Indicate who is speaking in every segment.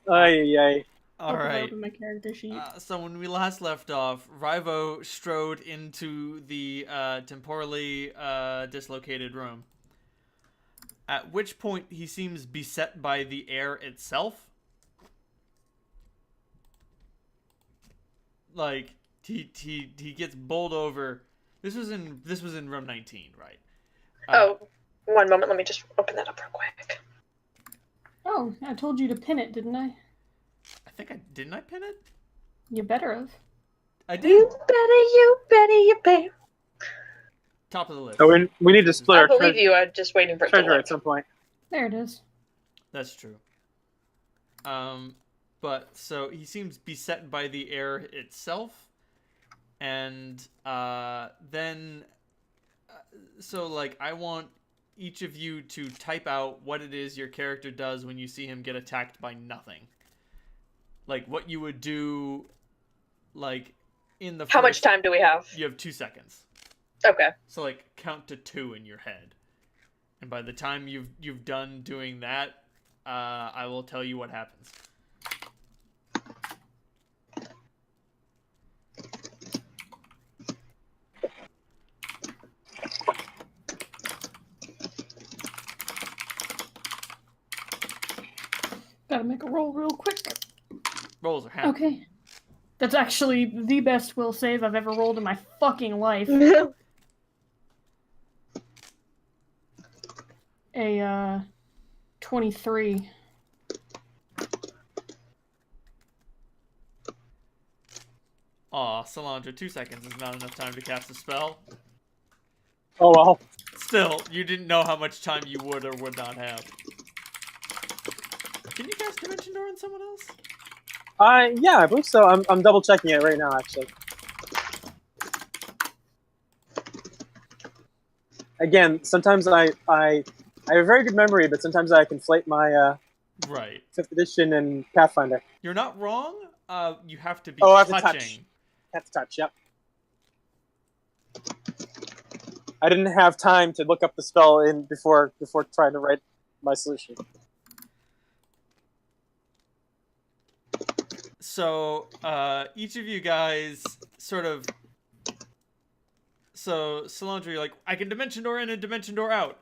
Speaker 1: Ay, ay.
Speaker 2: All right.
Speaker 3: Open my character sheet.
Speaker 2: So when we last left off, Rivo strode into the temporally dislocated room. At which point he seems beset by the air itself. Like he gets bowled over. This was in room 19, right?
Speaker 4: Oh, one moment. Let me just open that up real quick.
Speaker 3: Oh, I told you to pin it, didn't I?
Speaker 2: I think I didn't. I pin it.
Speaker 3: You better have.
Speaker 2: I did.
Speaker 4: You better.
Speaker 2: Top of the list.
Speaker 1: So we need to split
Speaker 4: I
Speaker 1: our
Speaker 4: believe you. I'm just waiting for it to
Speaker 1: treasure
Speaker 4: load.
Speaker 1: at some point.
Speaker 3: There it is.
Speaker 2: That's true. But so he seems beset by the air itself, and then so like I want each of you to type out what it is your character does when you see him get attacked by nothing. Like what you would do, like in the.
Speaker 4: How much time do we have?
Speaker 2: You have 2 seconds.
Speaker 4: Okay.
Speaker 2: So like count to 2 in your head, and by the time you've done doing that, I will tell you what happens.
Speaker 3: Gotta make a roll real quick.
Speaker 2: Rolls are happening.
Speaker 3: Okay. That's actually the best will save I've ever rolled in my fucking life. A 23.
Speaker 2: Aw, Solandra, 2 seconds is not enough time to cast a spell.
Speaker 1: Oh well.
Speaker 2: Still, you didn't know how much time you would or would not have. Can you cast Dimension Door on someone else?
Speaker 1: Yeah, I believe so. I'm double checking it right now, actually. Again, sometimes I have a very good memory, but sometimes I conflate my
Speaker 2: right
Speaker 1: 5th edition and Pathfinder.
Speaker 2: You're not wrong. You have to be
Speaker 1: I have
Speaker 2: touching.
Speaker 1: to touch. Have to touch. Yep. I didn't have time to look up the spell in before trying to write my solution.
Speaker 2: So, each of you guys sort of. So, Solandra, you're like, I can Dimension Door in and Dimension Door out.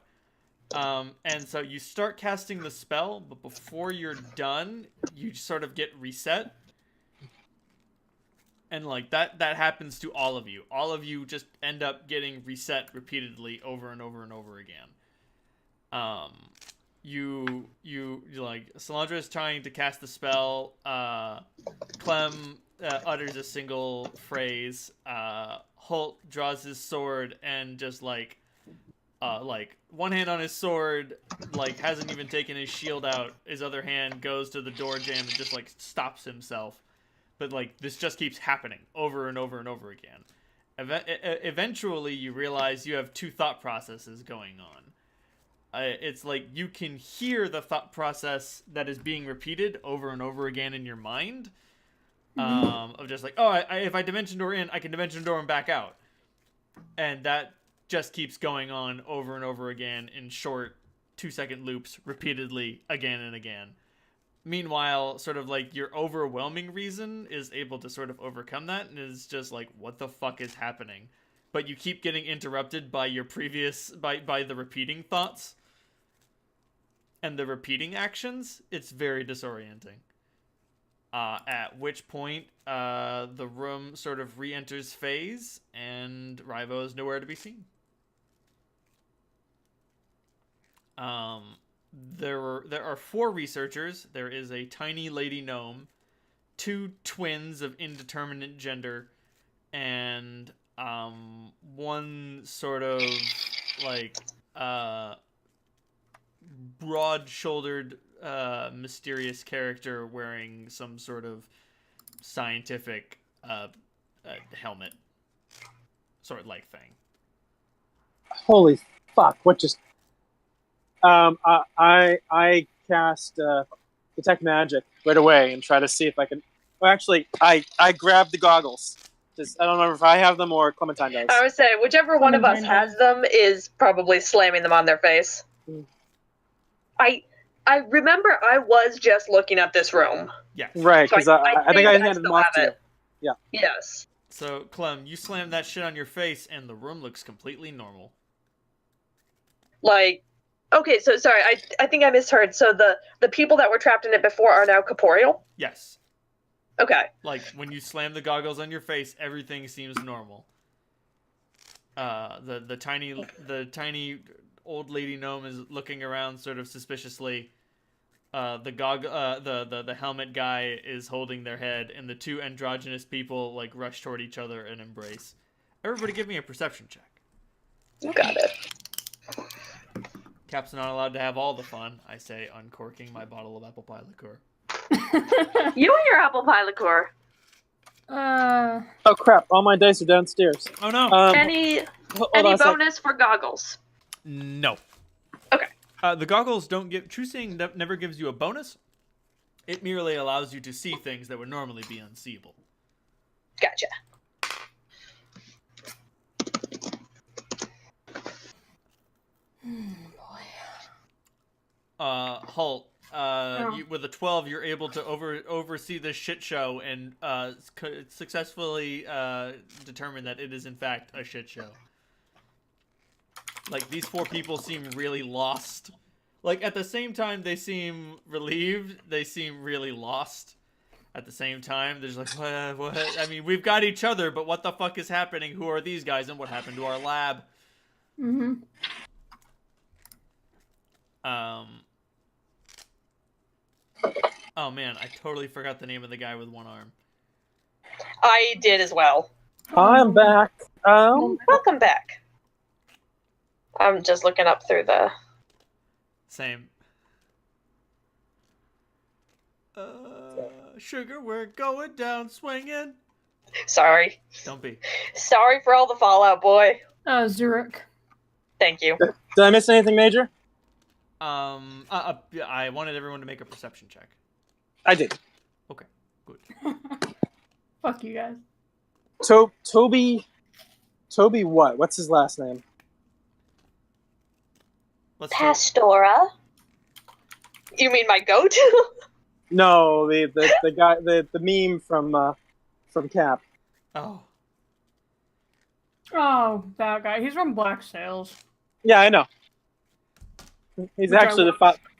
Speaker 2: And so you start casting the spell, but before you're done, you sort of get reset. And like that happens to all of you. All of you just end up getting reset repeatedly over and over and over again. You like Solandra is trying to cast the spell. Clem utters a single phrase. Holt draws his sword and just like one hand on his sword, like hasn't even taken his shield out. His other hand goes to the door jamb and just like stops himself. But like this just keeps happening over and over and over again. Eventually, you realize you have 2 thought processes going on. It's like you can hear the thought process that is being repeated over and over again in your mind. Of just like, if I Dimension Door in, I can Dimension Door and back out. And that just keeps going on over and over again in short 2-second loops repeatedly again and again. Meanwhile, sort of like your overwhelming reason is able to sort of overcome that and is just like, what the fuck is happening? But you keep getting interrupted by your previous, by the repeating thoughts and the repeating actions. It's very disorienting. At which point, the room sort of re-enters phase and Rivo is nowhere to be seen. There are 4 researchers. There is a tiny lady gnome, 2 twins of indeterminate gender, and one sort of like broad-shouldered mysterious character wearing some sort of scientific helmet sort of like thing.
Speaker 1: Holy fuck! What just? I cast detect magic right away and try to see if I can. Well, actually, I grabbed the goggles. Just, I don't remember if I have them or Clementine does.
Speaker 4: I would say whichever one of us has them is probably slamming them on their face. I remember I was just looking at this room.
Speaker 2: Yes.
Speaker 1: Right,
Speaker 4: So
Speaker 1: because I think I handed them
Speaker 4: still
Speaker 1: off
Speaker 4: have
Speaker 1: to you.
Speaker 4: it.
Speaker 1: Yeah.
Speaker 4: Yes.
Speaker 2: So, Clem, you slam that shit on your face, and the room looks completely normal.
Speaker 4: Like, okay, so sorry, I think I misheard. So the people that were trapped in it before are now corporeal?
Speaker 2: Yes.
Speaker 4: Okay.
Speaker 2: Like, when you slam the goggles on your face, everything seems normal. The tiny old lady gnome is looking around sort of suspiciously. The helmet guy is holding their head, and the two androgynous people like rush toward each other and embrace. Everybody, give me a perception check.
Speaker 4: You got it.
Speaker 2: Cap's not allowed to have all the fun. I say, uncorking my bottle of apple pie liqueur.
Speaker 4: You and your apple pie liqueur.
Speaker 1: Oh crap! All my dice are downstairs.
Speaker 2: Oh no!
Speaker 4: Any
Speaker 1: Hold on a sec.
Speaker 4: bonus for goggles?
Speaker 2: No.
Speaker 4: Okay.
Speaker 2: The goggles don't give. True seeing never gives you a bonus. It merely allows you to see things that would normally be unseeable.
Speaker 4: Gotcha.
Speaker 2: Halt. With a 12, you're able to oversee this shit show and successfully determine that it is in fact a shit show. Like, these four people seem really lost. Like, at the same time they seem relieved, they seem really lost. At the same time, there's like, what? I mean, we've got each other, but what the fuck is happening? Who are these guys, and what happened to our lab?
Speaker 3: Mm-hmm.
Speaker 2: Oh man, I totally forgot the name of the guy with one arm.
Speaker 4: I did as well.
Speaker 1: I'm back.
Speaker 4: Welcome back. I'm just looking up through the...
Speaker 2: Same. Sugar, we're going down swinging.
Speaker 4: Sorry.
Speaker 2: Don't be.
Speaker 4: Sorry for all the fallout, boy.
Speaker 3: Zurich.
Speaker 4: Thank you.
Speaker 1: Did I miss anything major?
Speaker 2: I wanted everyone to make a perception check.
Speaker 1: I did.
Speaker 2: Okay, good.
Speaker 3: Fuck you guys.
Speaker 1: Toby what? What's his last name?
Speaker 2: Let's
Speaker 4: Pastora? You mean my goat?
Speaker 1: No, the guy, the meme from Cap.
Speaker 2: Oh.
Speaker 3: Oh, that guy. He's from Black Sails.
Speaker 1: Yeah, I know. He's
Speaker 3: Which
Speaker 1: actually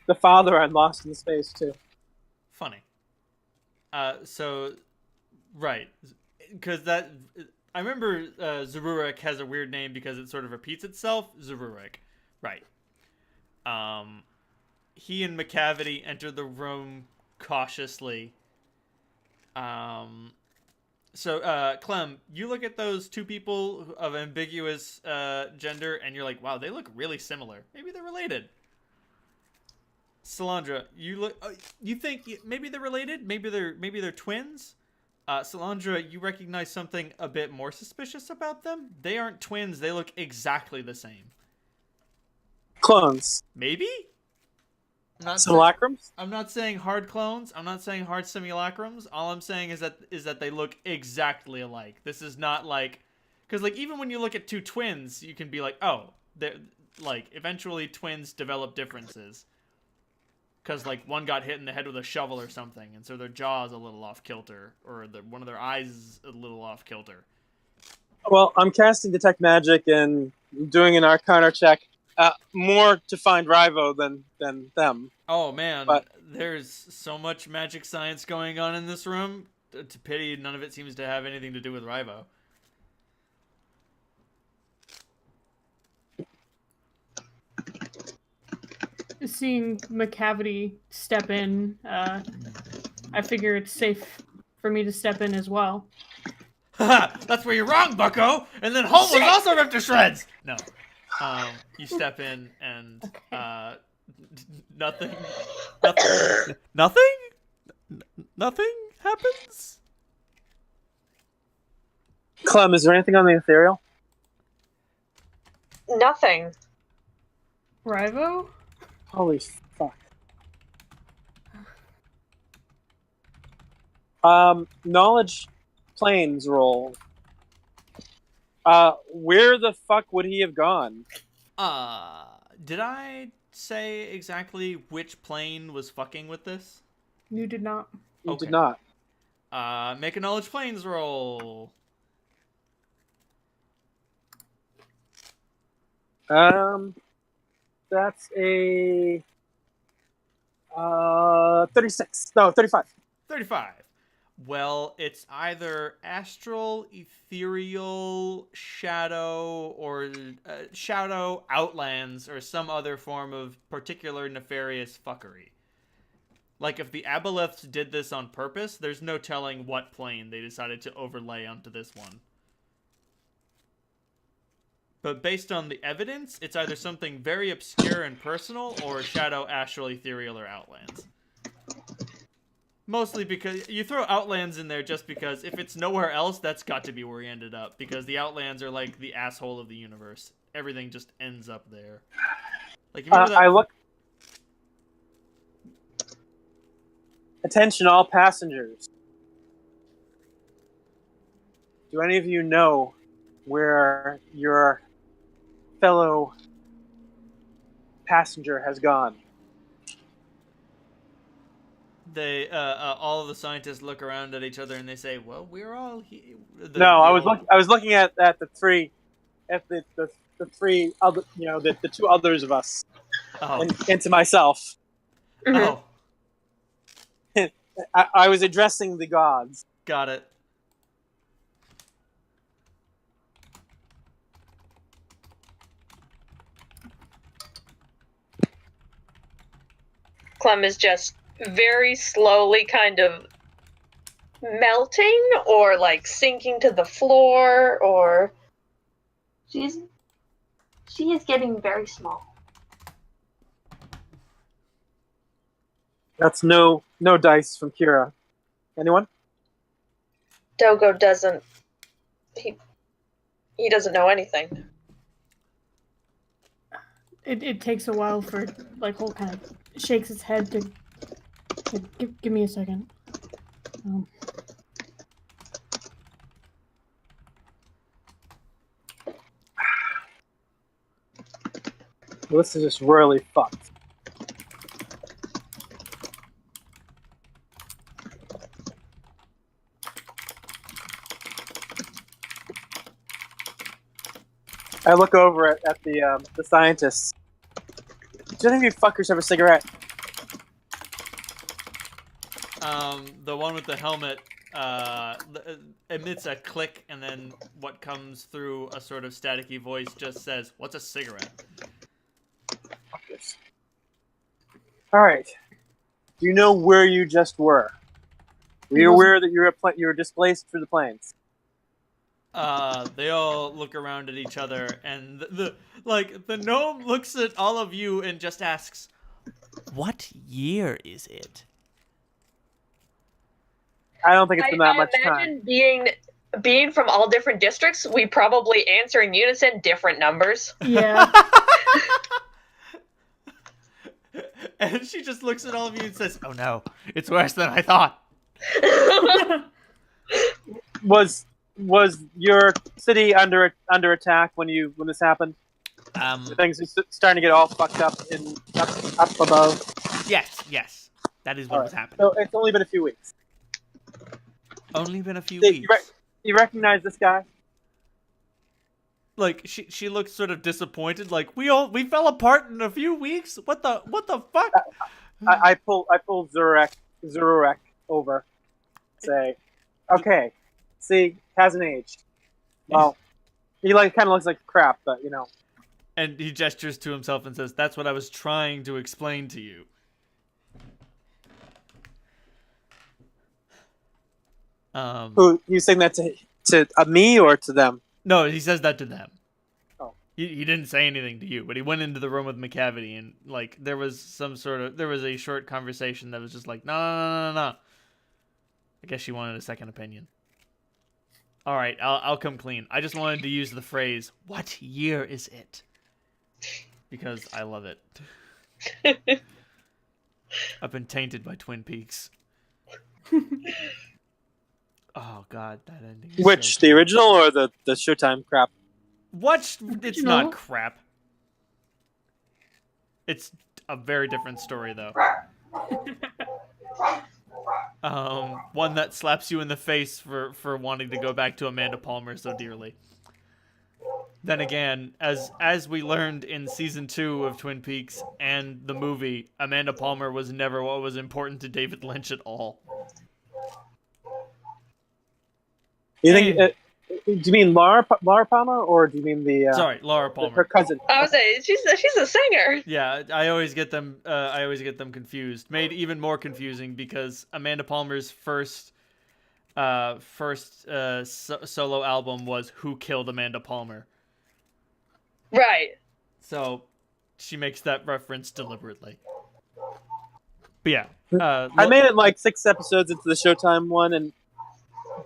Speaker 1: the father on Lost in Space too.
Speaker 2: Funny. Right. Because I remember Zururek has a weird name because it sort of repeats itself. Zururek. Right. He and McCavity enter the room cautiously. Clem, you look at those two people of ambiguous gender, and you're like, wow, they look really similar. Maybe they're related. Salandra, you think maybe they're related? Maybe they're twins? Salandra, you recognize something a bit more suspicious about them? They aren't twins. They look exactly the same.
Speaker 1: Clones.
Speaker 2: Maybe?
Speaker 1: Simulacrums?
Speaker 2: I'm not saying hard clones. I'm not saying hard simulacrums. All I'm saying is that they look exactly alike. This is not like... Because, like, even when you look at two twins, you can be like, oh, they're... Like, eventually twins develop differences. Because, like, one got hit in the head with a shovel or something, and so their jaw's a little off-kilter. Or one of their eyes is a little off-kilter.
Speaker 1: Well, I'm casting Detect Magic and doing an Arcana check. More to find Rivo than them.
Speaker 2: Oh, man.
Speaker 1: But
Speaker 2: there's so much magic science going on in this room. To pity, none of it seems to have anything to do with Rivo.
Speaker 3: Seeing McCavity step in, I figure it's safe for me to step in as well.
Speaker 2: Haha, that's where you're wrong, bucko! And then Holt was also ripped to shreds! No. You step in and, nothing happens?
Speaker 1: Clem, is there anything on the ethereal?
Speaker 4: Nothing.
Speaker 3: Rivo?
Speaker 1: Holy fuck. Knowledge planes roll. Where the fuck would he have gone?
Speaker 2: Did I say exactly which plane was fucking with this?
Speaker 3: You did not.
Speaker 1: You
Speaker 2: Okay.
Speaker 1: did not.
Speaker 2: Make a knowledge planes roll.
Speaker 1: That's a 36. No, 35.
Speaker 2: 35. Well, it's either astral, ethereal, shadow, or shadow, outlands, or some other form of particular nefarious fuckery. Like, if the aboleths did this on purpose, there's no telling what plane they decided to overlay onto this one. But based on the evidence, it's either something very obscure and personal, or shadow, astral, ethereal, or outlands. Mostly because you throw Outlands in there just because if it's nowhere else, that's got to be where he ended up. Because the Outlands are like the asshole of the universe. Everything just ends up there. Like if you
Speaker 1: I look. Attention, all passengers. Do any of you know where your fellow passenger has gone?
Speaker 2: They all of the scientists look around at each other and they say, "Well, we're all here."
Speaker 1: No, I was looking at the three, at the three other, the two others of us, and to myself.
Speaker 2: Oh,
Speaker 1: I was addressing the gods.
Speaker 2: got it.
Speaker 4: Clem is just very slowly kind of melting or like sinking to the floor, or
Speaker 5: She is getting very small.
Speaker 1: That's no dice from Kira. Anyone?
Speaker 4: Dogo doesn't. He doesn't know anything.
Speaker 3: It takes a while for like Holt kind of shakes its head to give me a second.
Speaker 1: Well, this is just really fucked. I look over at the scientists. Do any of you fuckers have a cigarette?
Speaker 2: The one with the helmet emits a click, and then what comes through a sort of staticky voice just says, "What's a cigarette?"
Speaker 1: Fuckers. All right. Do you know where you just were? Were you aware that you were displaced through the planes?
Speaker 2: They all look around at each other, and the gnome looks at all of you and just asks, "What year is it?"
Speaker 1: I don't think it's been that much
Speaker 4: imagine
Speaker 1: time.
Speaker 4: being from all different districts, we probably answer in unison different numbers.
Speaker 3: Yeah.
Speaker 2: And she just looks at all of you and says, "Oh no, it's worse than I thought."
Speaker 1: Was your city under attack when this happened? Things are starting to get all fucked up up above.
Speaker 2: Yes, that is what was happening.
Speaker 1: So it's only been a few weeks.
Speaker 2: Only been a few weeks.
Speaker 1: You recognize this guy?
Speaker 2: Like she looks sort of disappointed. Like we fell apart in a few weeks. What the fuck?
Speaker 1: I pull Zurek over. Say, okay, see, hasn't aged. Well, he kind of looks like crap, but
Speaker 2: And he gestures to himself and says, "That's what I was trying to explain to you."
Speaker 1: Who you saying that to me or to them?
Speaker 2: No, he says that to them.
Speaker 1: Oh.
Speaker 2: He didn't say anything to you, but he went into the room with McCavity, and there was a short conversation that was just like, no. I guess she wanted a second opinion. All right, I'll come clean. I just wanted to use the phrase, "What year is it?" because I love it. I've been tainted by Twin Peaks. Oh god, that ending.
Speaker 1: Which, the original or the Showtime crap?
Speaker 2: What? It's not crap. It's a very different story, though. One that slaps you in the face for wanting to go back to Amanda Palmer so dearly. Then again, as we learned in season 2 of Twin Peaks and the movie, Amanda Palmer was never what was important to David Lynch at all.
Speaker 1: You think? Do you mean Laura Palmer, or do you mean the?
Speaker 2: Sorry, Laura Palmer.
Speaker 1: Her cousin.
Speaker 4: I was saying she's a singer.
Speaker 2: Yeah, I always get them. I always get them confused. Made even more confusing because Amanda Palmer's first solo album was "Who Killed Amanda Palmer."
Speaker 4: Right.
Speaker 2: So she makes that reference deliberately. But yeah,
Speaker 1: I made it like 6 episodes into the Showtime one, and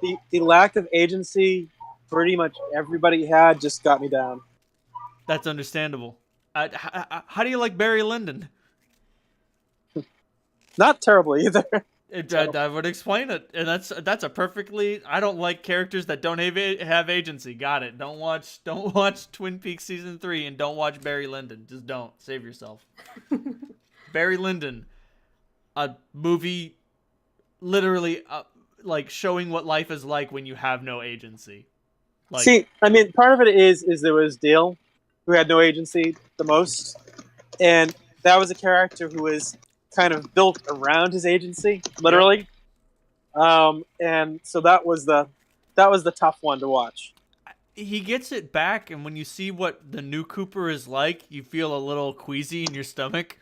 Speaker 1: the lack of agency pretty much everybody had just got me down.
Speaker 2: That's understandable. How do you like Barry Lyndon?
Speaker 1: Not terrible either.
Speaker 2: I would explain it, and that's a perfectly. I don't like characters that don't have agency. Got it. Don't watch Twin Peaks season 3, and don't watch Barry Lyndon. Just don't. Save yourself. Barry Lyndon, a movie, literally like showing what life is like when you have no agency. Like,
Speaker 1: see, I mean, part of it is there was Dale, who had no agency the most, and that was a character who was kind of built around his agency, literally. And so that was the tough one to watch.
Speaker 2: He gets it back, and when you see what the new Cooper is like, you feel a little queasy in your stomach.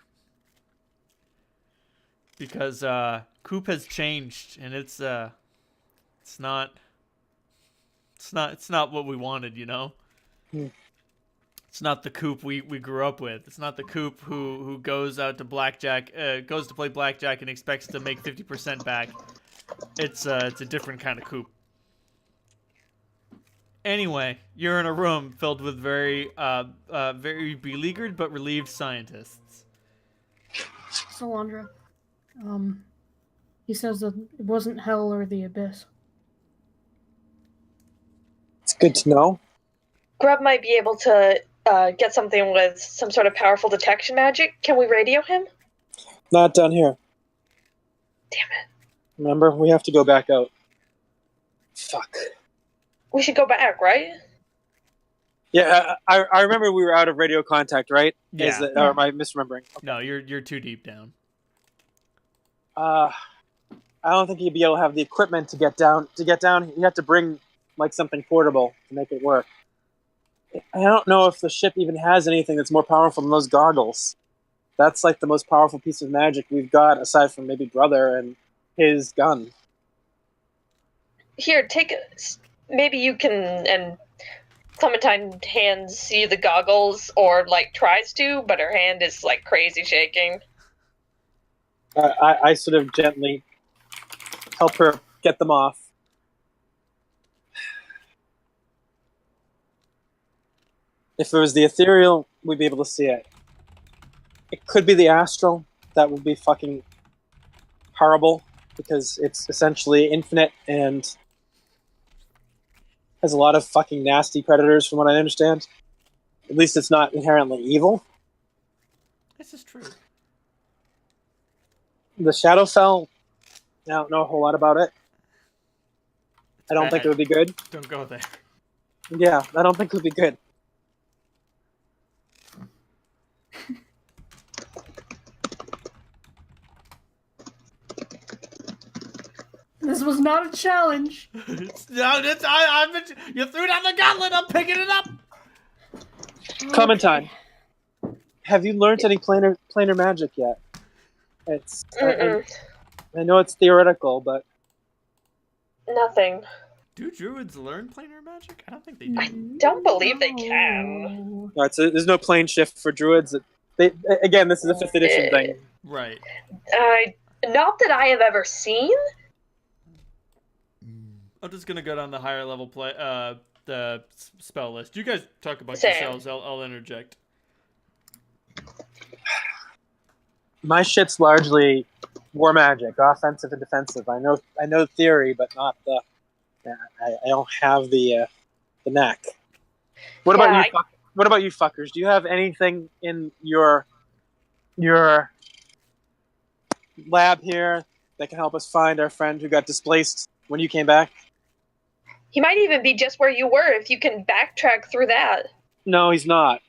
Speaker 2: Because Coop has changed, and it's not what we wanted, you know? It's not the Coop we grew up with. It's not the Coop who goes out to blackjack, goes to play blackjack and expects to make 50% back. It's a different kind of Coop. Anyway, you're in a room filled with very beleaguered but relieved scientists.
Speaker 3: Salandra. He says that it wasn't hell or the abyss.
Speaker 1: It's good to know.
Speaker 4: Grub might be able to get something with some sort of powerful detection magic. Can we radio him?
Speaker 1: Not down here.
Speaker 4: Damn it.
Speaker 1: Remember, we have to go back out. Fuck.
Speaker 4: We should go back, right?
Speaker 1: Yeah, I remember we were out of radio contact, right?
Speaker 2: Yeah.
Speaker 1: Or am I misremembering? Okay.
Speaker 2: No, you're too deep down.
Speaker 1: I don't think he'd be able to have the equipment to get down. You have to bring like something portable to make it work. I don't know if the ship even has anything that's more powerful than those goggles. That's like the most powerful piece of magic we've got, aside from maybe Brother and his gun.
Speaker 4: Here, maybe you can, and Clementine hands you the goggles, or like tries to, but her hand is like crazy shaking.
Speaker 1: I sort of gently help her get them off. If it was the ethereal, we'd be able to see it. It could be the astral. That would be fucking horrible, because it's essentially infinite and has a lot of fucking nasty predators, from what I understand. At least it's not inherently evil.
Speaker 2: This is true.
Speaker 1: The Shadowfell, I don't know a whole lot about it. I don't think it would be good.
Speaker 2: Don't go there.
Speaker 1: Yeah, I don't think it would be good.
Speaker 3: This was not a challenge.
Speaker 2: You threw down the gauntlet. I'm picking it up.
Speaker 1: Clementine, have you learned any planar magic yet? I know it's theoretical, but
Speaker 4: Nothing.
Speaker 2: Do druids learn planar magic? I don't think they do.
Speaker 4: I don't believe they can.
Speaker 1: all right, so there's no plane shift for druids. Again, this is a 5th edition thing.
Speaker 2: Right.
Speaker 4: Not that I have ever seen.
Speaker 2: I'm just gonna go down the higher level the spell list. You guys talk about
Speaker 4: Same.
Speaker 2: yourselves. I'll interject.
Speaker 1: My shit's largely war magic, offensive and defensive. I know theory, but not the. I don't have the knack. What about you? What about you fuckers? Do you have anything in your your lab here that can help us find our friend who got displaced when you came back?
Speaker 4: He might even be just where you were if you can backtrack through that.
Speaker 1: No, he's not.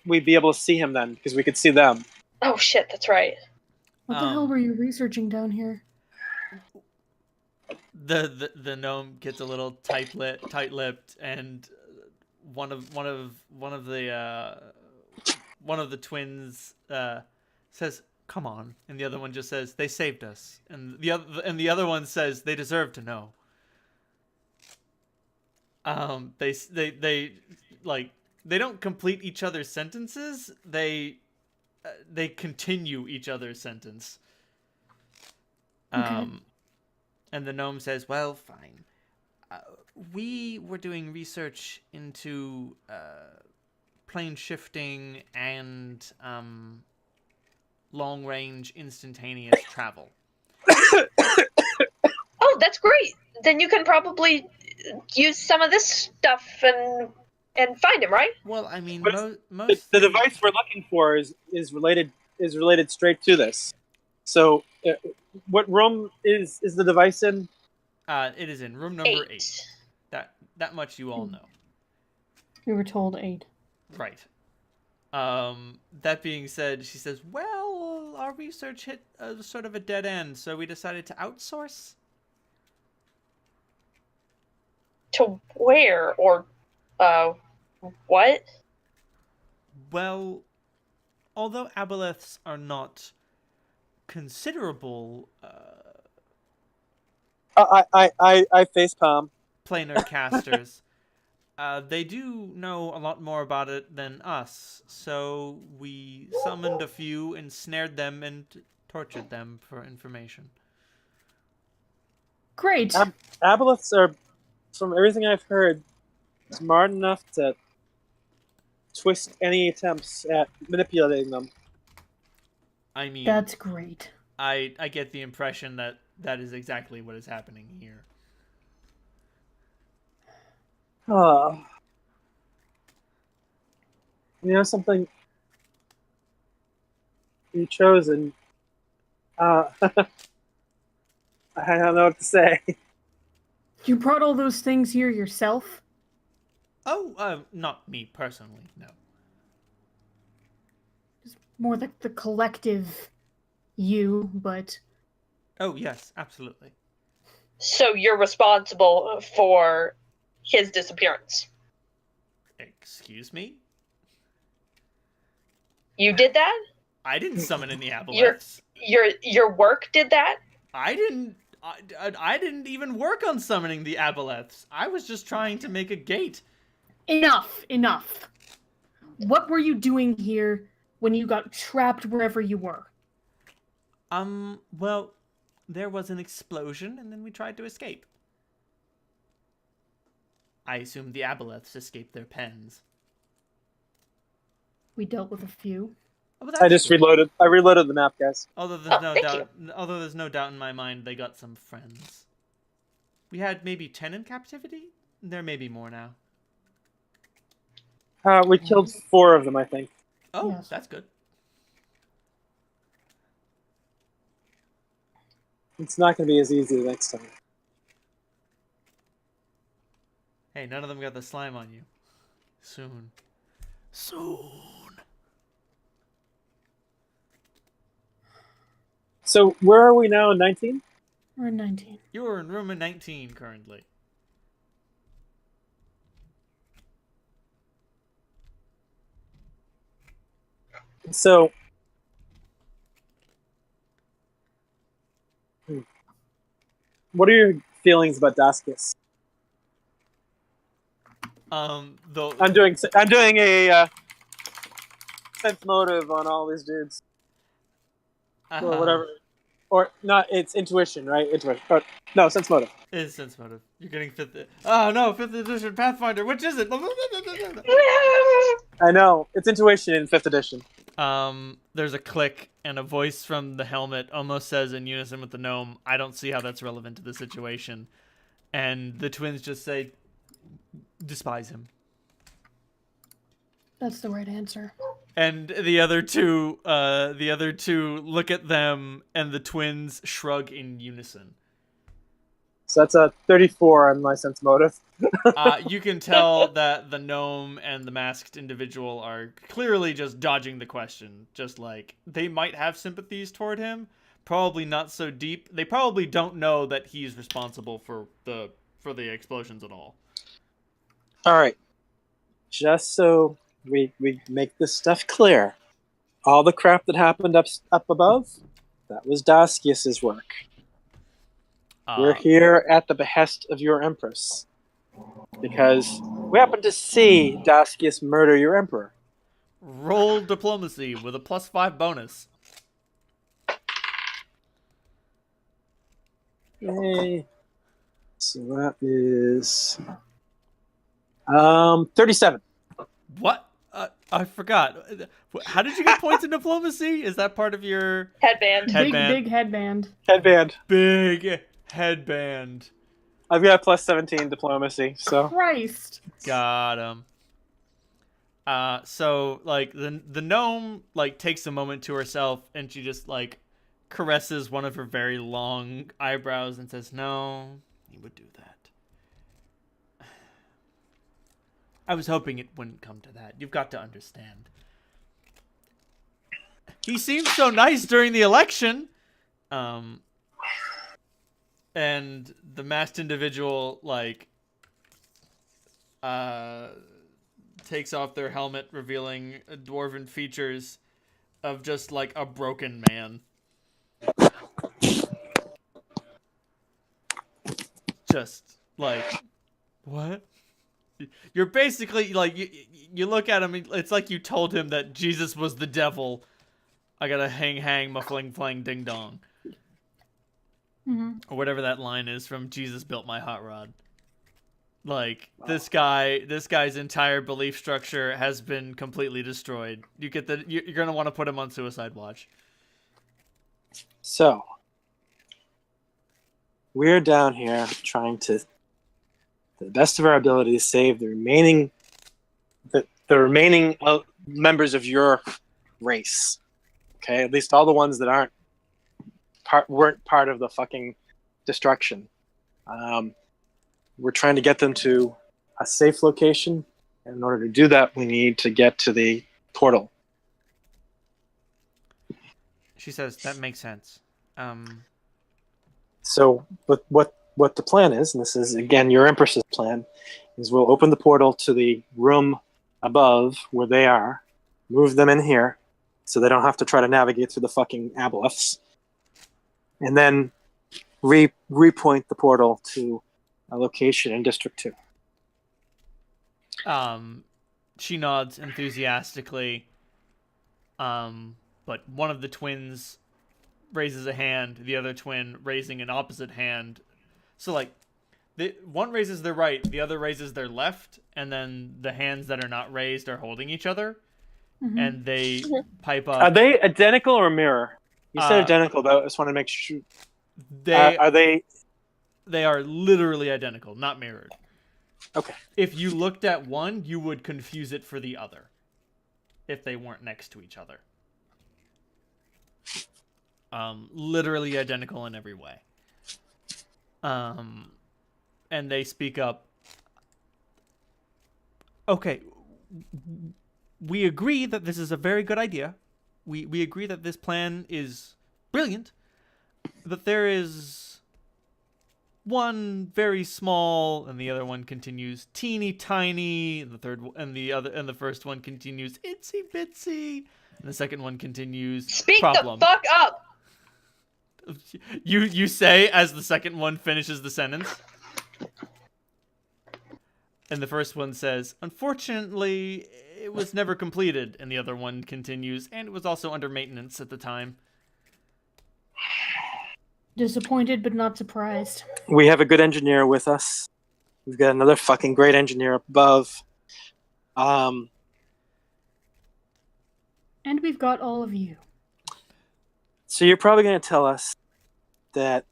Speaker 1: We'd be able to see him then because we could see them.
Speaker 4: Oh shit, that's right.
Speaker 3: What the hell were you researching down here?
Speaker 2: The gnome gets a little tight-lipped, and one of the twins says, "Come on," and the other one just says, "They saved us," and the other one says, "They deserve to know." They don't complete each other's sentences. They continue each other's sentence.
Speaker 3: Okay.
Speaker 2: And the gnome says, "Well, fine. We were doing research into plane shifting and long-range instantaneous travel."
Speaker 4: Oh, that's great. Then you can probably use some of this stuff and find him, right?
Speaker 2: Well, I mean,
Speaker 1: But
Speaker 2: most
Speaker 1: the device we're looking for is related straight to this. So, what room is the device in?
Speaker 2: it is in room number 8. That much you all know.
Speaker 3: We were told 8.
Speaker 2: Right. That being said, she says, "Well, our research hit sort of a dead end, so we decided to outsource."
Speaker 4: To where or what?
Speaker 2: Well, although aboleths are not considerable
Speaker 1: I facepalm.
Speaker 2: planar casters, they do know a lot more about it than us, so we summoned a few, ensnared them, and tortured them for information.
Speaker 3: Great.
Speaker 1: Aboleths are, from everything I've heard, smart enough to twist any attempts at manipulating them.
Speaker 2: I mean,
Speaker 3: That's great.
Speaker 2: I get the impression that that is exactly what is happening here.
Speaker 1: Oh. You know something? You chosen. I don't know what to say.
Speaker 3: You brought all those things here yourself?
Speaker 2: Oh, not me personally, no.
Speaker 3: It's more like the collective you, but...
Speaker 2: Oh, yes, absolutely.
Speaker 4: So you're responsible for his disappearance.
Speaker 2: Excuse me?
Speaker 4: You did that?
Speaker 2: I didn't summon any aboleths.
Speaker 4: Your work did that?
Speaker 2: I didn't even work on summoning the aboleths. I was just trying to make a gate.
Speaker 3: Enough. What were you doing here when you got trapped wherever you were?
Speaker 2: Well, there was an explosion, and then we tried to escape. I assume the aboleths escaped their pens.
Speaker 3: We dealt with a few.
Speaker 2: Oh,
Speaker 1: I just reloaded. I reloaded the map, guys.
Speaker 2: Although there's no
Speaker 4: thank
Speaker 2: doubt, although there's no doubt in my mind, they got some friends. We had maybe 10 in captivity. There may be more now.
Speaker 1: We killed 4 of them, I think.
Speaker 2: Oh,
Speaker 3: Yes.
Speaker 2: that's good.
Speaker 1: It's not going to be as easy next time.
Speaker 2: Hey, none of them got the slime on you. Soon.
Speaker 1: So, where are we now in 19?
Speaker 3: We're in 19.
Speaker 2: You're in room 19 currently.
Speaker 1: So, what are your feelings about Daskis?
Speaker 2: Though
Speaker 1: I'm doing a sense motive on all these dudes, or whatever, or not. It's intuition, right? Intuition. Or, no, sense motive.
Speaker 2: It is sense motive. You're getting 5th. Oh no, 5th edition Pathfinder. Which is it?
Speaker 1: I know it's intuition in 5th edition.
Speaker 2: There's a click, and a voice from the helmet almost says in unison with the gnome, "I don't see how that's relevant to the situation." And the twins just say, "Despise him."
Speaker 3: That's the right answer.
Speaker 2: And the other two look at them, and the twins shrug in unison.
Speaker 1: So that's a 34 on my sense motive.
Speaker 2: You can tell that the gnome and the masked individual are clearly just dodging the question. Just like they might have sympathies toward him, probably not so deep. They probably don't know that he's responsible for the explosions at all.
Speaker 1: All right. Just so we make this stuff clear, all the crap that happened up above, that was Daskius's work. We're here at the behest of your empress because we happen to see Daskius murder your emperor.
Speaker 2: Roll diplomacy with a +5 bonus.
Speaker 1: Yay. So that is 37.
Speaker 2: What? I forgot. How did you get points in diplomacy? Is that part of your
Speaker 4: Headband.
Speaker 2: headband?
Speaker 3: Big headband.
Speaker 1: Headband.
Speaker 2: Big headband.
Speaker 1: I've got +17 diplomacy, so
Speaker 3: Christ.
Speaker 2: Got him. So like the gnome like takes a moment to herself, and she just like caresses one of her very long eyebrows and says, "No, you would do that. I was hoping it wouldn't come to that. You've got to understand. He seemed so nice during the election." And the masked individual like takes off their helmet, revealing dwarven features of just like a broken man. Just like, what? You're basically like you look at him. It's like you told him that Jesus was the devil. I gotta hang, muffling, flang, ding dong, or whatever that line is from Jesus Built My Hot Rod. Like this guy's entire belief structure has been completely destroyed. You're gonna want to put him on suicide watch.
Speaker 1: So we're down here trying to, to the best of our ability, to save the remaining members of your race. Okay, at least all the ones that weren't part of the fucking destruction. We're trying to get them to a safe location, and in order to do that, we need to get to the portal.
Speaker 2: She says that makes sense.
Speaker 1: So, what the plan is, and this is again your Empress's plan, is we'll open the portal to the room above where they are, move them in here, so they don't have to try to navigate through the fucking aboleths, and then repoint the portal to a location in District 2.
Speaker 2: She nods enthusiastically. But one of the twins raises a hand, the other twin raising an opposite hand. So like, one raises their right, the other raises their left, and then the hands that are not raised are holding each other, and they pipe up.
Speaker 1: Are they identical or mirror? You said identical, but I just want to make sure. Are they?
Speaker 2: They are literally identical, not mirrored.
Speaker 1: Okay.
Speaker 2: If you looked at one, you would confuse it for the other if they weren't next to each other. Literally identical in every way. And they speak up. Okay, we agree that this is a very good idea. We agree that this plan is brilliant, but there is one very small, and the other one continues teeny tiny, and the first one continues itsy bitsy, and the second one continues
Speaker 4: Speak
Speaker 2: problem.
Speaker 4: the fuck up!
Speaker 2: You say as the second one finishes the sentence. And the first one says, unfortunately, it was never completed, and the other one continues, and it was also under maintenance at the time.
Speaker 3: Disappointed but not surprised.
Speaker 1: We have a good engineer with us. We've got another fucking great engineer up above.
Speaker 3: And we've got all of you.
Speaker 1: So you're probably going to tell us that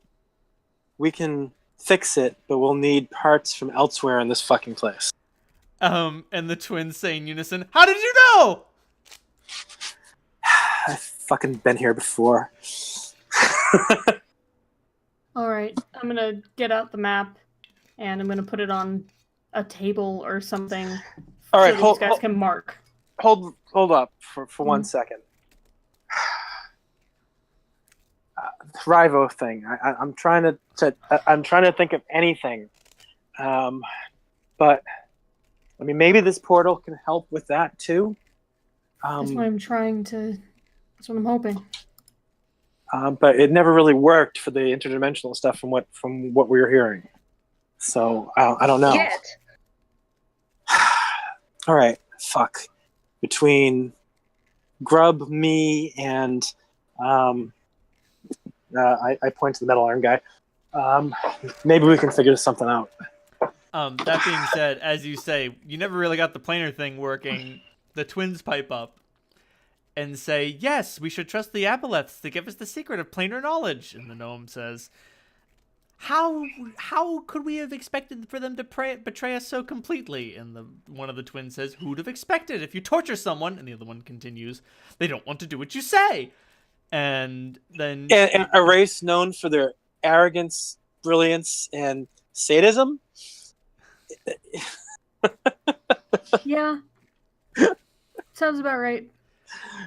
Speaker 1: we can fix it, but we'll need parts from elsewhere in this fucking place.
Speaker 2: And the twins say in unison, how did you know?
Speaker 1: I've fucking been here before.
Speaker 3: All right, I'm gonna get out the map, and I'm gonna put it on a table or something.
Speaker 1: All right,
Speaker 3: so these guys can mark.
Speaker 1: Hold up for 1 second. Rivo thing. I'm trying to think of anything, but I mean maybe this portal can help with that too.
Speaker 3: That's what I'm trying to. That's what I'm hoping.
Speaker 1: But it never really worked for the interdimensional stuff from what we were hearing. So I don't know.
Speaker 4: Yet.
Speaker 1: All right, fuck. Between Grub, me, and I point to the metal arm guy. Maybe we can figure something out.
Speaker 2: That being said, as you say, you never really got the planar thing working. The twins pipe up and say, yes, we should trust the Apoleths to give us the secret of planar knowledge. And the gnome says, how could we have expected for them to betray us so completely? And one of the twins says, who'd have expected if you torture someone? And the other one continues, they don't want to do what you say. And then...
Speaker 1: And a race known for their arrogance, brilliance, and sadism?
Speaker 3: Yeah. Sounds about right.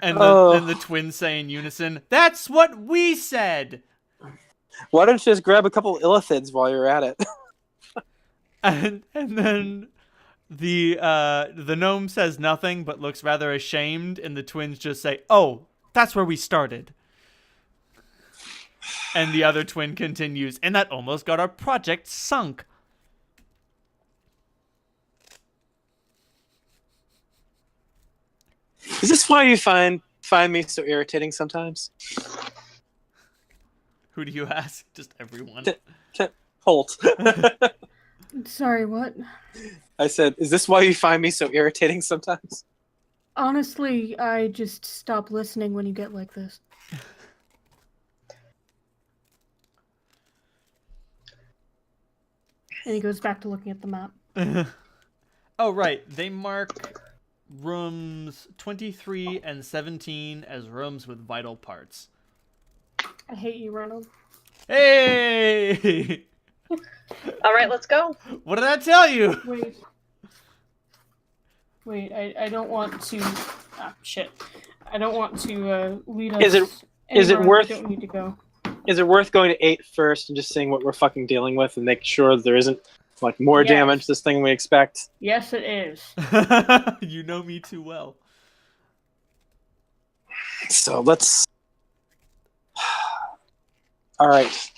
Speaker 2: And then the twins say in unison, that's what we said!
Speaker 1: Why don't you just grab a couple illithids while you're at it?
Speaker 2: and then the gnome says nothing but looks rather ashamed, and the twins just say, oh, that's where we started. And the other twin continues, and that almost got our project sunk.
Speaker 1: Is this why you find me so irritating sometimes?
Speaker 2: Who do you ask? Just everyone.
Speaker 1: Holt.
Speaker 3: Sorry, what?
Speaker 1: I said, is this why you find me so irritating sometimes?
Speaker 3: Honestly, I just stop listening when you get like this. And he goes back to looking at the map.
Speaker 2: Oh, right. They mark rooms 23 and 17 as rooms with vital parts.
Speaker 3: I hate you, Ronald.
Speaker 2: Hey!
Speaker 4: All right, let's go.
Speaker 2: What did I tell you?
Speaker 3: Wait, I don't want to... Ah, shit. I don't want to lead us...
Speaker 1: Is it worth...
Speaker 3: We don't need to go.
Speaker 1: Is it worth going to 8 first and just seeing what we're fucking dealing with and make sure there isn't like more damage to this thing than we expect?
Speaker 3: Yes, it is.
Speaker 2: You know me too well.
Speaker 1: So let's... Alright.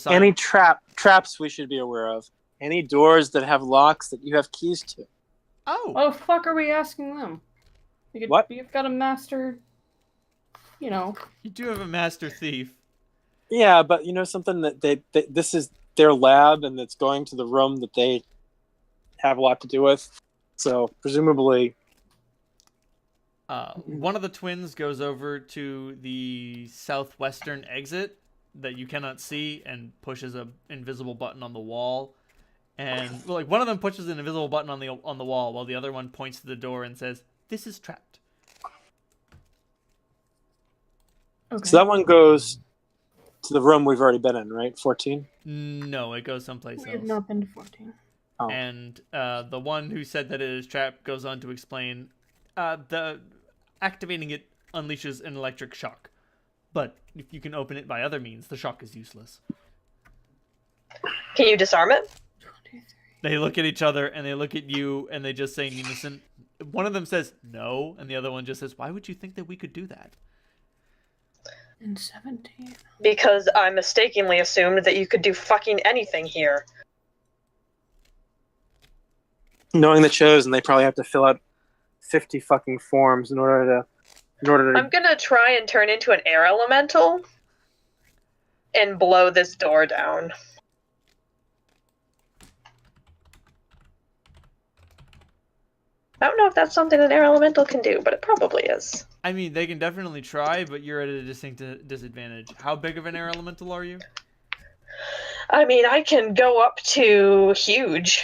Speaker 1: Any traps we should be aware of? Any doors that have locks that you have keys to?
Speaker 3: Oh, fuck are we asking them?
Speaker 1: What?
Speaker 3: You've got a master... You know.
Speaker 2: You do have a master thief.
Speaker 1: Yeah, but you know something that they this is their lab and it's going to the room that they have a lot to do with. So presumably
Speaker 2: one of the twins goes over to the southwestern exit that you cannot see and pushes an invisible button on the wall. And like one of them pushes an invisible button on the wall while the other one points to the door and says, "This is trapped."
Speaker 3: Okay.
Speaker 1: So that one goes to the room we've already been in, right? 14?
Speaker 2: No, it goes someplace else.
Speaker 3: We have not been to 14.
Speaker 1: Oh.
Speaker 2: And the one who said that it is trapped goes on to explain the activating it unleashes an electric shock. But if you can open it by other means, the shock is useless.
Speaker 4: Can you disarm it?
Speaker 2: They look at each other and they look at you and they just say in unison. One of them says no, and the other one just says, "Why would you think that we could do that?"
Speaker 3: In 17.
Speaker 4: Because I mistakenly assumed that you could do fucking anything here.
Speaker 1: Knowing the Chosen, they probably have to fill out 50 fucking forms in order to...
Speaker 4: I'm gonna try and turn into an air elemental and blow this door down. I don't know if that's something an air elemental can do, but it probably is.
Speaker 2: I mean, they can definitely try, but you're at a distinct disadvantage. How big of an air elemental are you?
Speaker 4: I mean, I can go up to huge.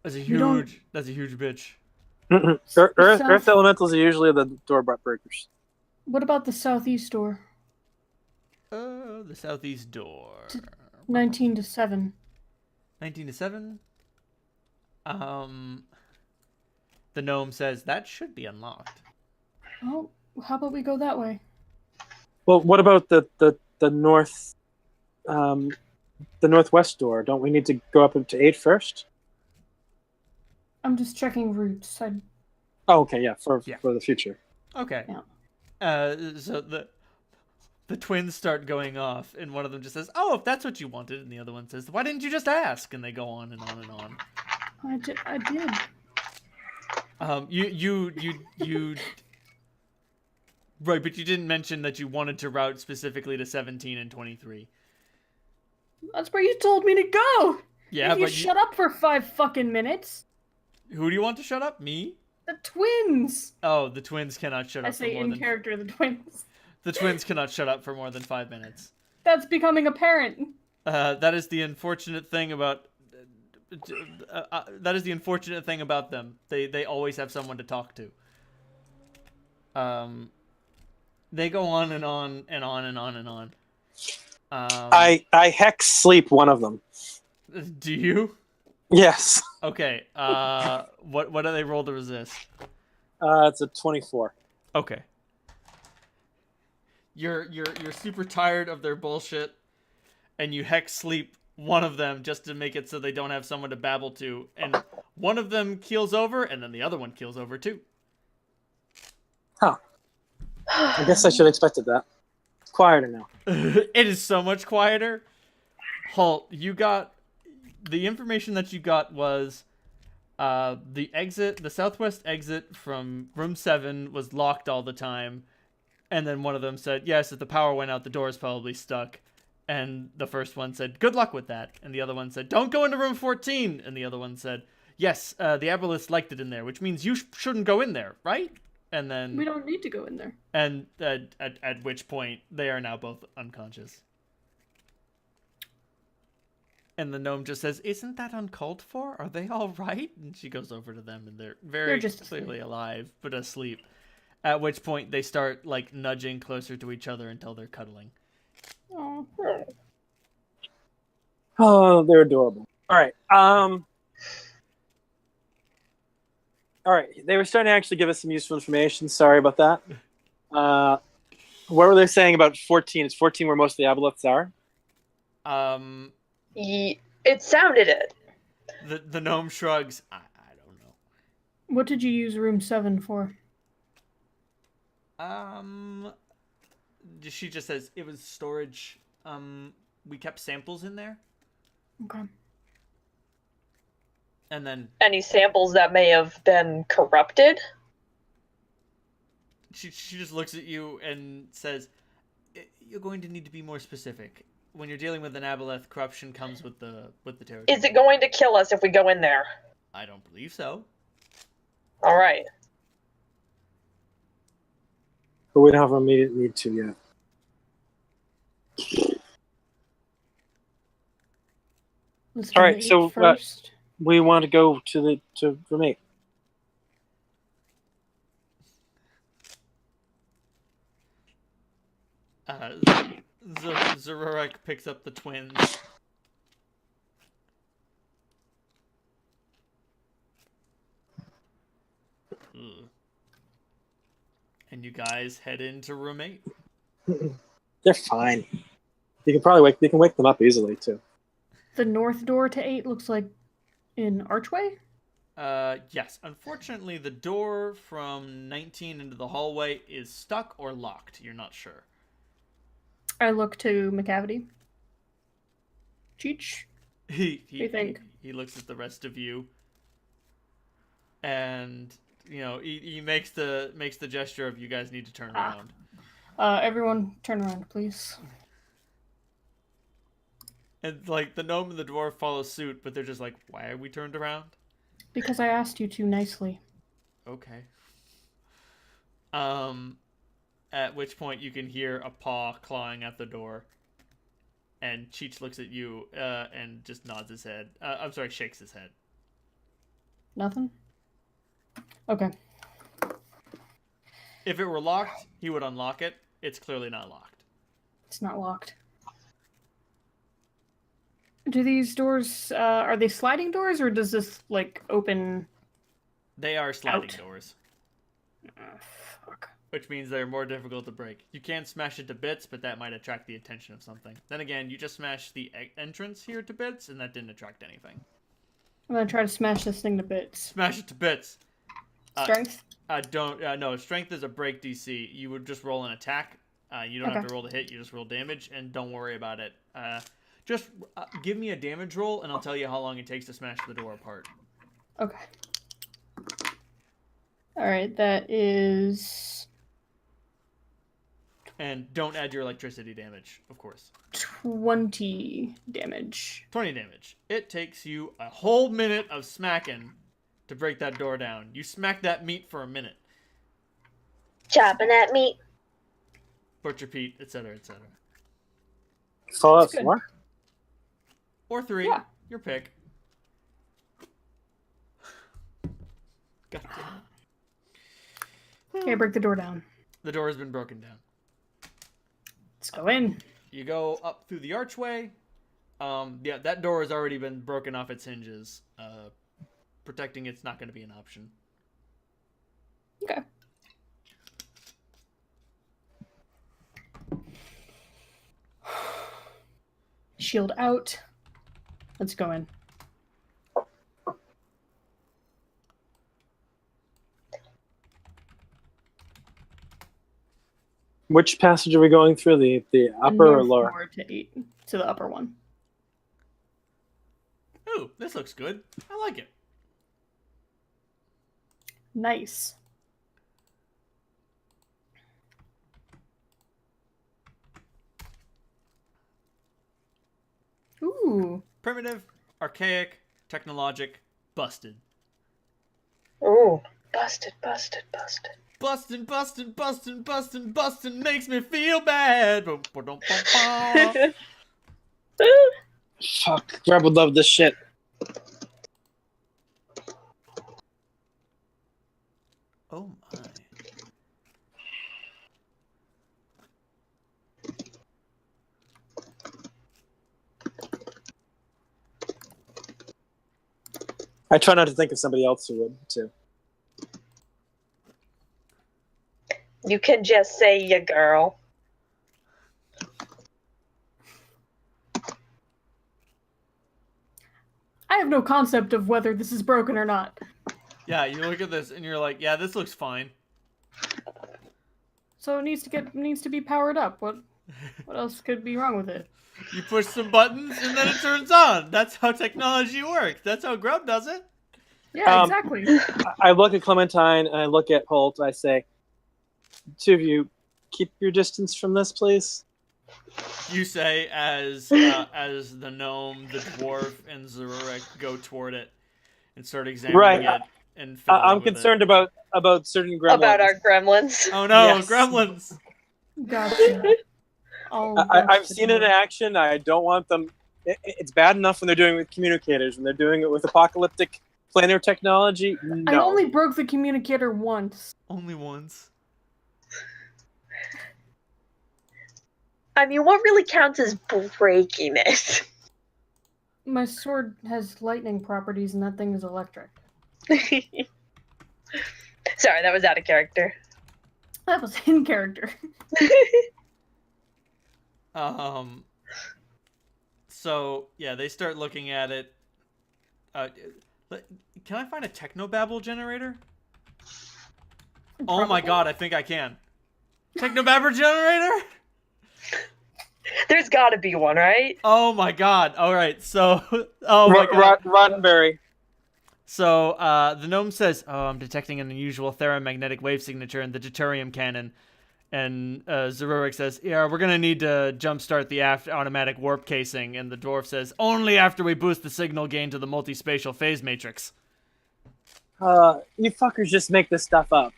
Speaker 2: That's a huge bitch.
Speaker 1: Earth elementals are usually the door breakers.
Speaker 3: What about the southeast door?
Speaker 2: The southeast door.
Speaker 3: 19 to 7.
Speaker 2: 19 to 7. The gnome says that should be unlocked.
Speaker 3: Oh, how about we go that way?
Speaker 1: Well, what about the north, the northwest door? Don't we need to go up to 8 first?
Speaker 3: I'm just checking routes.
Speaker 1: Oh, okay, yeah, for
Speaker 2: Yeah.
Speaker 1: the future.
Speaker 2: Okay.
Speaker 3: Yeah.
Speaker 2: So the twins start going off, and one of them just says, "Oh, if that's what you wanted," and the other one says, "Why didn't you just ask?" And they go on and on and on.
Speaker 3: I did.
Speaker 2: You right, but you didn't mention that you wanted to route specifically to 17 and 23.
Speaker 3: That's where you told me to go.
Speaker 2: Yeah,
Speaker 3: if you
Speaker 2: but
Speaker 3: shut up for 5 fucking minutes.
Speaker 2: Who do you want to shut up? Me?
Speaker 3: The twins.
Speaker 2: Oh, the twins cannot shut up.
Speaker 3: I say
Speaker 2: for more
Speaker 3: in
Speaker 2: than...
Speaker 3: character, the twins.
Speaker 2: The twins cannot shut up for more than 5 minutes.
Speaker 3: That's becoming apparent.
Speaker 2: That is the unfortunate thing about. That is the unfortunate thing about them. They always have someone to talk to. They go on and on and on and on and on.
Speaker 1: I hex sleep one of them.
Speaker 2: Do you?
Speaker 1: Yes.
Speaker 2: Okay. What do they roll to resist?
Speaker 1: It's a 24.
Speaker 2: Okay. You're super tired of their bullshit, and you hex sleep one of them just to make it so they don't have someone to babble to, and one of them keels over, and then the other one keels over too.
Speaker 1: Huh. I guess I should have expected that. It's quieter now.
Speaker 2: It is so much quieter. Halt, you got... The information that you got was the southwest exit from room 7 was locked all the time. And then one of them said, yes, if the power went out, the door is probably stuck. And the first one said, good luck with that. And the other one said, don't go into room 14. And the other one said, yes, the Aboleths liked it in there, which means you shouldn't go in there, right? And then...
Speaker 3: We don't need to go in there.
Speaker 2: And at which point, they are now both unconscious. And the gnome just says, isn't that uncalled for? Are they all right? And she goes over to them, and they're very
Speaker 3: just
Speaker 2: clearly alive, but asleep. At which point, they start, like, nudging closer to each other until they're cuddling.
Speaker 3: Oh.
Speaker 1: Oh, they're adorable. All right. All right. They were starting to actually give us some useful information. Sorry about that. What were they saying about 14? Is 14 where most of the aboleths are?
Speaker 4: It sounded it.
Speaker 2: The gnome shrugs. I don't know.
Speaker 3: What did you use room 7 for?
Speaker 2: She just says it was storage. We kept samples in there.
Speaker 3: Okay.
Speaker 2: And then
Speaker 4: Any samples that may have been corrupted?
Speaker 2: she just looks at you and says, you're going to need to be more specific. When you're dealing with an aboleth, corruption comes with the territory.
Speaker 4: Is it going to kill us if we go in there?
Speaker 2: I don't believe so.
Speaker 4: All right.
Speaker 1: But we don't have an immediate need to yet.
Speaker 3: Let's
Speaker 1: All
Speaker 3: do
Speaker 1: right,
Speaker 3: the
Speaker 1: so,
Speaker 3: 8 first.
Speaker 1: We want to go to room 8.
Speaker 2: Zurarek picks up the twins. And you guys head into room 8.
Speaker 1: They're fine. You can wake them up easily too.
Speaker 3: The north door to 8 looks like an archway?
Speaker 2: Yes. Unfortunately, the door from 19 into the hallway is stuck or locked. You're not sure.
Speaker 3: I look to McCavity. Cheech?
Speaker 2: He
Speaker 3: think?
Speaker 2: he looks at the rest of you, and he makes the gesture of you guys need to turn around.
Speaker 3: Everyone turn around, please.
Speaker 2: And like the gnome and the dwarf follow suit, but they're just like, why are we turned around?
Speaker 3: Because I asked you to nicely.
Speaker 2: Okay. At which point you can hear a paw clawing at the door. And Cheech looks at you and just nods his head. I'm sorry, shakes his head.
Speaker 3: Nothing? Okay.
Speaker 2: If it were locked, he would unlock it. It's clearly not locked.
Speaker 3: It's not locked. Do these doors, are they sliding doors, or does this, like, open?
Speaker 2: They are sliding
Speaker 3: Out.
Speaker 2: doors,
Speaker 3: Fuck.
Speaker 2: which means they're more difficult to break. You can smash it to bits, but that might attract the attention of something. Then again, you just smashed the entrance here to bits, and that didn't attract anything.
Speaker 3: I'm gonna try to smash this thing to bits.
Speaker 2: Smash it to bits.
Speaker 3: Strength?
Speaker 2: No, strength is a break DC. You would just roll an attack. You don't have
Speaker 3: Okay.
Speaker 2: to roll to hit. You just roll damage, and don't worry about it. Just give me a damage roll, and I'll tell you how long it takes to smash the door apart.
Speaker 3: Okay. Alright, that is
Speaker 2: And don't add your electricity damage, of course.
Speaker 3: 20 damage.
Speaker 2: 20 damage. It takes you a whole minute of smacking to break that door down. You smack that meat for a minute.
Speaker 4: Chopping at meat.
Speaker 2: Butcher Pete, etc., etc.
Speaker 1: Fallout
Speaker 3: That's good.
Speaker 1: 4?
Speaker 2: Or 3.
Speaker 3: Yeah.
Speaker 2: Your pick. God damn it.
Speaker 3: Okay, break the door down.
Speaker 2: The door has been broken down.
Speaker 3: Let's go in.
Speaker 2: You go up through the archway. Yeah, that door has already been broken off its hinges. Protecting it's not going to be an option.
Speaker 3: Okay. Shield out. Let's go in.
Speaker 1: Which passage are we going through? The upper or
Speaker 3: North
Speaker 1: lower?
Speaker 3: 4 to 8 to the upper one.
Speaker 2: Ooh, this looks good. I like it.
Speaker 3: Nice. Ooh.
Speaker 2: Primitive, archaic, technologic, busted.
Speaker 4: Ooh, busted, busted, busted.
Speaker 2: Bustin', bustin', bustin', bustin', bustin' makes me feel bad.
Speaker 1: Fuck, Grub would love this shit.
Speaker 2: Oh my.
Speaker 1: I try not to think of somebody else who would, too.
Speaker 4: You can just say ya girl.
Speaker 3: I have no concept of whether this is broken or not.
Speaker 2: Yeah, you look at this and you're like, yeah, this looks fine.
Speaker 3: So it needs to be powered up. What else could be wrong with it?
Speaker 2: You push some buttons and then it turns on. That's how technology works. That's how Grub does it.
Speaker 3: Yeah, exactly.
Speaker 1: I look at Clementine and I look at Holt. I say, two of you, keep your distance from this, please.
Speaker 2: You say as the gnome, the dwarf, and Zarurek go toward it and start examining
Speaker 1: Right.
Speaker 2: it and fiddling
Speaker 1: I'm
Speaker 2: with
Speaker 1: concerned about certain gremlins.
Speaker 4: About our gremlins.
Speaker 2: it. Oh no,
Speaker 1: Yes.
Speaker 2: gremlins!
Speaker 3: Gotcha.
Speaker 1: I've seen it in action. I don't want them. It's bad enough when they're doing it with communicators. When they're doing it with apocalyptic planar technology, no.
Speaker 3: I only broke the communicator once.
Speaker 2: Only once.
Speaker 4: I mean, what really counts as breaking it?
Speaker 3: My sword has lightning properties, and that thing is electric.
Speaker 4: Sorry, that was out of character.
Speaker 3: That was in character.
Speaker 2: So yeah, they start looking at it. Can I find a technobabble generator? Oh my god, I think I can. Technobabble generator?
Speaker 4: There's gotta be one, right?
Speaker 2: Oh my god. Alright, so oh my god.
Speaker 1: Roddenberry.
Speaker 2: So the gnome says, "Oh, I'm detecting an unusual thermomagnetic wave signature in the deuterium cannon." And Zarurek says, "Yeah, we're gonna need to jumpstart the automatic warp casing." And the dwarf says, "Only after we boost the signal gain to the multispatial phase matrix."
Speaker 1: You fuckers just make this stuff up.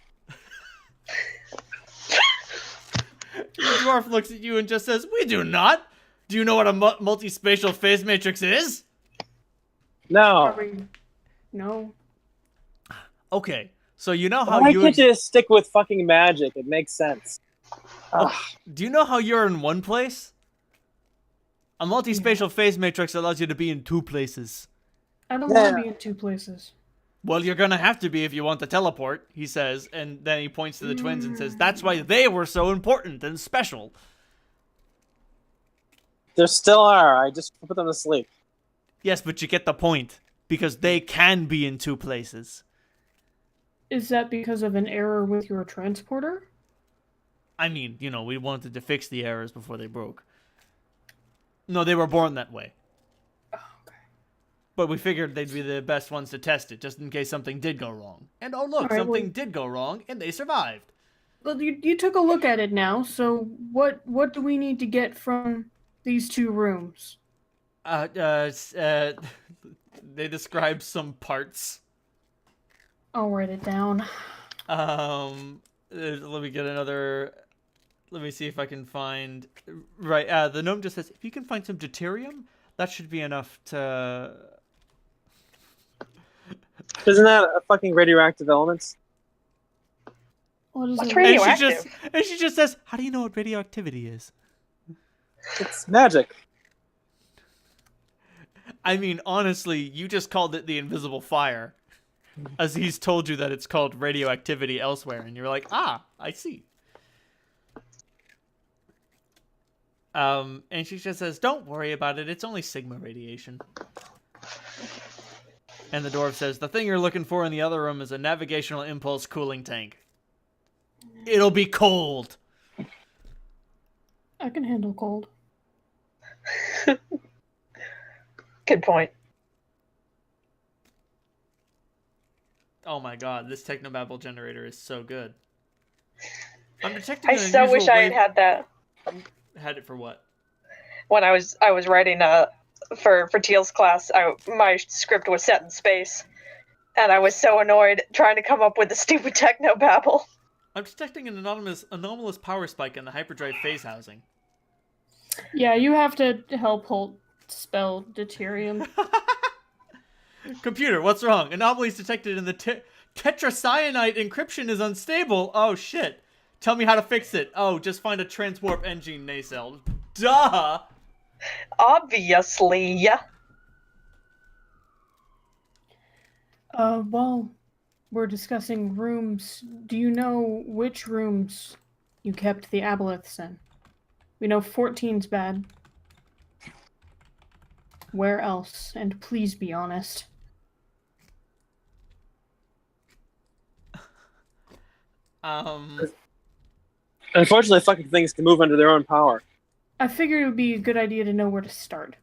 Speaker 2: The dwarf looks at you and just says, "We do not. Do you know what a multispatial phase matrix is?"
Speaker 1: No.
Speaker 3: Probably. No.
Speaker 2: Okay, So you know how
Speaker 1: Why
Speaker 2: you...
Speaker 1: can't you just stick with fucking magic? It makes sense. Ugh.
Speaker 2: Do you know how you're in one place? A multi-spatial phase matrix allows you to be in 2 places.
Speaker 3: I don't want to be in 2 places.
Speaker 2: Well, you're gonna have to be if you want to teleport, he says, and then he points to the twins and says, that's why they were so important and special.
Speaker 1: There still are. I just put them to sleep.
Speaker 2: Yes, but you get the point, because they can be in 2 places.
Speaker 3: Is that because of an error with your transporter?
Speaker 2: I mean, you know, we wanted to fix the errors before they broke. No, they were born that way.
Speaker 3: Oh, okay.
Speaker 2: But we figured they'd be the best ones to test it, just in case something did go wrong. And oh look, something did go wrong, and they survived.
Speaker 3: Well, you took a look at it now, so what do we need to get from these 2 rooms?
Speaker 2: They describe some parts.
Speaker 3: I'll write it down.
Speaker 2: Let me get another... Let me see if I can find... Right, the gnome just says, if you can find some deuterium, that should be enough to...
Speaker 1: Isn't that a fucking radioactive element?
Speaker 3: What is
Speaker 4: What's
Speaker 3: it?
Speaker 4: radioactive?
Speaker 2: And she just says, how do you know what radioactivity is?
Speaker 1: It's magic.
Speaker 2: I mean, honestly, you just called it the invisible fire. As he's told you that it's called radioactivity elsewhere, and you're like, ah, I see. And she just says, don't worry about it, it's only sigma radiation. And the dwarf says, the thing you're looking for in the other room is a navigational impulse cooling tank. It'll be cold.
Speaker 3: I can handle cold.
Speaker 4: Good point.
Speaker 2: Oh my god, this technobabble generator is so good. I'm detecting
Speaker 4: I
Speaker 2: an
Speaker 4: so wish
Speaker 2: unusual
Speaker 4: I had had that
Speaker 2: Had it for what?
Speaker 4: when I was writing for Teal's class. My script was set in space, and I was so annoyed trying to come up with the stupid technobabble.
Speaker 2: I'm detecting an anomalous power spike in the hyperdrive phase housing.
Speaker 3: Yeah, you have to help Holt spell deuterium.
Speaker 2: Computer, what's wrong? Anomalies detected in the tetracyanide encryption is unstable. Oh shit. Tell me how to fix it. Oh, just find a transwarp engine nacelle. Duh!
Speaker 4: Obviously.
Speaker 3: Well, we're discussing rooms. Do you know which rooms you kept the aboleths in? We know 14's bad. Where else? And please be honest.
Speaker 1: Unfortunately, fucking things can move under their own power.
Speaker 3: I figured it would be a good idea to know where to start.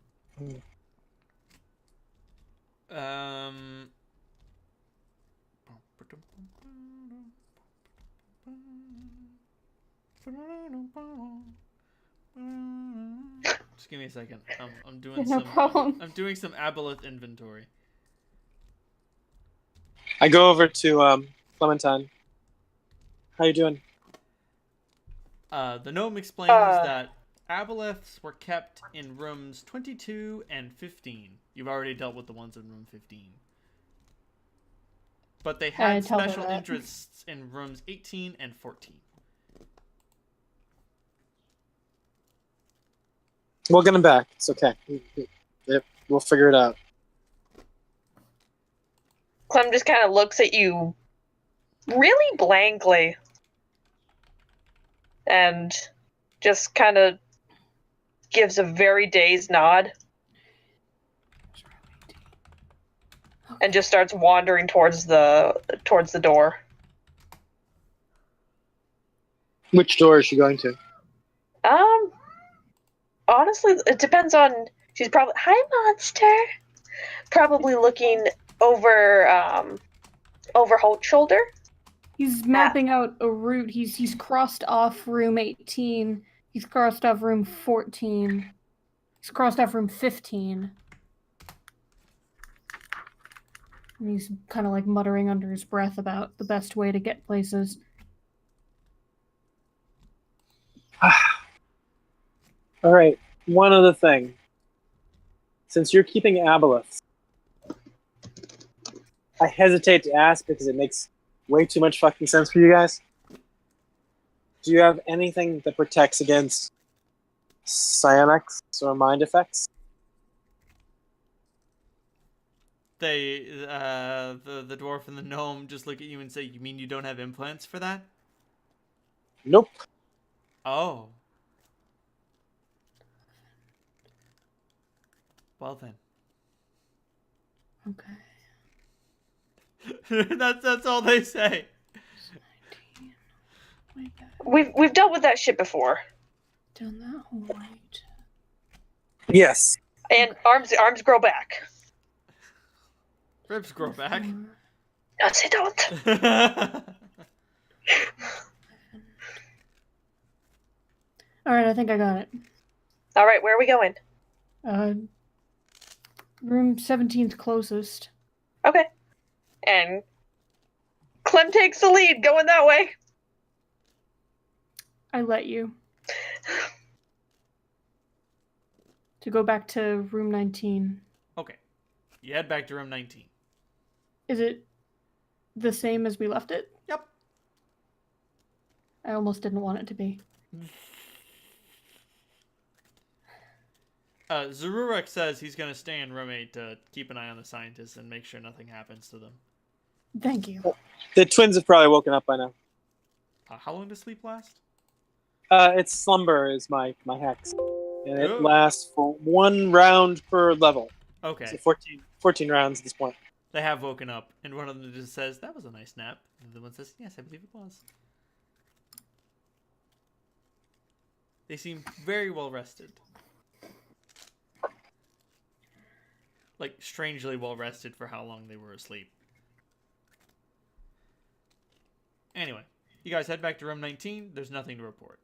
Speaker 2: Just give me a second. I'm doing
Speaker 3: No problem.
Speaker 2: I'm doing some aboleth inventory.
Speaker 1: I go over to Clementine. How you doing?
Speaker 2: The gnome explains that aboleths were kept in rooms 22 and 15. You've already dealt with the ones in room 15. But they had special interests in rooms 18 and 14.
Speaker 1: We'll get him back. It's okay. We'll figure it out.
Speaker 4: Clem just kind of looks at you really blankly and just kind of gives a very dazed nod and just starts wandering towards the door.
Speaker 1: Which door is she going to?
Speaker 4: Honestly, it depends on. She's probably monster. Probably looking over Holt's shoulder.
Speaker 3: He's mapping out a route. He's crossed off room 18. He's crossed off room 14. He's crossed off room 15. And he's kind of like muttering under his breath about the best way to get places.
Speaker 1: All right. One other thing. Since you're keeping aboleths, I hesitate to ask because it makes way too much fucking sense for you guys. Do you have anything that protects against psionics or mind effects?
Speaker 2: The dwarf and the gnome just look at you and say, "You mean you don't have implants for that?"
Speaker 1: Nope.
Speaker 2: Oh. Well then.
Speaker 3: Okay.
Speaker 2: that's all they say.
Speaker 3: 19. Way back.
Speaker 4: We've dealt with that shit before.
Speaker 3: Done that whole right.
Speaker 1: Yes.
Speaker 4: And arms grow back.
Speaker 2: Ribs grow back.
Speaker 4: No, they don't.
Speaker 3: Alright, I think I got it.
Speaker 4: All right, where are we going?
Speaker 3: Room 17th closest.
Speaker 4: Okay. And Clem takes the lead, going that way.
Speaker 3: I let you. To go back to room 19.
Speaker 2: Okay. You head back to room 19.
Speaker 3: Is it the same as we left it?
Speaker 2: Yep.
Speaker 3: I almost didn't want it to be.
Speaker 2: Zarurek says he's going to stay in room 8 to keep an eye on the scientists and make sure nothing happens to them.
Speaker 3: Thank you.
Speaker 1: The twins have probably woken up by now.
Speaker 2: How long does sleep last?
Speaker 1: It's slumber is my hex. And it
Speaker 2: Ooh.
Speaker 1: lasts for 1 round per level.
Speaker 2: Okay.
Speaker 1: So 14 rounds at this point.
Speaker 2: They have woken up, and one of them just says, "That was a nice nap." And the other one says, "Yes, I believe it was." They seem very well rested. Like, strangely well rested for how long they were asleep. Anyway, you guys head back to room 19. There's nothing to report.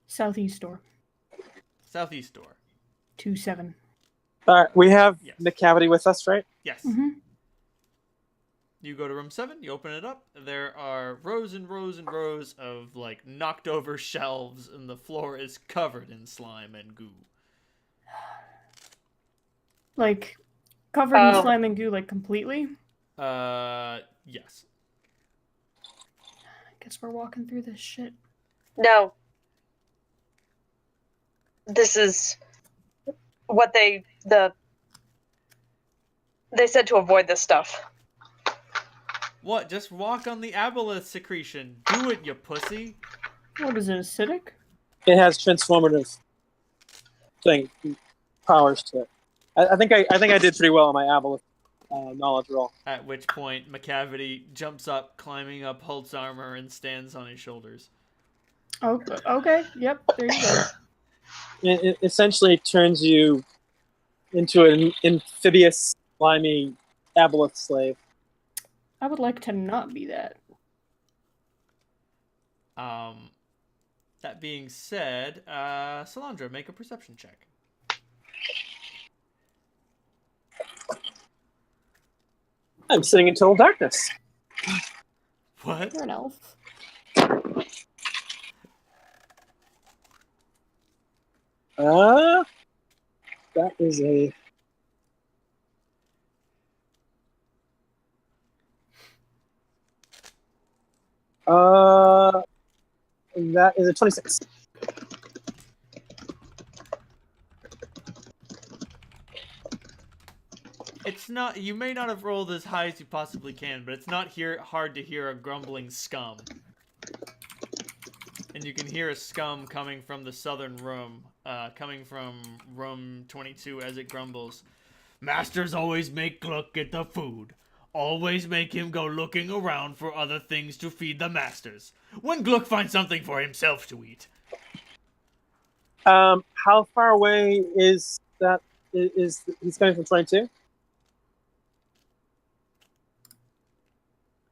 Speaker 3: Southeast door.
Speaker 2: Southeast door.
Speaker 3: 2-7.
Speaker 1: Alright, we have
Speaker 2: Yes.
Speaker 1: the cavity with us, right?
Speaker 2: Yes.
Speaker 3: Mm-hmm.
Speaker 2: You go to room 7, you open it up. There are rows and rows and rows of, like, knocked over shelves, and the floor is covered in slime and goo.
Speaker 3: Like, covered in slime and goo, like, completely?
Speaker 2: Yes.
Speaker 3: I guess we're walking through this shit.
Speaker 4: No. This is what they said to avoid this stuff.
Speaker 2: What? Just walk on the aboleth secretion. Do it, you pussy.
Speaker 3: What is it, acidic?
Speaker 1: It has transformative powers to it. I think I did pretty well on my aboleth knowledge roll.
Speaker 2: At which point, McCavity jumps up, climbing up Hulk's armor, and stands on his shoulders.
Speaker 3: Oh, okay. Yep, there you go.
Speaker 1: It essentially turns you into an amphibious, slimy aboleth slave.
Speaker 3: I would like to not be that.
Speaker 2: That being said, Salandra, make a perception check.
Speaker 1: I'm sitting in total darkness.
Speaker 2: What?
Speaker 3: You're an elf.
Speaker 1: That is a... that is a 26.
Speaker 2: It's not. You may not have rolled as high as you possibly can, but it's not hard to hear a grumbling scum. And you can hear a scum coming from the southern room, coming from room 22 as it grumbles. Masters always make Gluck get the food. Always make him go looking around for other things to feed the masters. When Gluck finds something for himself to eat.
Speaker 1: How far away is that? Is he's coming from 22?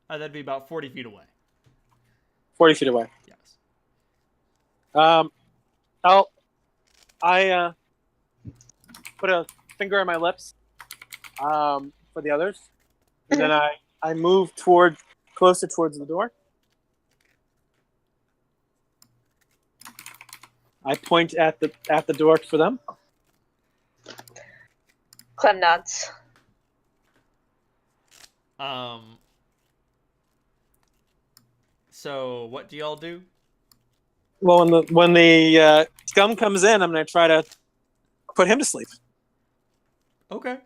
Speaker 2: That'd be about 40 feet away.
Speaker 1: 40 feet away.
Speaker 2: Yes.
Speaker 1: I put a finger on my lips for the others, and then I move closer towards the door. I point at the door for them.
Speaker 4: Clem nods.
Speaker 2: So what do y'all do?
Speaker 1: Well, when the scum comes in, I'm going to try to put him to sleep.
Speaker 2: Okay.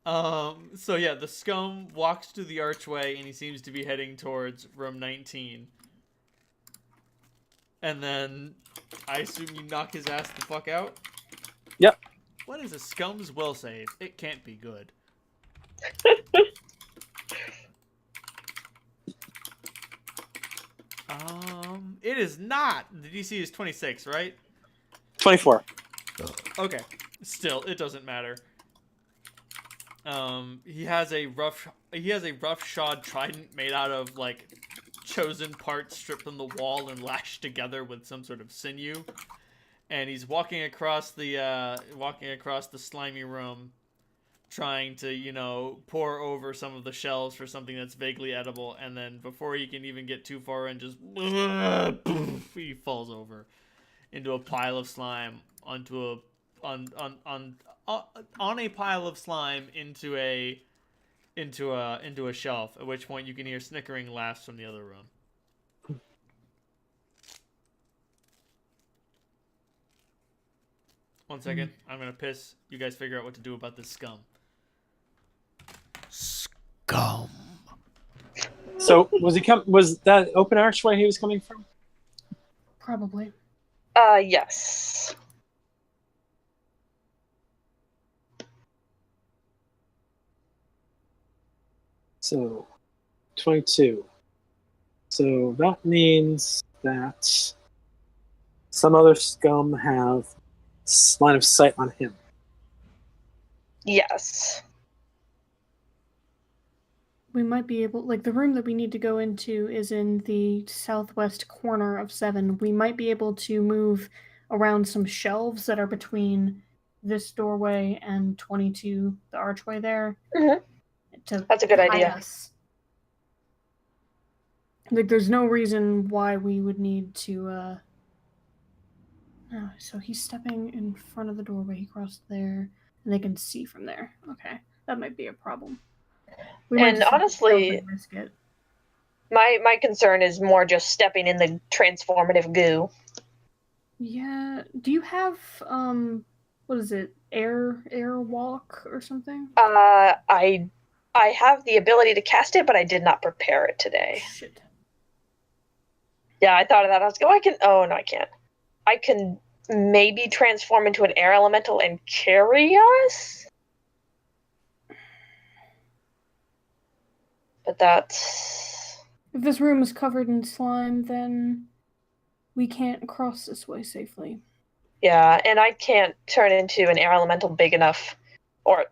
Speaker 2: So yeah, the scum walks through the archway and he seems to be heading towards room 19. And then I assume you knock his ass the fuck out?
Speaker 1: Yep.
Speaker 2: What is a scum's will save? It can't be good. It is not. The DC is 26, right?
Speaker 1: 24.
Speaker 2: Okay. Still, it doesn't matter. He has a roughshod trident made out of like chosen parts stripped from the wall and lashed together with some sort of sinew. And he's walking across the slimy room, trying to, pour over some of the shelves for something that's vaguely edible, and then before he can even get too far in, just he falls over into a pile of slime on a pile of slime into a shelf. At which point you can hear snickering laughs from the other room. One second, I'm gonna piss. You guys figure out what to do about this scum. Scum.
Speaker 1: So was that open archway he was coming from?
Speaker 3: Probably.
Speaker 4: Yes.
Speaker 1: So 22. So that means that some other scum have line of sight on him.
Speaker 4: Yes.
Speaker 3: We might be able, like, the room that we need to go into is in the southwest corner of 7. We might be able to move around some shelves that are between this doorway and 22, the archway there.
Speaker 4: Mm-hmm. That's a good idea.
Speaker 3: Us. Like, there's no reason why we would need to, Oh, so he's stepping in front of the doorway. He crossed there, and they can see from there. Okay, that might be a problem.
Speaker 4: And honestly,
Speaker 3: risk it.
Speaker 4: My concern is more just stepping in the transformative goo.
Speaker 3: Yeah. Do you have what is it? Air walk or something?
Speaker 4: I have the ability to cast it, but I did not prepare it today.
Speaker 3: Shit.
Speaker 4: Yeah, I thought of that. I was going, oh no, I can't. I can maybe transform into an air elemental and carry us? But that's...
Speaker 3: If this room is covered in slime, then we can't cross this way safely.
Speaker 4: Yeah, and I can't turn into an air elemental big enough, or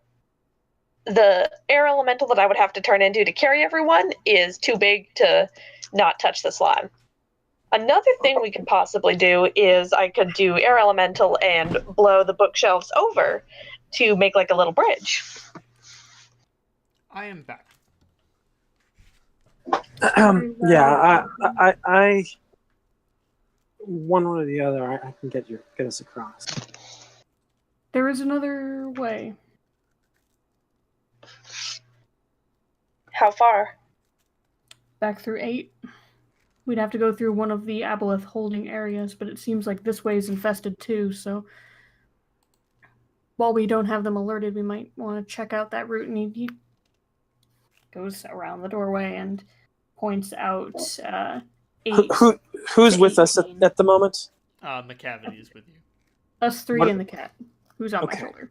Speaker 4: the air elemental that I would have to turn into to carry everyone is too big to not touch the slime. Another thing we could possibly do is I could do air elemental and blow the bookshelves over to make like a little bridge.
Speaker 2: I am back.
Speaker 1: Yeah, I one or the other, I can get us across.
Speaker 3: There is another way.
Speaker 4: How far?
Speaker 3: Back through 8. We'd have to go through one of the aboleth holding areas, but it seems like this way is infested too, so while we don't have them alerted, we might want to check out that route. And he goes around the doorway and points out 8.
Speaker 1: Who's with us at the moment?
Speaker 2: McCavity is with you.
Speaker 3: Us 3 and the cat, who's on my shoulder.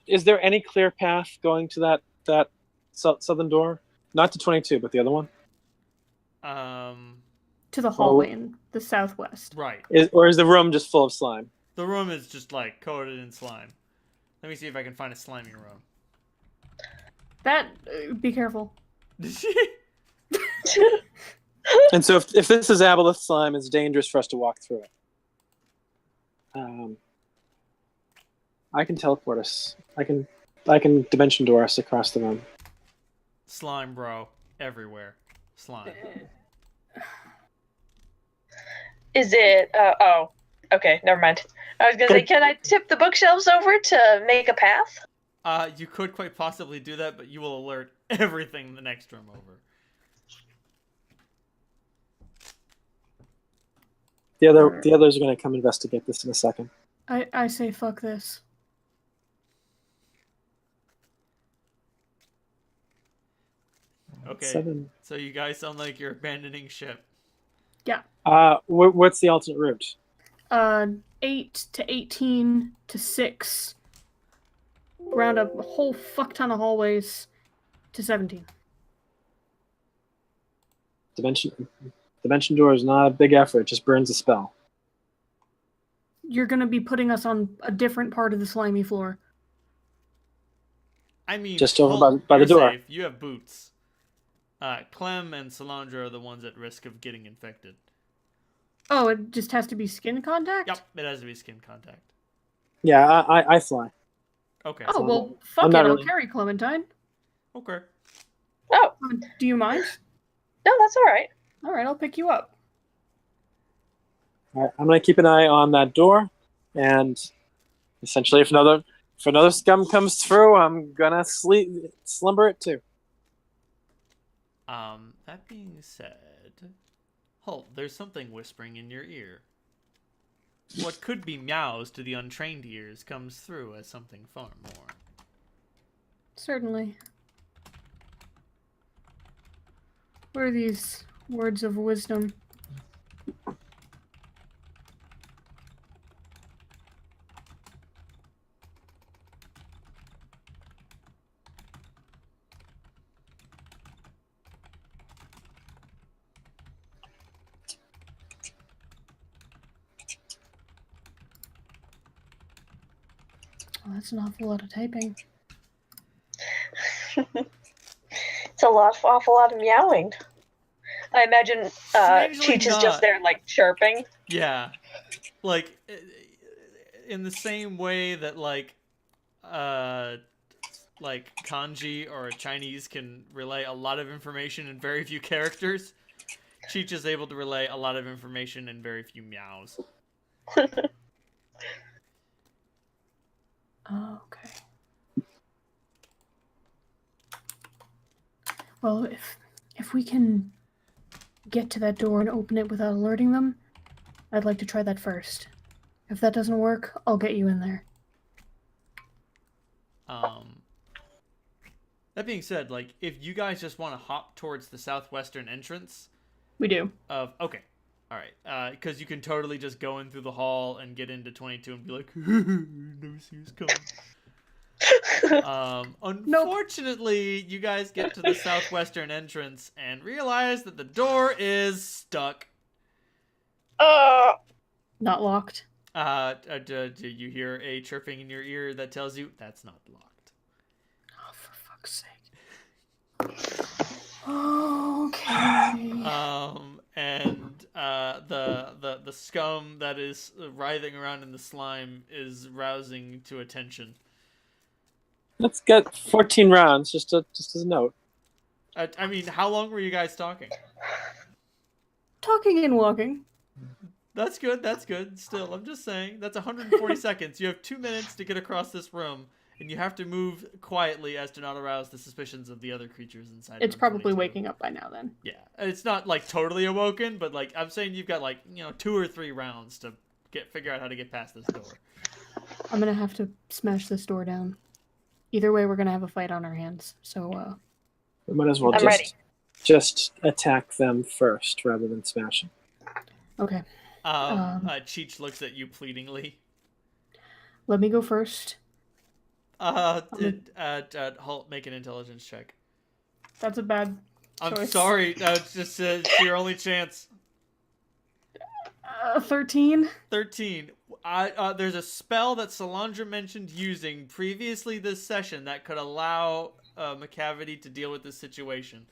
Speaker 1: Is there any clear path going to that southern door? Not to 22, but the other one?
Speaker 3: To the hallway in the southwest.
Speaker 2: Right.
Speaker 1: Or is the room just full of slime?
Speaker 2: The room is just like coated in slime. Let me see if I can find a slimy room.
Speaker 3: That be careful.
Speaker 1: And so if this is aboleth slime, it's dangerous for us to walk through it. I can teleport us. I can dimension door us across the room.
Speaker 2: Slime, bro, everywhere. Slime.
Speaker 4: Is it? Oh, okay. Never mind. I was gonna say, can I tip the bookshelves over to make a path?
Speaker 2: You could quite possibly do that, but you will alert everything in the next room over.
Speaker 1: The others are going to come investigate this in a second.
Speaker 3: I say fuck this.
Speaker 2: Okay.
Speaker 1: 7.
Speaker 2: So you guys sound like you're abandoning ship.
Speaker 3: Yeah.
Speaker 1: What's the alternate route?
Speaker 3: 8 to 18 to 6. Around a whole fuck ton of hallways to 17.
Speaker 1: Dimension door is not a big effort. It just burns a spell.
Speaker 3: You're going to be putting us on a different part of the slimy floor.
Speaker 2: I mean,
Speaker 1: just over by the
Speaker 2: you're
Speaker 1: door.
Speaker 2: Safe. You have boots. Clem and Solandra are the ones at risk of getting infected.
Speaker 3: Oh, it just has to be skin contact?
Speaker 2: Yep, it has to be skin contact.
Speaker 1: Yeah, I fly.
Speaker 2: Okay.
Speaker 3: Oh, well, fuck
Speaker 1: I'm
Speaker 3: it.
Speaker 1: not
Speaker 3: I'll
Speaker 1: really-
Speaker 3: carry Clementine.
Speaker 2: Okay.
Speaker 4: Oh,
Speaker 3: Do you mind?
Speaker 4: no, that's all right.
Speaker 3: All right, I'll pick you up.
Speaker 1: All right, I'm going to keep an eye on that door, and essentially, if another scum comes through, I'm gonna slumber it too.
Speaker 2: That being said, Holt, there's something whispering in your ear. What could be meows to the untrained ears comes through as something far more.
Speaker 3: Certainly. What are these words of wisdom? Oh, that's an awful lot of typing.
Speaker 4: It's awful lot of meowing. I imagine
Speaker 2: Strangely
Speaker 4: Cheech is
Speaker 2: not.
Speaker 4: just there, like, chirping.
Speaker 2: Yeah. Like, in the same way that, like kanji or Chinese can relay a lot of information in very few characters, Cheech is able to relay a lot of information in very few meows.
Speaker 3: Oh, okay. Well, if we can get to that door and open it without alerting them, I'd like to try that first. If that doesn't work, I'll get you in there.
Speaker 2: That being said, like, if you guys just want to hop towards the southwestern entrance
Speaker 3: We do.
Speaker 2: okay. All right. Because you can totally just go in through the hall and get into 22 and be like, never see us coming. Unfortunately, you guys get to the southwestern entrance and realize that the door is stuck.
Speaker 3: Not locked.
Speaker 2: Do you hear a chirping in your ear that tells you that's not locked?
Speaker 3: Oh, for fuck's sake. Okay.
Speaker 2: And the scum that is writhing around in the slime is rousing to attention.
Speaker 1: Let's get 14 rounds, just as a note.
Speaker 2: I mean, how long were you guys talking?
Speaker 3: Talking and walking.
Speaker 2: That's good. That's good. Still, I'm just saying that's 140 seconds. You have 2 minutes to get across this room, and you have to move quietly as to not arouse the suspicions of the other creatures inside.
Speaker 3: It's
Speaker 2: room
Speaker 3: probably
Speaker 2: 22.
Speaker 3: waking up by now then.
Speaker 2: Yeah, it's not like totally awoken, but like I'm saying, you've got like 2 or 3 rounds to figure out how to get past this door.
Speaker 3: I'm gonna have to smash this door down. Either way, we're gonna have a fight on our hands. So,
Speaker 1: We might as well
Speaker 4: I'm ready.
Speaker 1: just attack them first rather than smashing.
Speaker 3: okay.
Speaker 2: Cheech looks at you pleadingly.
Speaker 3: Let me go first.
Speaker 2: Halt, make an intelligence check.
Speaker 3: That's a bad
Speaker 2: I'm
Speaker 3: choice.
Speaker 2: sorry. It's just it's your only chance.
Speaker 3: 13.
Speaker 2: 13. There's a spell that Solandra mentioned using previously this session that could allow McCavity to deal with this situation.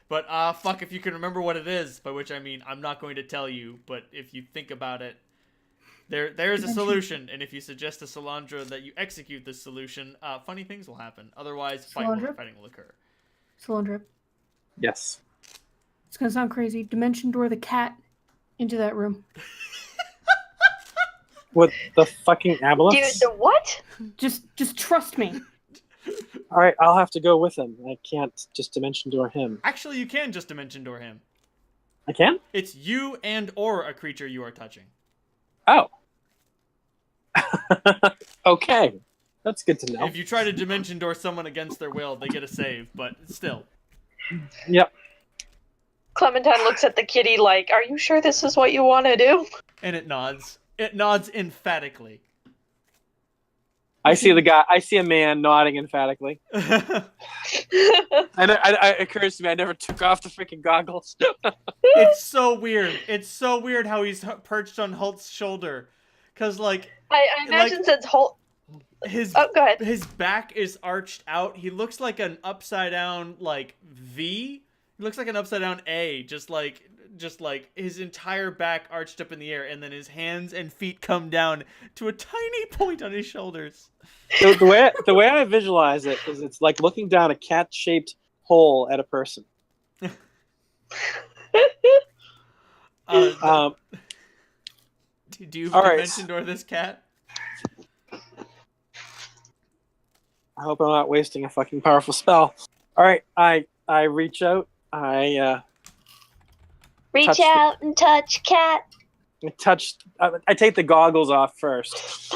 Speaker 2: But fuck if you can remember what it is, by which I mean I'm not going to tell you, but if you think about it, there is a solution, and if you suggest to Solandra that you execute this solution, funny things will happen. Otherwise, fighting will occur.
Speaker 3: Solandra.
Speaker 1: Yes.
Speaker 3: It's gonna sound crazy. Dimension door the cat into that room.
Speaker 1: With the fucking
Speaker 4: Dude,
Speaker 1: aboleths?
Speaker 4: the what?
Speaker 3: Just trust me.
Speaker 1: All right, I'll have to go with him. I can't just dimension door him.
Speaker 2: Actually, you can just dimension door him.
Speaker 1: I can?
Speaker 2: It's you and or a creature you are touching.
Speaker 1: Oh. Okay. That's good to know.
Speaker 2: If you try to dimension door someone against their will, they get a save, but still.
Speaker 1: Yep.
Speaker 4: Clementine looks at the kitty like, "Are you sure this is what you want to do?"
Speaker 2: And it nods. It nods emphatically.
Speaker 1: I see a man nodding emphatically. And it occurs to me I never took off the freaking goggles.
Speaker 2: It's so weird. It's so weird how he's perched on Hult's shoulder. Because, like...
Speaker 4: I imagine since Holt... Oh, go ahead.
Speaker 2: His back is arched out. He looks like an upside-down, like, V. He looks like an upside-down A. Just like his entire back arched up in the air. And then his hands and feet come down to a tiny point on his shoulders.
Speaker 1: So the way I visualize it is it's like looking down a cat-shaped hole at a person.
Speaker 2: Do you dimension door this cat?
Speaker 1: I hope I'm not wasting a fucking powerful spell. All right, I reach out. I
Speaker 5: reach out and touch cat.
Speaker 1: I take the goggles off first.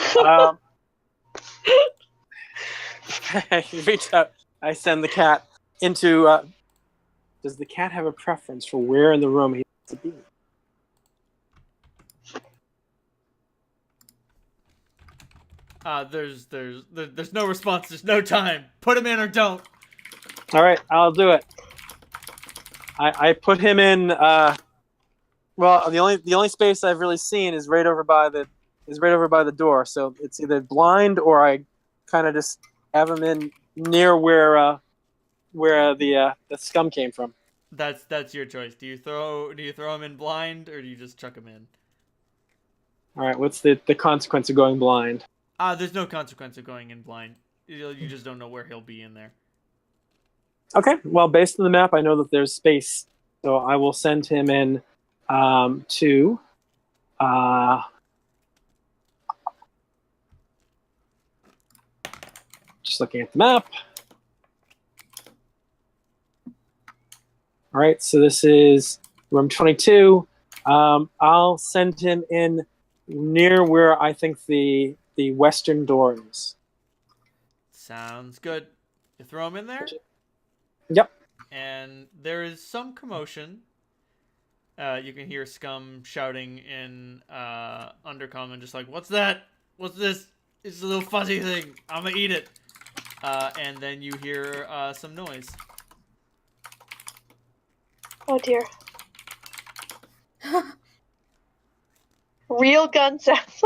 Speaker 1: I reach out. I send the cat into. Does the cat have a preference for where in the room he wants to be?
Speaker 2: There's no response. There's no time. Put him in or don't.
Speaker 1: All right, I'll do it. I put him in. Well, the only space I've really seen is right over by the door. So it's either blind or I kind of just have him in near where the scum came from.
Speaker 2: That's your choice. Do you throw him in blind or do you just chuck him in?
Speaker 1: All right. What's the consequence of going blind?
Speaker 2: There's no consequence of going in blind. You just don't know where he'll be in there.
Speaker 1: Okay. Well, based on the map, I know that there's space, so I will send him in to. Just looking at the map. All right, so this is room 22. I'll send him in near where I think the western door is.
Speaker 2: Sounds good. You throw him in there?
Speaker 1: Yep.
Speaker 2: And there is some commotion. You can hear Scum shouting in Undercommon, just like, "What's that? What's this? It's a little fuzzy thing. I'm gonna eat it." And then you hear some noise.
Speaker 4: Oh dear. Real gun sounds.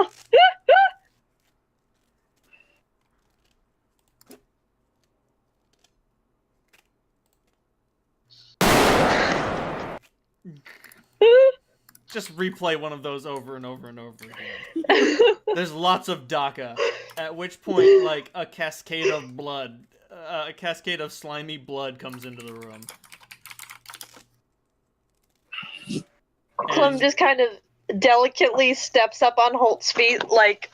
Speaker 2: Just replay one of those over and over and over again. There's lots of DACA, at which point, like, a cascade of blood, a cascade of slimy blood comes into the room.
Speaker 4: Clem just kind of delicately steps up on Holt's feet, like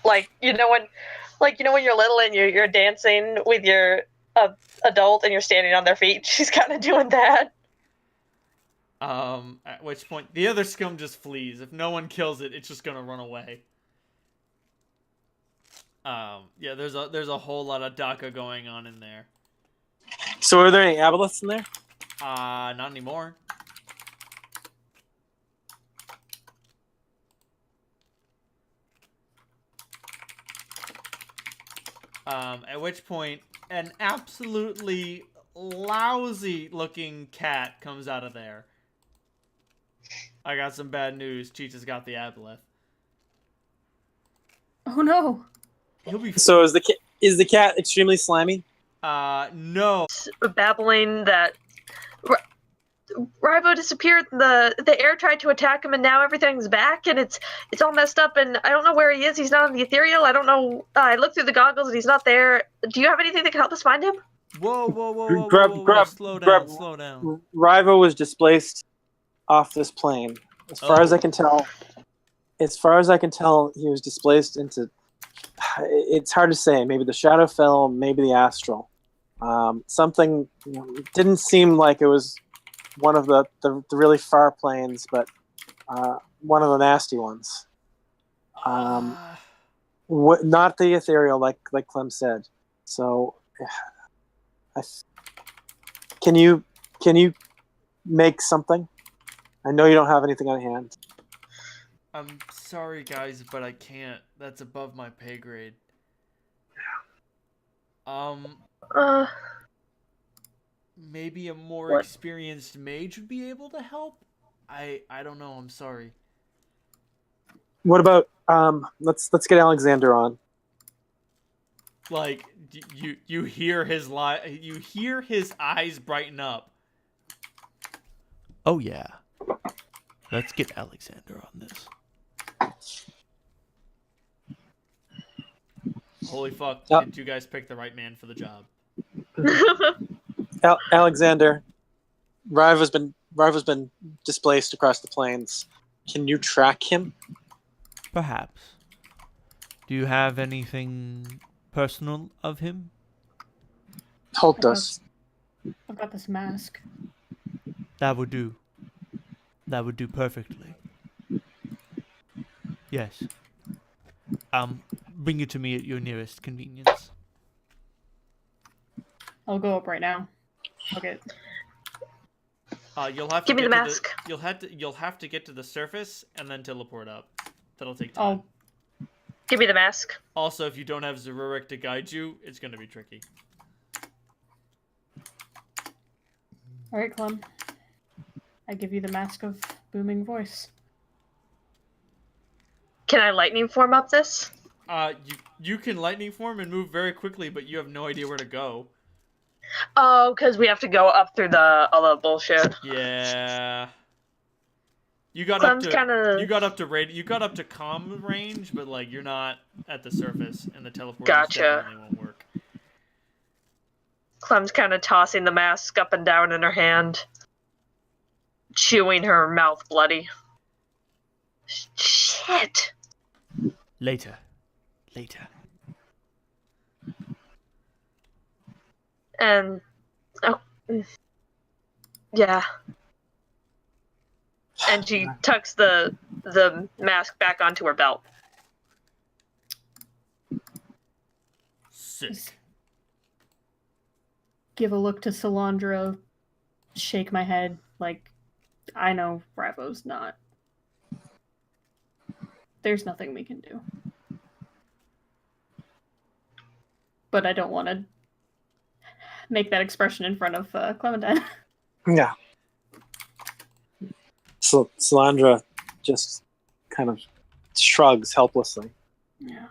Speaker 4: when you're little and you're dancing with your adult and you're standing on their feet. She's kind of doing that.
Speaker 2: At which point the other scum just flees. If no one kills it, it's just gonna run away. Yeah, there's a whole lot of DACA going on in there.
Speaker 1: So are there any aboleths in there?
Speaker 2: Not anymore. At which point, an absolutely lousy-looking cat comes out of there. I got some bad news. Cheech has got the aboleth.
Speaker 3: Oh no!
Speaker 2: He'll be.
Speaker 1: So is the cat extremely slimy?
Speaker 2: No.
Speaker 4: Babbling that Rivo disappeared. The air tried to attack him, and now everything's back, and it's all messed up. And I don't know where he is. He's not on the ethereal. I don't know. I looked through the goggles, and he's not there. Do you have anything that can help us find him?
Speaker 2: Whoa. Slow down.
Speaker 1: Rivo was displaced off this plane. As far as I can tell, he was displaced into. It's hard to say. Maybe the Shadowfell, maybe the Astral. Something didn't seem like it was one of the really far planes, but one of the nasty ones. Not the ethereal, like Clem said. So, can you make something? I know you don't have anything on hand.
Speaker 2: I'm sorry, guys, but I can't. That's above my pay grade. Maybe a more experienced mage would be able to help. I don't know. I'm sorry.
Speaker 1: What about let's get Alexander on.
Speaker 2: Like you hear his you hear his eyes brighten up. Oh yeah. Let's get Alexander on this. Holy fuck, did you guys pick the right man for the job?
Speaker 1: Alexander, Riva's been displaced across the plains. Can you track him?
Speaker 2: Perhaps. Do you have anything personal of him?
Speaker 1: Holt does.
Speaker 3: I've got this mask.
Speaker 2: That would do. That would do perfectly. Yes. Bring it to me at your nearest convenience.
Speaker 3: I'll go up right now. Okay.
Speaker 2: You'll have to
Speaker 4: give me the mask.
Speaker 2: You'll have to get to the surface and then teleport up. That'll take time.
Speaker 4: Give me the mask.
Speaker 2: Also, if you don't have Zerurik to guide you, it's going to be tricky.
Speaker 3: All right, Clem. I give you the mask of booming voice.
Speaker 4: Can I lightning form up this?
Speaker 2: You can lightning form and move very quickly, but you have no idea where to go.
Speaker 4: Oh, because we have to go up through all the bullshit.
Speaker 2: Yeah. You got
Speaker 4: Clem's
Speaker 2: up to
Speaker 4: kinda...
Speaker 2: you got up to comm range, but like you're not at the surface, and the teleporters definitely won't work.
Speaker 4: Clem's kind of tossing the mask up and down in her hand, chewing her mouth bloody. Shit.
Speaker 2: Later.
Speaker 4: And yeah. And she tucks the mask back onto her belt.
Speaker 2: Sick.
Speaker 3: Give a look to Solandra, shake my head, like, I know Bravo's not. There's nothing we can do. But I don't want to make that expression in front of Clementine.
Speaker 1: Yeah. So Solandra just kind of shrugs helplessly.
Speaker 3: Yeah.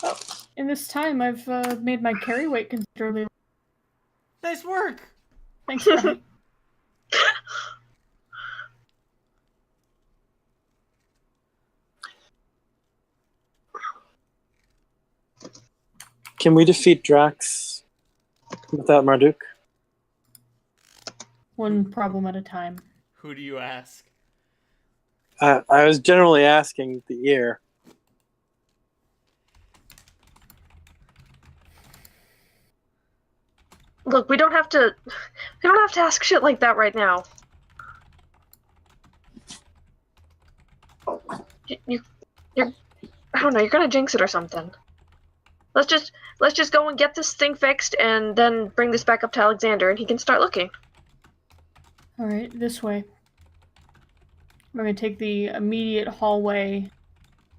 Speaker 3: Oh, in this time, I've made my carry weight considerably.
Speaker 2: Nice work.
Speaker 3: Thanks, Brian.
Speaker 1: Can we defeat Drax without Marduk?
Speaker 3: One problem at a time.
Speaker 2: Who do you ask?
Speaker 1: I was generally asking the ear.
Speaker 4: Look, we don't have to ask shit like that right now. You're I don't know, you're gonna jinx it or something. Let's just go and get this thing fixed and then bring this back up to Alexander and he can start looking.
Speaker 3: Alright, this way. We're going to take the immediate hallway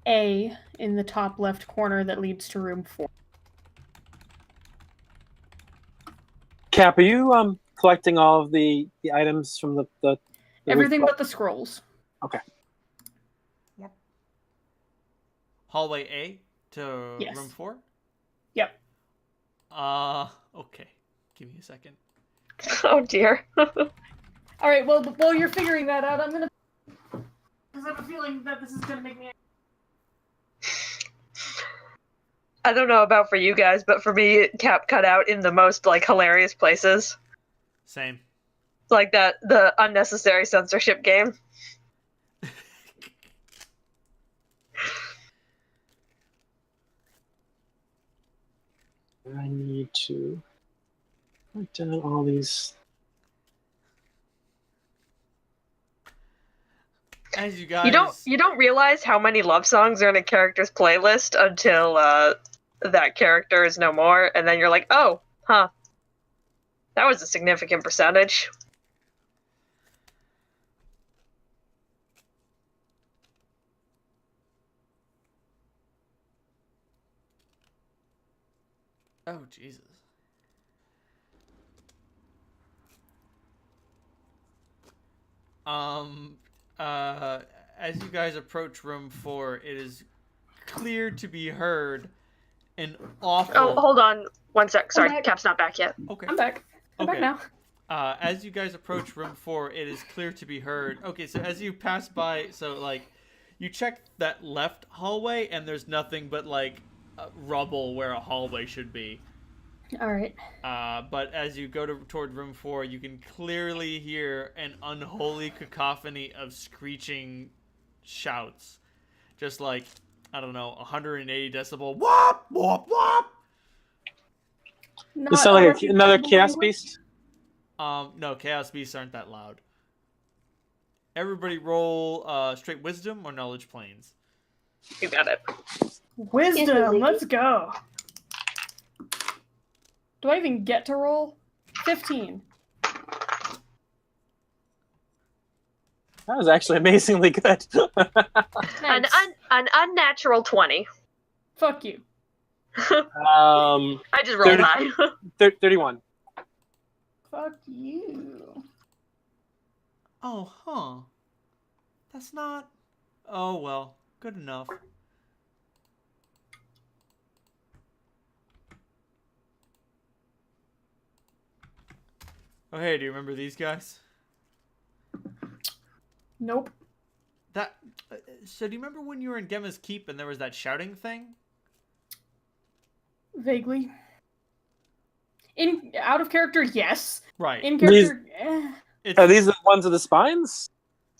Speaker 3: A in the top left corner that leads to room 4.
Speaker 1: Cap, are you collecting all of the items from the
Speaker 3: Everything but the scrolls.
Speaker 1: Okay.
Speaker 2: Yep. Hallway A to
Speaker 3: Yes.
Speaker 2: room 4?
Speaker 3: Yep.
Speaker 2: Okay. Give me a second.
Speaker 4: Oh dear.
Speaker 3: Alright, well, while you're figuring that out, I'm gonna... Because I have a feeling that this is gonna make me...
Speaker 4: I don't know about for you guys, but for me, Cap cut out in the most, like, hilarious places.
Speaker 2: Same.
Speaker 4: Like the unnecessary censorship game.
Speaker 1: I need to write down all these.
Speaker 2: as you guys...
Speaker 4: You don't realize how many love songs are in a character's playlist until that character is no more, and then you're like, oh, huh. That was a significant percentage.
Speaker 2: Oh, Jesus. As you guys approach room 4, it is clear to be heard an awful...
Speaker 4: Oh, hold on 1 sec. Sorry,
Speaker 3: back.
Speaker 4: Cap's not back yet.
Speaker 2: Okay.
Speaker 3: I'm back. I'm back now.
Speaker 2: As you guys approach room 4, it is clear to be heard. Okay, so as you pass by, so like, you check that left hallway, and there's nothing but like rubble where a hallway should be.
Speaker 3: All right.
Speaker 2: But as you go toward room 4, you can clearly hear an unholy cacophony of screeching shouts, just like, I don't know, 180 decibel. Whoop whoop whoop.
Speaker 1: Does it sound like another chaos beast?
Speaker 2: No, chaos beasts aren't that loud. Everybody roll straight wisdom or knowledge planes.
Speaker 4: You got it.
Speaker 3: Wisdom. Let's go. Do I even get to roll? 15.
Speaker 1: That was actually amazingly good.
Speaker 3: Nice.
Speaker 4: An unnatural 20.
Speaker 3: Fuck you.
Speaker 4: I just rolled
Speaker 1: 30.
Speaker 4: high.
Speaker 1: 31.
Speaker 3: Fuck you.
Speaker 2: Oh, huh. That's not... Oh, well. Good enough. Oh, hey, do you remember these guys?
Speaker 3: Nope.
Speaker 2: That... so do you remember when you were in Gemma's Keep and there was that shouting thing?
Speaker 3: Vaguely. Out of character, yes.
Speaker 2: Right.
Speaker 3: In character,
Speaker 1: Are these the ones with the spines?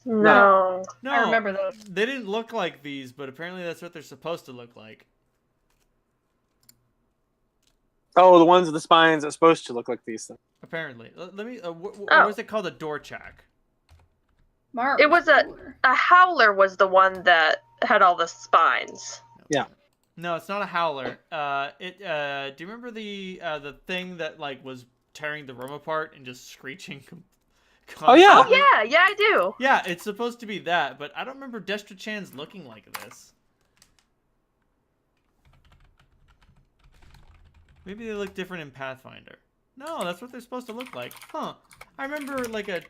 Speaker 4: No.
Speaker 2: No,
Speaker 3: I remember those.
Speaker 2: They didn't look like these, but apparently that's what they're supposed to look like.
Speaker 1: Oh, the ones with the spines are supposed to look like these things.
Speaker 2: Apparently. Let me... what
Speaker 4: Oh.
Speaker 2: was it called? A door check.
Speaker 3: Mark.
Speaker 4: It was a howler was the one that had all the spines.
Speaker 1: Yeah.
Speaker 2: No, it's not a howler. Do you remember the thing that like was tearing the room apart and just screeching?
Speaker 1: Oh yeah.
Speaker 4: Oh yeah, I do.
Speaker 2: Yeah, it's supposed to be that, but I don't remember Destra Chan's looking like this. Maybe they look different in Pathfinder. No, that's what they're supposed to look like. Huh. I remember like a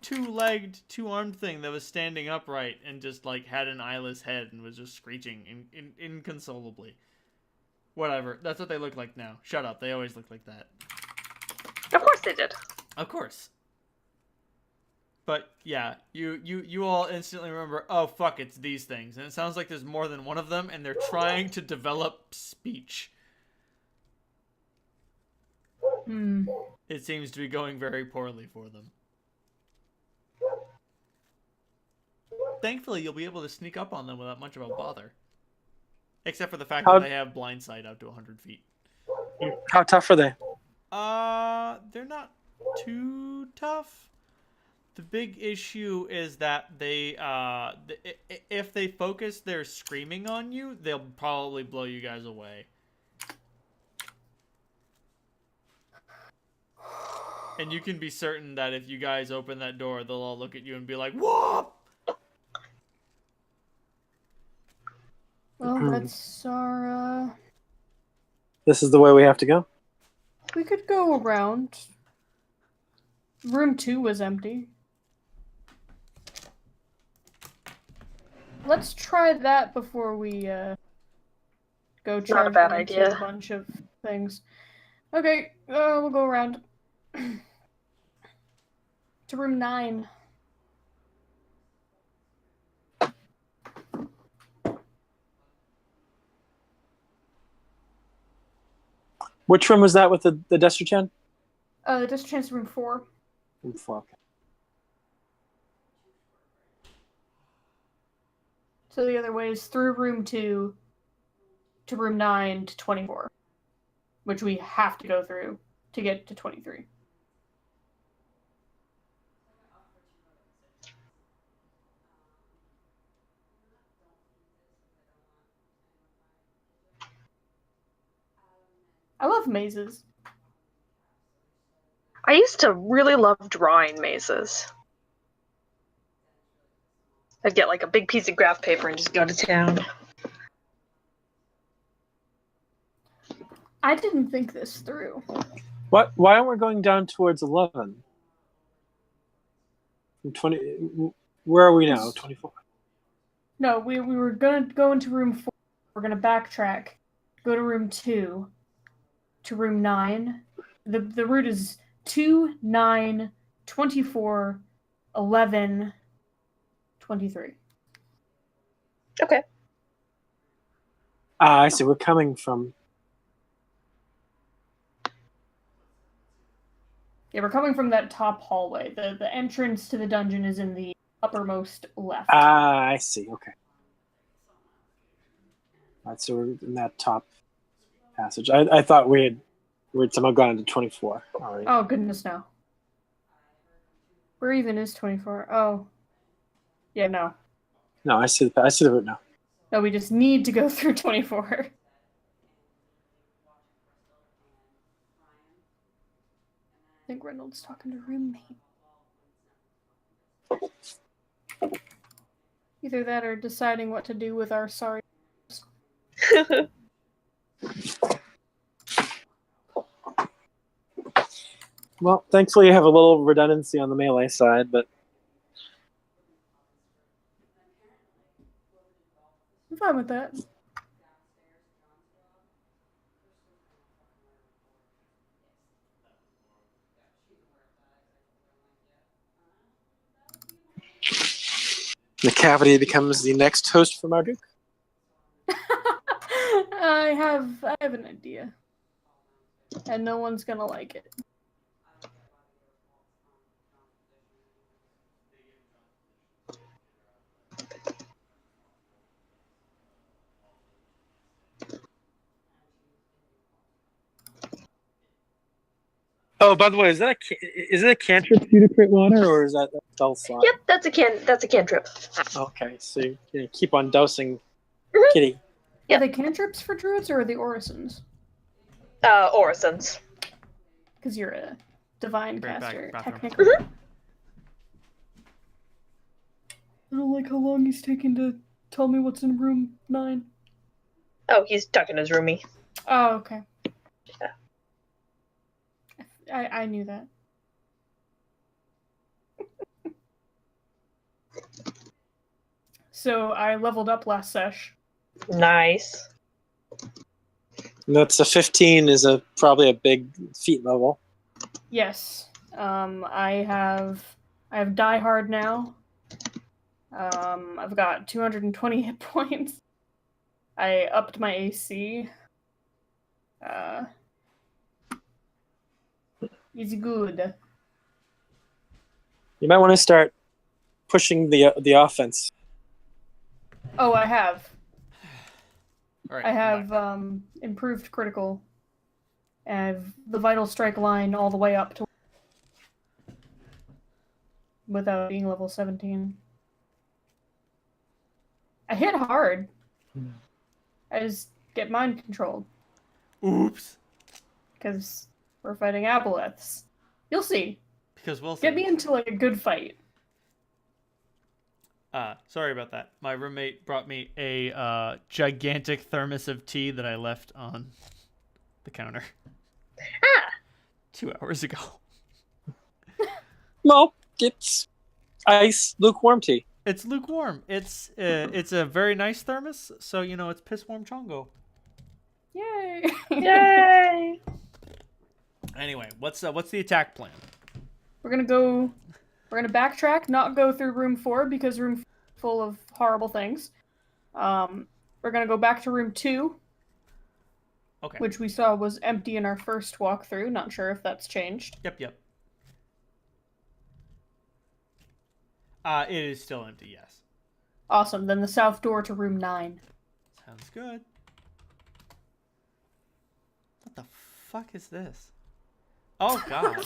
Speaker 2: two-legged, two-armed thing that was standing upright and just like had an eyeless head and was just screeching inconsolably. Whatever. That's what they look like now. Shut up. They always look like that.
Speaker 4: Of course they did.
Speaker 2: Of course. But yeah, you all instantly remember, oh fuck, it's these things. And it sounds like there's more than one of them and they're trying to develop speech. It seems to be going very poorly for them. Thankfully, you'll be able to sneak up on them without much of a bother. Except for the fact that they have blind sight out to 100 feet.
Speaker 1: How tough are they?
Speaker 2: They're not too tough. The big issue is that they, if they focus their screaming on you, they'll probably blow you guys away. And you can be certain that if you guys open that door, they'll all look at you and be like, "Whoop!"
Speaker 3: Well, that's our,
Speaker 1: This is the way we have to go?
Speaker 3: we could go around. Room 2 was empty. Let's try that before we, go charge
Speaker 4: Not a bad
Speaker 3: into
Speaker 4: idea.
Speaker 3: a bunch of things. Okay, we'll go around. To room 9.
Speaker 1: Which room was that with the Destra-Chan?
Speaker 3: Just chance room 4.
Speaker 1: Room 4. Okay.
Speaker 3: So the other way is through room 2 to room 9 to 24, which we have to go through to get to 23. I love mazes.
Speaker 4: I used to really love drawing mazes. I'd get like a big piece of graph paper and just go to town.
Speaker 3: I didn't think this through.
Speaker 1: What? Why aren't we going down towards 11? From 20. Where are we now? 24.
Speaker 3: No, we were gonna go into room 4. We're gonna backtrack, go to room 2, to room 9. The route is 2, 9, 24, 11, 23.
Speaker 4: Okay.
Speaker 1: I see. We're coming from.
Speaker 3: Yeah, we're coming from that top hallway. The entrance to the dungeon is in the uppermost left.
Speaker 1: I see. Okay. Alright, so we're in that top passage. I thought we'd somehow gone into 24. All right.
Speaker 3: Oh, goodness, no. Where even is 24? Oh. Yeah, no.
Speaker 1: No, I see the route now.
Speaker 3: No, we just need to go through 24. I think Reynolds talking to roommate. Either that or deciding what to do with our sorry.
Speaker 1: Well, thankfully you have a little redundancy on the melee side, but
Speaker 3: I'm fine with that.
Speaker 1: the cavity becomes the next host for Marduk.
Speaker 3: I have an idea. And no one's gonna like it.
Speaker 1: Oh, by the way, is it a cantrip for you to create water, or is that a spell slot?
Speaker 4: Yep, that's a cantrip.
Speaker 1: Okay, so you're gonna keep on dousing Kitty.
Speaker 3: Are they cantrips for druids or are they orisons?
Speaker 4: Orisons.
Speaker 3: Because you're a divine
Speaker 2: Right back,
Speaker 3: caster,
Speaker 2: bathroom.
Speaker 3: technically. I don't like how long he's taking to tell me what's in room 9.
Speaker 4: Oh, he's tucking his roomie.
Speaker 3: Oh, okay.
Speaker 4: Yeah.
Speaker 3: I knew that. So I leveled up last sesh.
Speaker 4: Nice.
Speaker 1: That's a 15 is probably a big feat level.
Speaker 3: Yes. I have Die Hard now. I've got 220 hit points. I upped my AC. It's good.
Speaker 1: You might want to start pushing the offense.
Speaker 3: Oh, I have.
Speaker 2: All right,
Speaker 3: I
Speaker 2: come
Speaker 3: have
Speaker 2: back.
Speaker 3: improved critical. And I have the vital strike line all the way up to without being level 17. I hit hard. I just get mind controlled.
Speaker 2: Oops.
Speaker 3: Because we're fighting aboleths. You'll see.
Speaker 2: Because Wilson.
Speaker 3: Get me into like a good fight.
Speaker 2: Sorry about that. My roommate brought me a gigantic thermos of tea that I left on the counter. 2 hours ago.
Speaker 1: No, it's ice lukewarm tea.
Speaker 2: It's lukewarm. It's a very nice thermos, so it's piss warm chongo.
Speaker 3: Yay!
Speaker 4: Yay!
Speaker 2: Anyway, what's the attack plan?
Speaker 3: We're gonna backtrack, not go through room 4 because room 4 is full of horrible things. We're gonna go back to room 2.
Speaker 2: Okay.
Speaker 3: Which we saw was empty in our first walkthrough. Not sure if that's changed.
Speaker 2: Yep. It is still empty, yes.
Speaker 3: Awesome. Then the south door to room 9.
Speaker 2: Sounds good. What the fuck is this? Oh, God.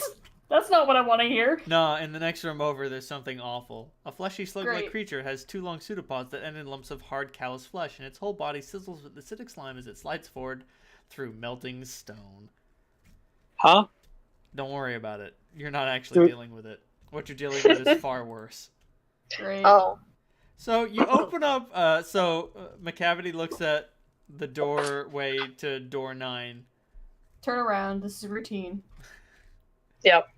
Speaker 3: That's not what I want to hear.
Speaker 2: No, in the next room over, there's something awful. A fleshy slug-like
Speaker 3: Great.
Speaker 2: creature has 2 long pseudopods that end in lumps of hard, callous flesh, and its whole body sizzles with acidic slime as it slides forward. through melting stone.
Speaker 1: Huh?
Speaker 2: Don't worry about it. You're not actually dealing with it. What you're dealing with is far worse.
Speaker 3: Great.
Speaker 4: Oh.
Speaker 2: So you open up. McCavity looks at the doorway to door 9.
Speaker 3: Turn around. This is routine.
Speaker 4: Yep.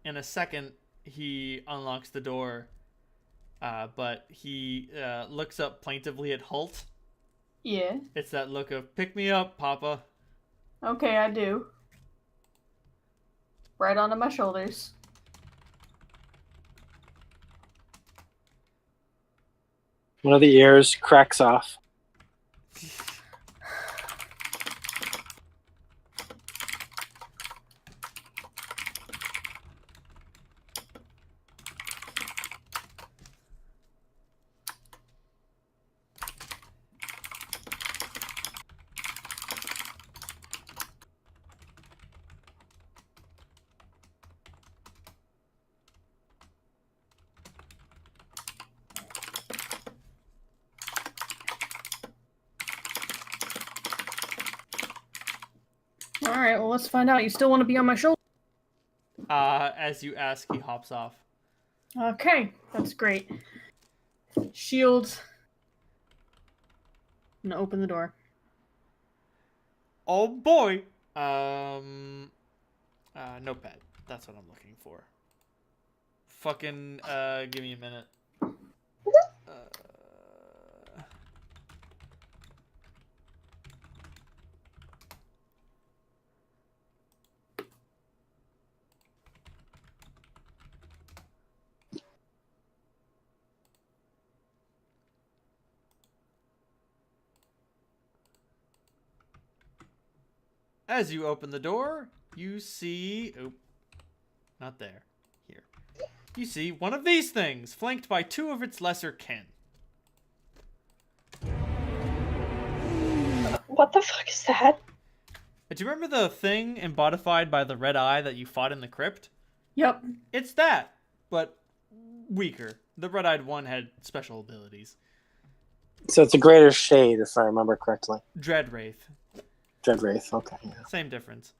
Speaker 2: In a second, he unlocks the door, but he looks up plaintively at Holt.
Speaker 3: Yeah.
Speaker 2: It's that look of, pick me up, Papa.
Speaker 3: Okay, I do. Right onto my shoulders.
Speaker 1: One of the ears cracks off.
Speaker 3: Alright, well, let's find out. You still want to be on my shoulder?
Speaker 2: As you ask, he hops off.
Speaker 3: Okay, that's great. Shields. I'm gonna open the door.
Speaker 2: Oh boy. Notepad. That's what I'm looking for. Fucking, give me a minute. As you open the door, you see... Oh, not there. Here. You see one of these things, flanked by 2 of its lesser kin.
Speaker 4: What the fuck is that?
Speaker 2: Do you remember the thing embodified by the red eye that you fought in the crypt?
Speaker 3: Yep.
Speaker 2: It's that, but weaker. The red-eyed one had special abilities.
Speaker 1: So it's a greater shade, if I remember correctly.
Speaker 2: Dreadwraith.
Speaker 1: Dreadwraith, okay. Yeah.
Speaker 2: Same difference.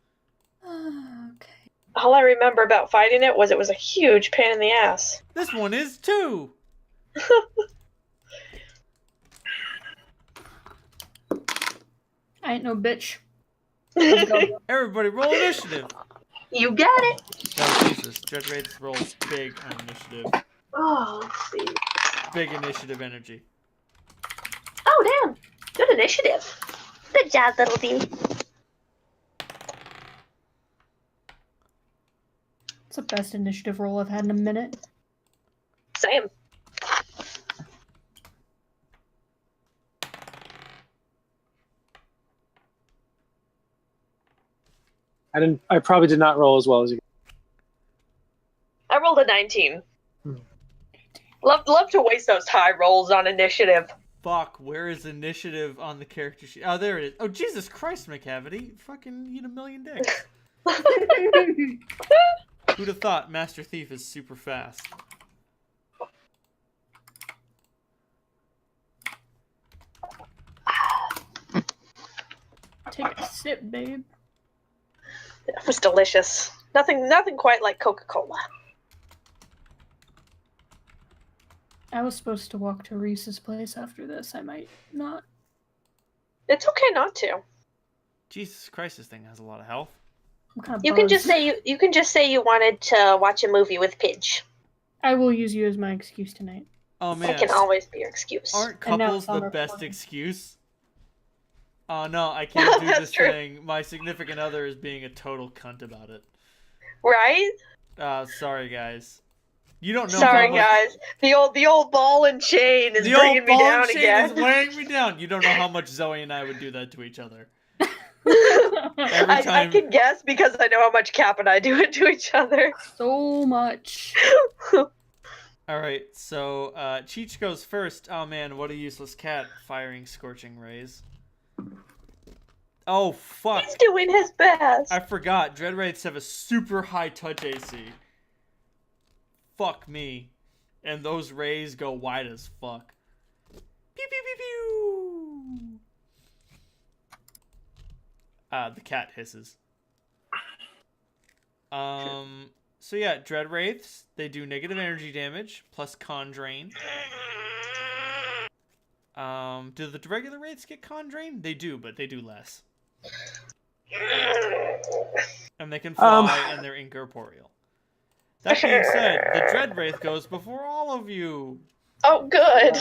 Speaker 3: Okay.
Speaker 4: All I remember about fighting it was a huge pain in the ass.
Speaker 2: This one is too.
Speaker 3: I ain't no bitch. Let's go.
Speaker 2: Everybody roll initiative.
Speaker 4: You got it.
Speaker 2: Oh, Jesus. Dreadwraith rolls big on initiative.
Speaker 4: Oh, let's see.
Speaker 2: Big initiative energy.
Speaker 5: Oh, damn. Good initiative. Good job, little D.
Speaker 3: It's the best initiative roll I've had in a minute.
Speaker 4: Same.
Speaker 1: I probably did not roll as well as you.
Speaker 4: I rolled a 19. Love to waste those high rolls on initiative.
Speaker 2: Fuck, where is initiative on the character sheet? Oh, there it is. Oh, Jesus Christ, McCavity. Fucking eat a million dicks. Who'd have thought Master Thief is super fast?
Speaker 3: Take a sip, babe.
Speaker 4: It was delicious. Nothing quite like Coca-Cola.
Speaker 3: I was supposed to walk to Reese's place after this. I might not.
Speaker 4: It's okay not to.
Speaker 2: Jesus Christ, this thing has a lot of health.
Speaker 3: I'm kind of
Speaker 5: You can just say you wanted to watch a movie with Pidge.
Speaker 3: I will use you as my excuse tonight.
Speaker 2: Oh, man.
Speaker 5: That can always be your excuse.
Speaker 2: Aren't
Speaker 3: And now
Speaker 2: couples
Speaker 3: it's on
Speaker 2: the
Speaker 3: our
Speaker 2: best
Speaker 3: phone.
Speaker 2: excuse? Oh, no, I can't do
Speaker 4: That's
Speaker 2: this
Speaker 4: true.
Speaker 2: thing. My significant other is being a total cunt about it.
Speaker 4: Right?
Speaker 2: Sorry, guys. You don't know
Speaker 4: Sorry,
Speaker 2: how much...
Speaker 4: guys. The old ball and chain is
Speaker 2: The
Speaker 4: bringing
Speaker 2: old
Speaker 4: me
Speaker 2: ball
Speaker 4: down
Speaker 2: and chain
Speaker 4: again.
Speaker 2: is weighing me down. You don't know how much Zoe and I would do that to each other. Every
Speaker 4: I
Speaker 2: time.
Speaker 4: can guess because I know how much Cap and I do it to each other.
Speaker 3: So much.
Speaker 2: Alright, so Cheech goes first. Oh man, what a useless cat firing scorching rays. Oh fuck.
Speaker 4: He's doing his best.
Speaker 2: I forgot. Dreadwraiths have a super high touch AC. Fuck me. And those rays go wide as fuck. Pew pew pew pew. The cat hisses. So yeah, Dread Wraiths, they do negative energy damage plus con drain. Do the regular Wraiths get con drain? They do, but they do less. And they can fly and they're incorporeal. That being said, the Dread Wraith goes before all of you.
Speaker 4: Oh, good.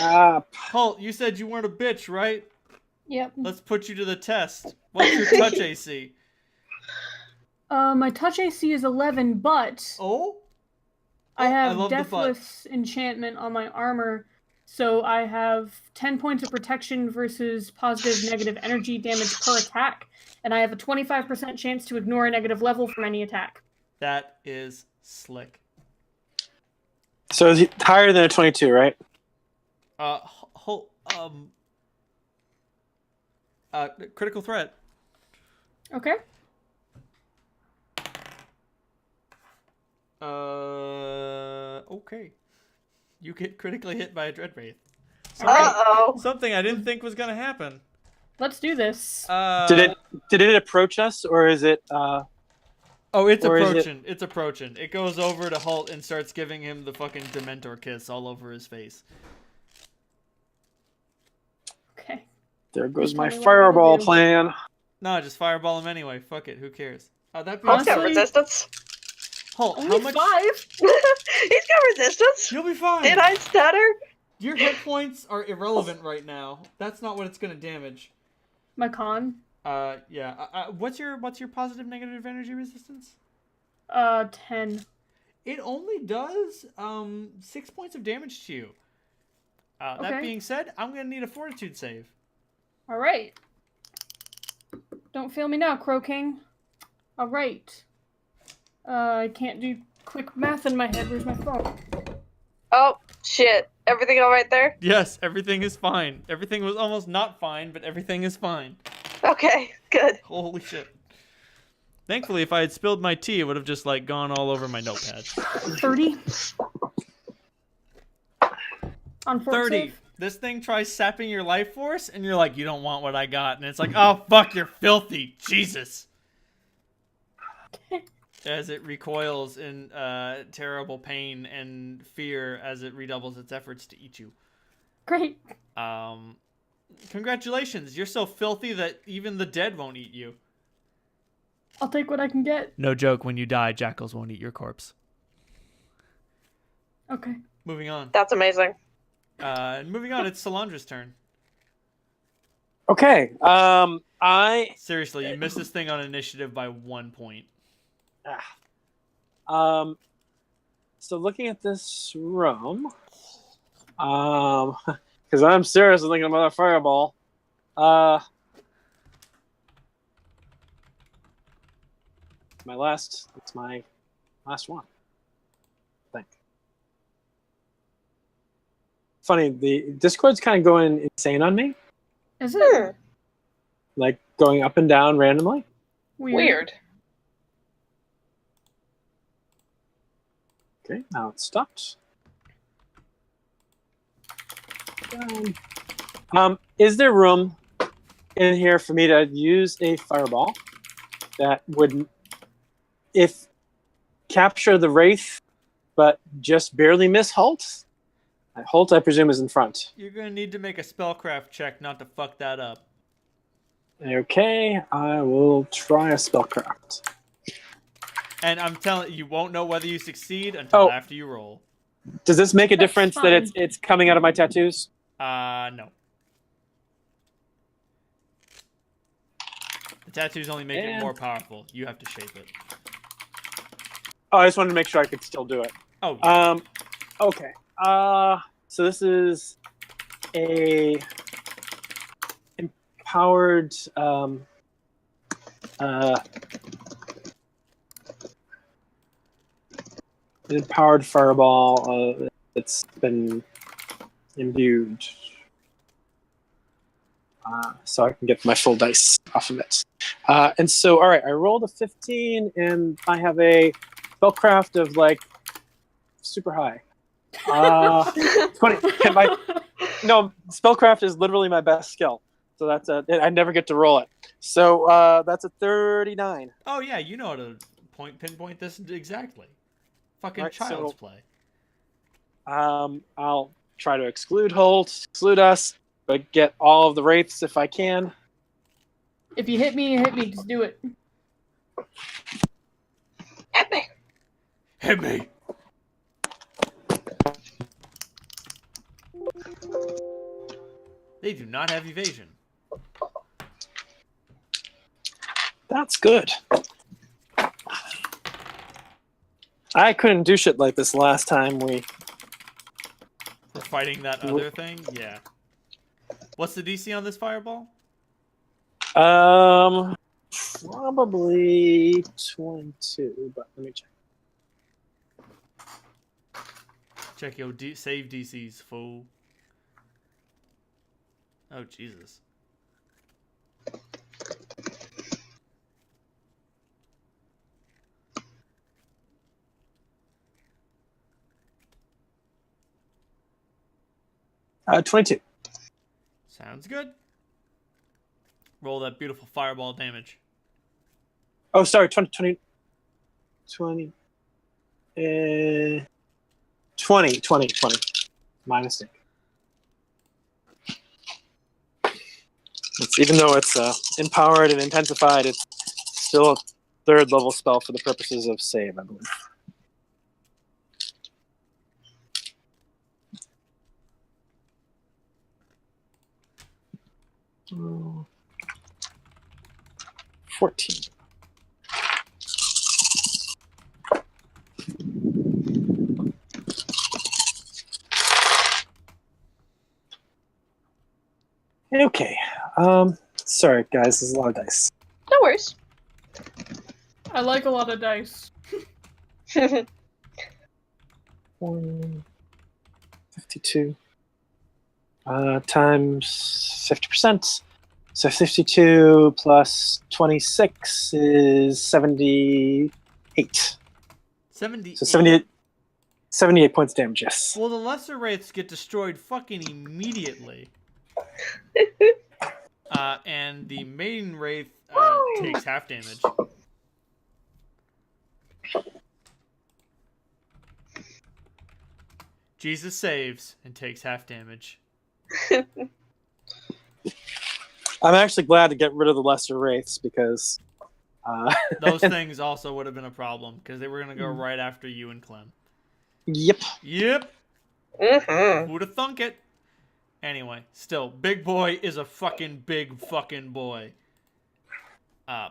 Speaker 2: Holt, you said you weren't a bitch, right?
Speaker 3: Yep.
Speaker 2: Let's put you to the test. What's your touch AC?
Speaker 3: My touch AC is 11, but I have Deathless enchantment on my armor, so I have 10 points of protection versus positive negative energy damage per attack, and I have a 25% chance to ignore a negative level from any attack.
Speaker 2: That is slick.
Speaker 1: So is he higher than a 22, right?
Speaker 2: Critical threat.
Speaker 3: Okay.
Speaker 2: Okay. You get critically hit by a Dread Wraith. Something I didn't think was gonna happen.
Speaker 3: Let's do this.
Speaker 1: Did it approach us, or is it?
Speaker 2: It's approaching. It's approaching. It goes over to Holt and starts giving him the fucking Dementor kiss all over his face.
Speaker 3: Okay.
Speaker 1: There goes my fireball plan.
Speaker 2: No, just fireball him anyway. Fuck it. Who cares? That
Speaker 4: Holt's got resistance.
Speaker 2: Holt,
Speaker 3: only
Speaker 2: how much?
Speaker 3: 5.
Speaker 4: He's got resistance.
Speaker 2: You'll be fine.
Speaker 4: Did I stutter?
Speaker 2: Your hit points are irrelevant right now. That's not what it's gonna damage.
Speaker 3: My con?
Speaker 2: Yeah. What's your positive negative energy resistance?
Speaker 3: 10.
Speaker 2: It only does 6 points of damage to you.
Speaker 3: Okay.
Speaker 2: That being said, I'm gonna need a fortitude save.
Speaker 3: All right. Don't fail me now, Crow King. All right. I can't do quick math in my head. Where's my phone?
Speaker 4: Oh, shit. Everything all right there?
Speaker 2: Yes, everything is fine. Everything was almost not fine, but everything is fine.
Speaker 4: Okay, good.
Speaker 2: Holy shit. Thankfully, if I had spilled my tea, it would have just, like, gone all over my notepad.
Speaker 3: 30. On fort
Speaker 2: 30.
Speaker 3: save?
Speaker 2: This thing tries sapping your life force, and you're like, you don't want what I got. And it's like, oh, fuck, you're filthy. Jesus. As it recoils in terrible pain and fear as it redoubles its efforts to eat you.
Speaker 3: Great.
Speaker 2: Congratulations. You're so filthy that even the dead won't eat you.
Speaker 3: I'll take what I can get.
Speaker 2: No joke, when you die, jackals won't eat your corpse.
Speaker 3: Okay.
Speaker 2: Moving on.
Speaker 4: That's amazing.
Speaker 2: Moving on, it's Solandra's turn.
Speaker 1: Okay.
Speaker 2: Seriously, you missed this thing on initiative by 1 point.
Speaker 1: So looking at this room, because I'm serious thinking about a fireball. It's my last one, I think. Funny, the Discord's kind of going insane on me.
Speaker 3: Is it?
Speaker 1: Like going up and down randomly.
Speaker 4: Weird.
Speaker 1: Okay, now it's stopped. Is there room in here for me to use a fireball that would, if capture the Wraith, but just barely miss Holt? Holt, I presume, is in front.
Speaker 2: You're going to need to make a spellcraft check not to fuck that up.
Speaker 1: Okay, I will try a spellcraft.
Speaker 2: And I'm telling you, you won't know whether you succeed until after you roll.
Speaker 1: Does this make a
Speaker 3: That's
Speaker 1: difference
Speaker 3: fine.
Speaker 1: that it's coming out of my tattoos?
Speaker 2: No. The tattoos only make it more powerful. You have to shape it.
Speaker 1: Oh, I just wanted to make sure I could still do it.
Speaker 2: Oh, yeah.
Speaker 1: Okay. So this is a empowered an empowered fireball that's been imbued. So I can get my full dice off of it. And so, all right, I rolled a 15, and I have a spellcraft of like super high. 20. No, spellcraft is literally my best skill. So that's I never get to roll it. So that's a 39.
Speaker 2: Oh yeah, you know how to pinpoint this exactly. Fucking
Speaker 1: Right,
Speaker 2: child's
Speaker 1: so-
Speaker 2: play.
Speaker 1: I'll try to exclude us, but get all of the wraiths if I can.
Speaker 3: If you hit me, you hit me. Just do it.
Speaker 4: Hit me.
Speaker 2: Hit me. They do not have evasion.
Speaker 1: That's good. I couldn't do shit like this last time we...
Speaker 2: For fighting that other thing? Yeah. What's the DC on this fireball?
Speaker 1: Probably 22, but let me check.
Speaker 2: Check your save DCs, fool. Oh, Jesus.
Speaker 1: Uh, 22.
Speaker 2: Sounds good. Roll that beautiful fireball damage.
Speaker 1: Oh, sorry, 20. 20. My mistake. Even though it's empowered and intensified, it's still a 3rd level spell for the purposes of save, I believe. Oh. 14. Okay. Sorry, guys. There's a lot of dice.
Speaker 4: No worries.
Speaker 3: I like a lot of dice.
Speaker 1: 52. Times 50%. So 52 plus 26 is 78.
Speaker 2: 78.
Speaker 1: So 78 points damage, yes.
Speaker 2: Well, the lesser wraiths get destroyed fucking immediately. And the main wraith takes half damage. Jesus saves and takes half damage.
Speaker 1: I'm actually glad to get rid of the lesser wraiths because...
Speaker 2: Those things also would have been a problem because they were going to go right after you and Clem.
Speaker 1: Yep.
Speaker 2: Yep.
Speaker 4: Mm-hmm.
Speaker 2: Who'd have thunk it? Anyway, still, big boy is a fucking big fucking boy.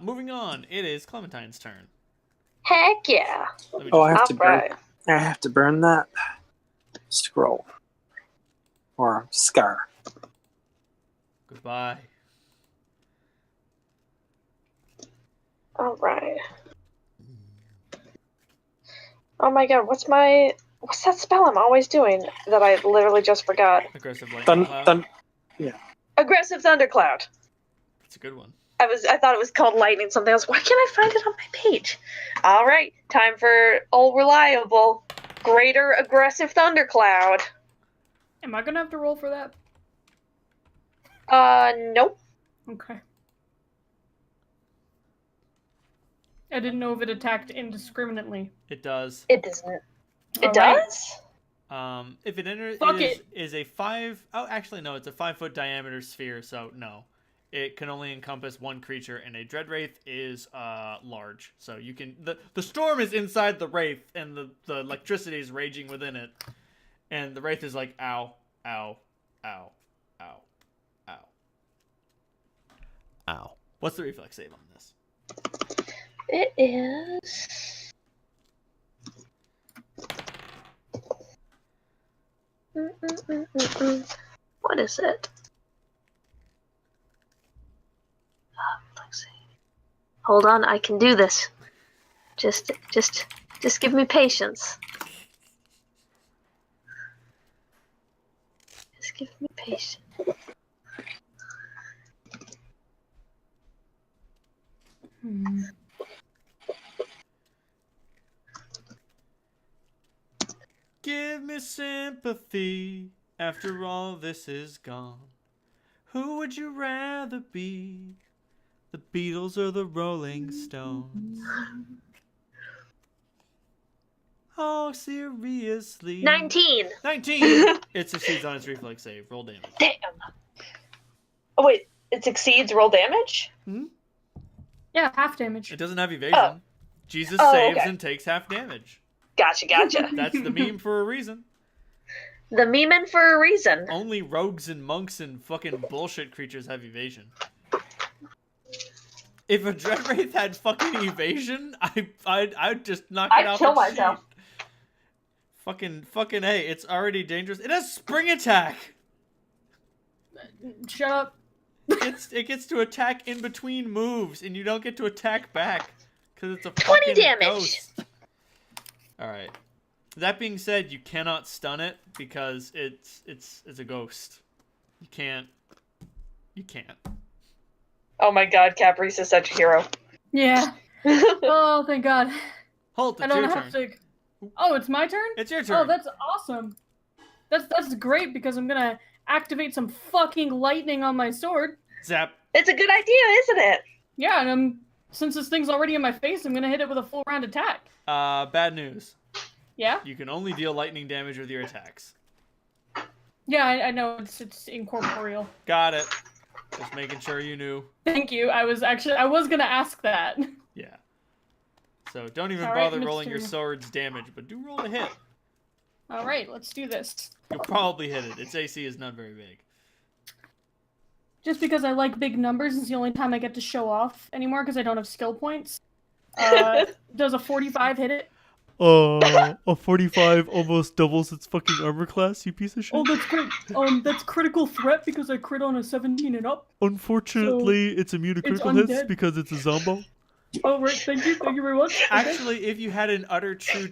Speaker 2: Moving on, it is Clementine's turn.
Speaker 5: Heck yeah.
Speaker 2: Let me
Speaker 1: Oh, I
Speaker 2: just-
Speaker 1: have to burn.
Speaker 4: Alright.
Speaker 1: I have to burn that scroll or scar.
Speaker 2: Goodbye.
Speaker 4: Alright. Oh my god, what's that spell I'm always doing that I literally just forgot?
Speaker 2: Aggressive lightning cloud.
Speaker 4: Aggressive Thundercloud.
Speaker 2: That's a good one.
Speaker 4: I thought it was called lightning something else. Why can't I find it on my page? Alright, time for old reliable. Greater aggressive thundercloud.
Speaker 3: Am I gonna have to roll for that?
Speaker 4: Nope.
Speaker 3: Okay. I didn't know if it attacked indiscriminately.
Speaker 2: It does.
Speaker 4: It doesn't. It
Speaker 3: Alright.
Speaker 4: does?
Speaker 2: If it enters,
Speaker 3: Fuck
Speaker 2: is a 5. Oh, actually, no. It's a 5-foot diameter sphere, so no. It can only encompass one creature, and a dread wraith is large. So you can the storm is inside the wraith, and the electricity is raging within it, and the wraith is like ow, ow, ow, ow, ow, ow. What's the reflex save on this?
Speaker 4: It is. What is it? Let's see. Hold on, I can do this. Just give me patience. Just give me patience.
Speaker 2: Give me sympathy After all this is gone, who would you rather be? The Beatles or the Rolling Stones? Oh, seriously.
Speaker 5: 19.
Speaker 2: 19! It succeeds on its reflex save. Roll damage.
Speaker 4: Damn. Oh wait, it succeeds roll damage?
Speaker 3: Yeah, half damage.
Speaker 2: It doesn't have evasion.
Speaker 4: Oh.
Speaker 2: Jesus
Speaker 4: Oh,
Speaker 2: saves
Speaker 4: okay.
Speaker 2: and takes half damage.
Speaker 4: Gotcha.
Speaker 2: That's the meme for a reason.
Speaker 5: The memeing for a reason.
Speaker 2: Only rogues and monks and fucking bullshit creatures have evasion. If a Dread Wraith had fucking evasion, I'd just knock it
Speaker 4: I'd
Speaker 2: off
Speaker 4: kill
Speaker 2: its
Speaker 4: myself.
Speaker 2: sheet. Fucking hey, it's already dangerous. It has spring attack.
Speaker 3: Shut up.
Speaker 2: It gets to attack in between moves, and you don't get to attack back because it's a
Speaker 5: 20
Speaker 2: fucking
Speaker 5: damage.
Speaker 2: ghost. All right. That being said, you cannot stun it because it's a ghost. You can't.
Speaker 4: Oh my god, Caprice is such a hero.
Speaker 3: Yeah. Oh, thank God.
Speaker 2: Halt.
Speaker 3: I
Speaker 2: It's
Speaker 3: don't
Speaker 2: your
Speaker 3: have
Speaker 2: turn.
Speaker 3: to. Oh, it's my turn?
Speaker 2: It's your turn.
Speaker 3: Oh, that's awesome. That's great because I'm gonna activate some fucking lightning on my sword.
Speaker 2: Zap.
Speaker 4: It's a good idea, isn't it?
Speaker 3: Yeah, and since this thing's already in my face, I'm gonna hit it with a full round attack.
Speaker 2: Bad news.
Speaker 3: Yeah?
Speaker 2: You can only deal lightning damage with your attacks.
Speaker 3: Yeah, I know it's incorporeal.
Speaker 2: Got it. Just making sure you knew.
Speaker 3: Thank you. I was gonna ask that.
Speaker 2: Yeah. So don't even
Speaker 3: All right,
Speaker 2: bother rolling your
Speaker 3: Mr.
Speaker 2: sword's damage, but do roll a hit.
Speaker 3: All right, let's do this.
Speaker 2: You'll probably hit it. Its AC is not very big.
Speaker 3: Just because I like big numbers, it's the only time I get to show off anymore because I don't have skill points. Does a 45 hit it?
Speaker 2: A 45 almost doubles its fucking armor class, you piece of shit.
Speaker 3: Oh, that's great. That's critical threat because I crit on a 17 and up.
Speaker 2: Unfortunately, it's immune to
Speaker 3: it's
Speaker 2: critical hits
Speaker 3: undead.
Speaker 2: because it's a zombo.
Speaker 3: Oh, right. Thank you very much. Okay.
Speaker 2: Actually, if you had an utter true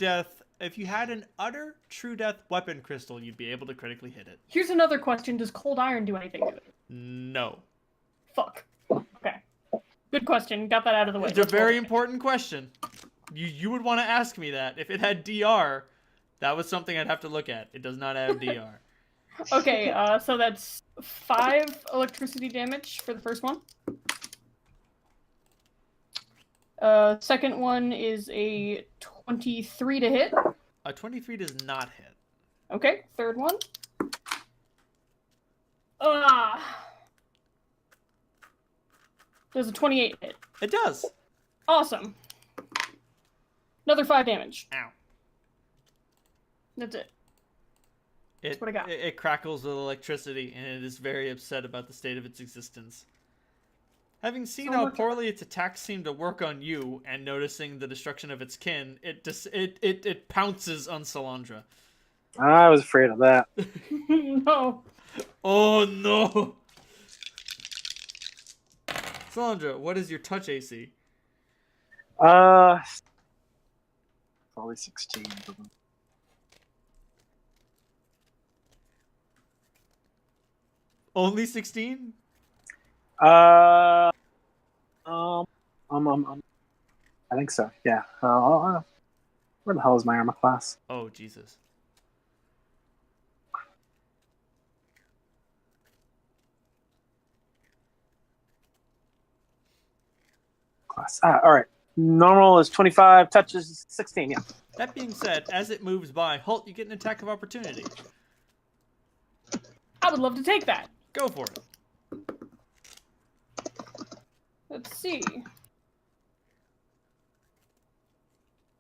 Speaker 2: death weapon crystal, you'd be able to critically hit it.
Speaker 3: Here's another question: does cold iron do anything to it?
Speaker 2: No.
Speaker 3: Fuck. Okay. Good question. Got that out of the way.
Speaker 2: It's a
Speaker 3: Let's roll
Speaker 2: very
Speaker 3: it.
Speaker 2: important question. You would want to ask me that. If it had DR, that was something I'd have to look at. It does not have DR.
Speaker 3: Okay, so that's 5 electricity damage for the first one. Second one is a 23 to hit.
Speaker 2: A 23 does not hit.
Speaker 3: Okay, third one. Does a 28 hit.
Speaker 2: It does.
Speaker 3: Awesome. Another 5 damage.
Speaker 2: Ow.
Speaker 3: That's it.
Speaker 2: It,
Speaker 3: what I got.
Speaker 2: it crackles with electricity, and it is very upset about the state of its existence. Having seen
Speaker 3: So
Speaker 2: how
Speaker 3: much-
Speaker 2: poorly its attacks seem to work on you, and noticing the destruction of its kin, it pounces on Salandra.
Speaker 1: I was afraid of that.
Speaker 3: No.
Speaker 2: Oh no! Salandra, what is your touch AC?
Speaker 1: Probably 16.
Speaker 2: Only 16?
Speaker 1: I think so. Yeah. Where the hell is my armor class?
Speaker 2: Oh, Jesus.
Speaker 1: All right. Normal is 25. Touch is 16. Yeah.
Speaker 2: That being said, as it moves by, Halt, you get an attack of opportunity.
Speaker 3: I would love to take that.
Speaker 2: Go for it.
Speaker 3: Let's see.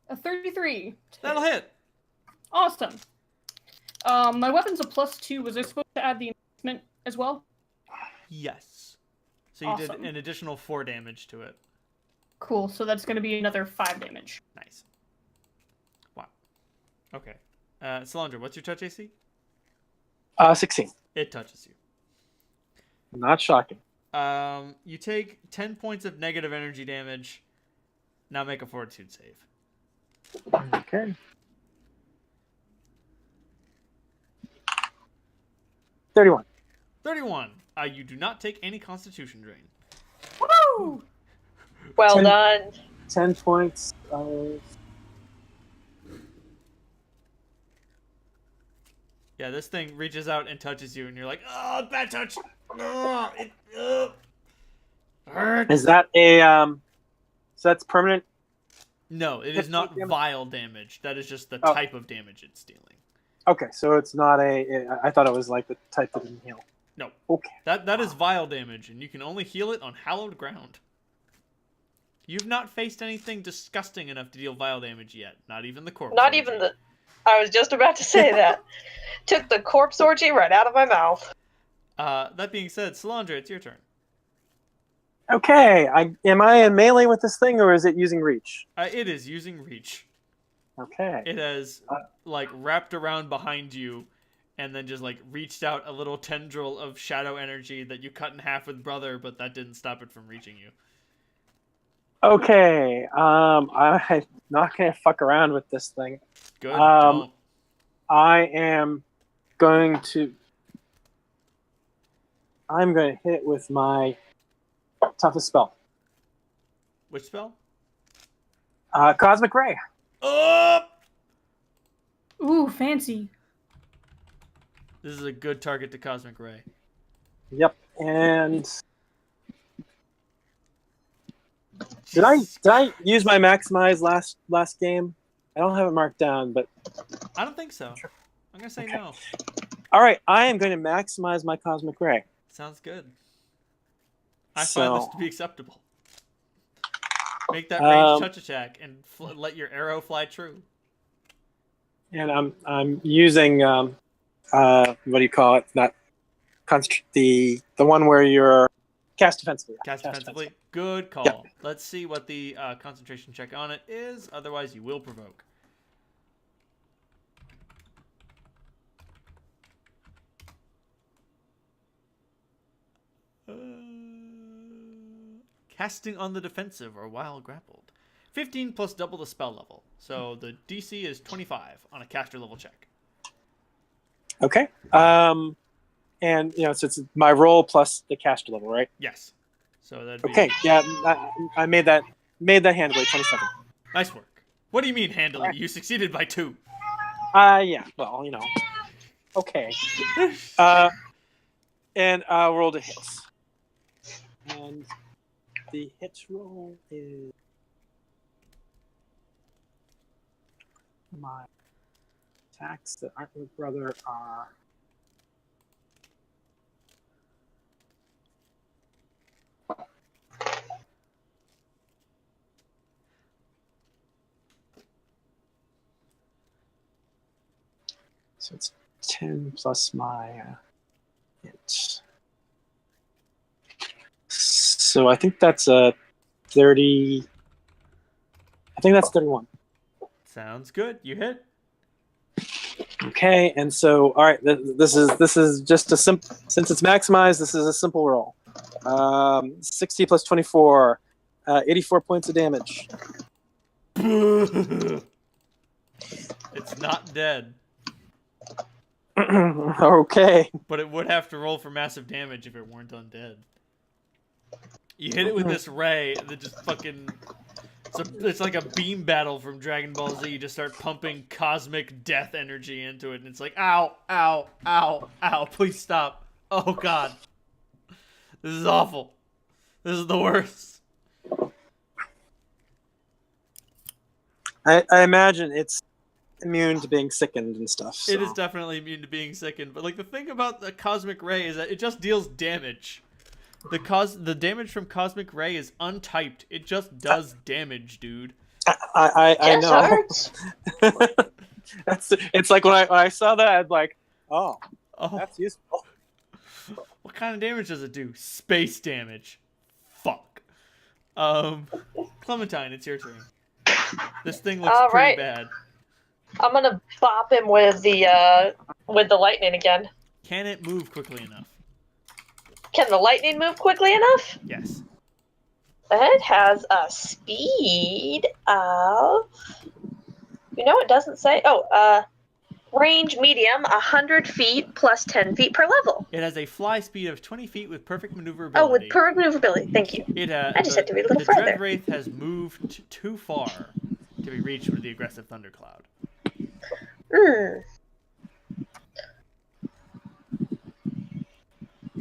Speaker 3: A 33.
Speaker 2: That'll hit.
Speaker 3: Awesome. My weapon's a +2. Was I supposed to add the enhancement as well?
Speaker 2: Yes. So you
Speaker 3: Awesome.
Speaker 2: did an additional 4 damage to it.
Speaker 3: Cool, so that's going to be another 5 damage.
Speaker 2: Nice. Wow. Okay. Salandra, what's your touch AC?
Speaker 1: 16.
Speaker 2: It touches you.
Speaker 1: Not shocking.
Speaker 2: You take 10 points of negative energy damage. Now make a fortitude save.
Speaker 1: Okay. 31.
Speaker 2: 31. You do not take any constitution drain.
Speaker 3: Woo!
Speaker 4: Well
Speaker 1: 10
Speaker 4: done.
Speaker 1: 10 points of
Speaker 2: Yeah, this thing reaches out and touches you, and you're like, oh, bad touch. Oh, it hurts.
Speaker 1: Is that a so that's permanent?
Speaker 2: No, it
Speaker 1: Hit
Speaker 2: is not
Speaker 1: point damage?
Speaker 2: vile damage. That is just the
Speaker 1: Oh.
Speaker 2: type of damage it's dealing.
Speaker 1: Okay, so it's not I thought it was like the type that didn't heal.
Speaker 2: No.
Speaker 1: Okay.
Speaker 2: That is vile damage, and you can only heal it on hallowed ground. You've not faced anything disgusting enough to deal vile damage yet. Not even the corpse.
Speaker 4: Not
Speaker 2: orgy.
Speaker 4: even the. I was just about to say that. Took the corpse orgy right out of my mouth.
Speaker 2: That being said, Solandra, it's your turn.
Speaker 1: Okay, am I in melee with this thing, or is it using reach?
Speaker 2: It is using reach.
Speaker 1: Okay.
Speaker 2: It has like wrapped around behind you, and then just like reached out a little tendril of shadow energy that you cut in half with brother, but that didn't stop it from reaching you.
Speaker 1: Okay, I'm not gonna fuck around with this thing.
Speaker 2: Good. Don't.
Speaker 1: I am going to. I'm going to hit it with my toughest spell,
Speaker 2: Which spell?
Speaker 1: Cosmic Ray.
Speaker 2: Oh!
Speaker 3: Ooh, fancy.
Speaker 2: This is a good target to Cosmic Ray.
Speaker 1: Yep, and did I use my maximize last game? I don't have it marked down, but
Speaker 2: I don't think so. I'm gonna say
Speaker 1: Okay.
Speaker 2: no.
Speaker 1: all right, I am going to maximize my Cosmic Ray.
Speaker 2: Sounds good. I
Speaker 1: So-
Speaker 2: find this to be acceptable. Make that range touch attack and let your arrow fly true.
Speaker 1: And I'm using what do you call it? Not the one where you're cast defensively.
Speaker 2: Cast defensively. Good call.
Speaker 1: Yep.
Speaker 2: Let's see what the concentration check on it is. Otherwise, you will provoke. Casting on the defensive or while grappled. 15 plus double the spell level. So the DC is 25 on a caster level check.
Speaker 1: Okay. And so it's my roll plus the caster level, right?
Speaker 2: Yes. So that'd be
Speaker 1: Okay. Yeah, I made that handily 27.
Speaker 2: nice work. What do you mean handily? You succeeded by 2.
Speaker 1: Yeah. Well, Okay. And roll to hits. And the hits roll is my attacks that aren't with brother are. So it's 10 plus my hit. So I think that's a 30. I think that's 31.
Speaker 2: Sounds good. You hit.
Speaker 1: Okay, and so all right, this is just a simple. Since it's maximized, this is a simple roll. 60 plus 24, 84 points of damage.
Speaker 2: It's not dead,
Speaker 1: Okay.
Speaker 2: but it would have to roll for massive damage if it weren't undead. You hit it with this ray that just fucking... It's like a beam battle from Dragon Ball Z. You just start pumping cosmic death energy into it, and it's like, ow, ow, ow, ow, please stop. Oh, God. This is awful. This is the worst.
Speaker 1: I imagine it's immune to being sickened and stuff. So.
Speaker 2: It is definitely immune to being sickened, but like the thing about the cosmic ray is that it just deals damage. The damage from cosmic ray is untyped. It just does damage, dude.
Speaker 1: I
Speaker 5: Just
Speaker 1: know.
Speaker 5: hurts.
Speaker 1: It's like when I saw that, I'd like, oh, that's useful.
Speaker 2: What kind of damage does it do? Space damage. Fuck. Clementine, it's your turn. This thing looks
Speaker 4: All
Speaker 2: pretty
Speaker 4: right.
Speaker 2: bad.
Speaker 4: I'm gonna bop him with the lightning again.
Speaker 2: Can it move quickly enough?
Speaker 4: Can the lightning move quickly enough?
Speaker 2: Yes.
Speaker 4: It has a speed of... it doesn't say. Range medium, 100 feet plus 10 feet per level.
Speaker 2: It has a fly speed of 20 feet with perfect maneuverability.
Speaker 4: Oh, with perfect maneuverability. Thank you. I just had to read a little
Speaker 2: The
Speaker 4: further.
Speaker 2: Dread Wraith has moved too far to be reached with the aggressive thundercloud.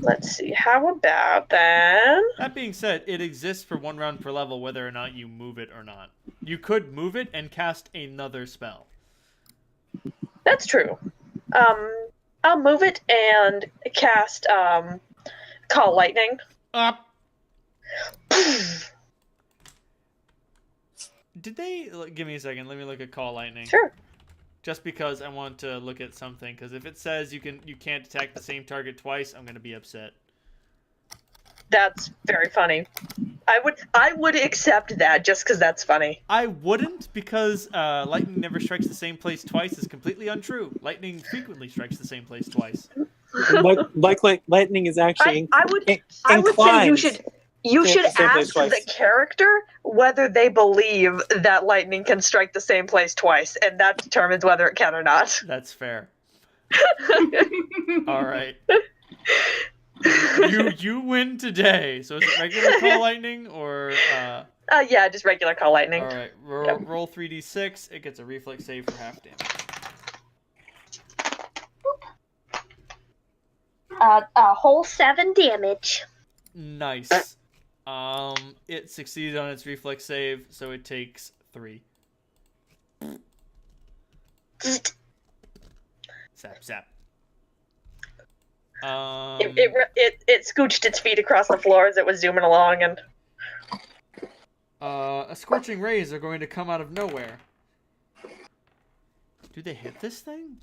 Speaker 4: Let's see. How about then?
Speaker 2: That being said, it exists for 1 round per level, whether or not you move it or not. You could move it and cast another spell.
Speaker 4: That's true. I'll move it and cast Call Lightning.
Speaker 2: Up. Did they give me a second? Let me look at Call Lightning.
Speaker 4: Sure.
Speaker 2: Just because I want to look at something, because if it says you can't attack the same target twice, I'm gonna be upset.
Speaker 4: That's very funny. I would accept that just because that's funny.
Speaker 2: I wouldn't, because lightning never strikes the same place twice is completely untrue. Lightning frequently strikes the same place twice.
Speaker 1: Lightning is actually
Speaker 4: I would say you should ask the character whether they believe that lightning can strike the same place twice, and that determines whether it can or not.
Speaker 2: That's fair. All right. You win today. So is it regular Call Lightning or?
Speaker 4: Yeah, just regular Call Lightning.
Speaker 2: All right. Roll 3d6. It gets a reflex save for half damage.
Speaker 5: A whole 7 damage.
Speaker 2: Nice. It succeeded on its reflex save, so it takes 3. Zap.
Speaker 4: It scooched its feet across the floor as it was zooming along, and
Speaker 2: a scorching rays are going to come out of nowhere. Do they hit this thing?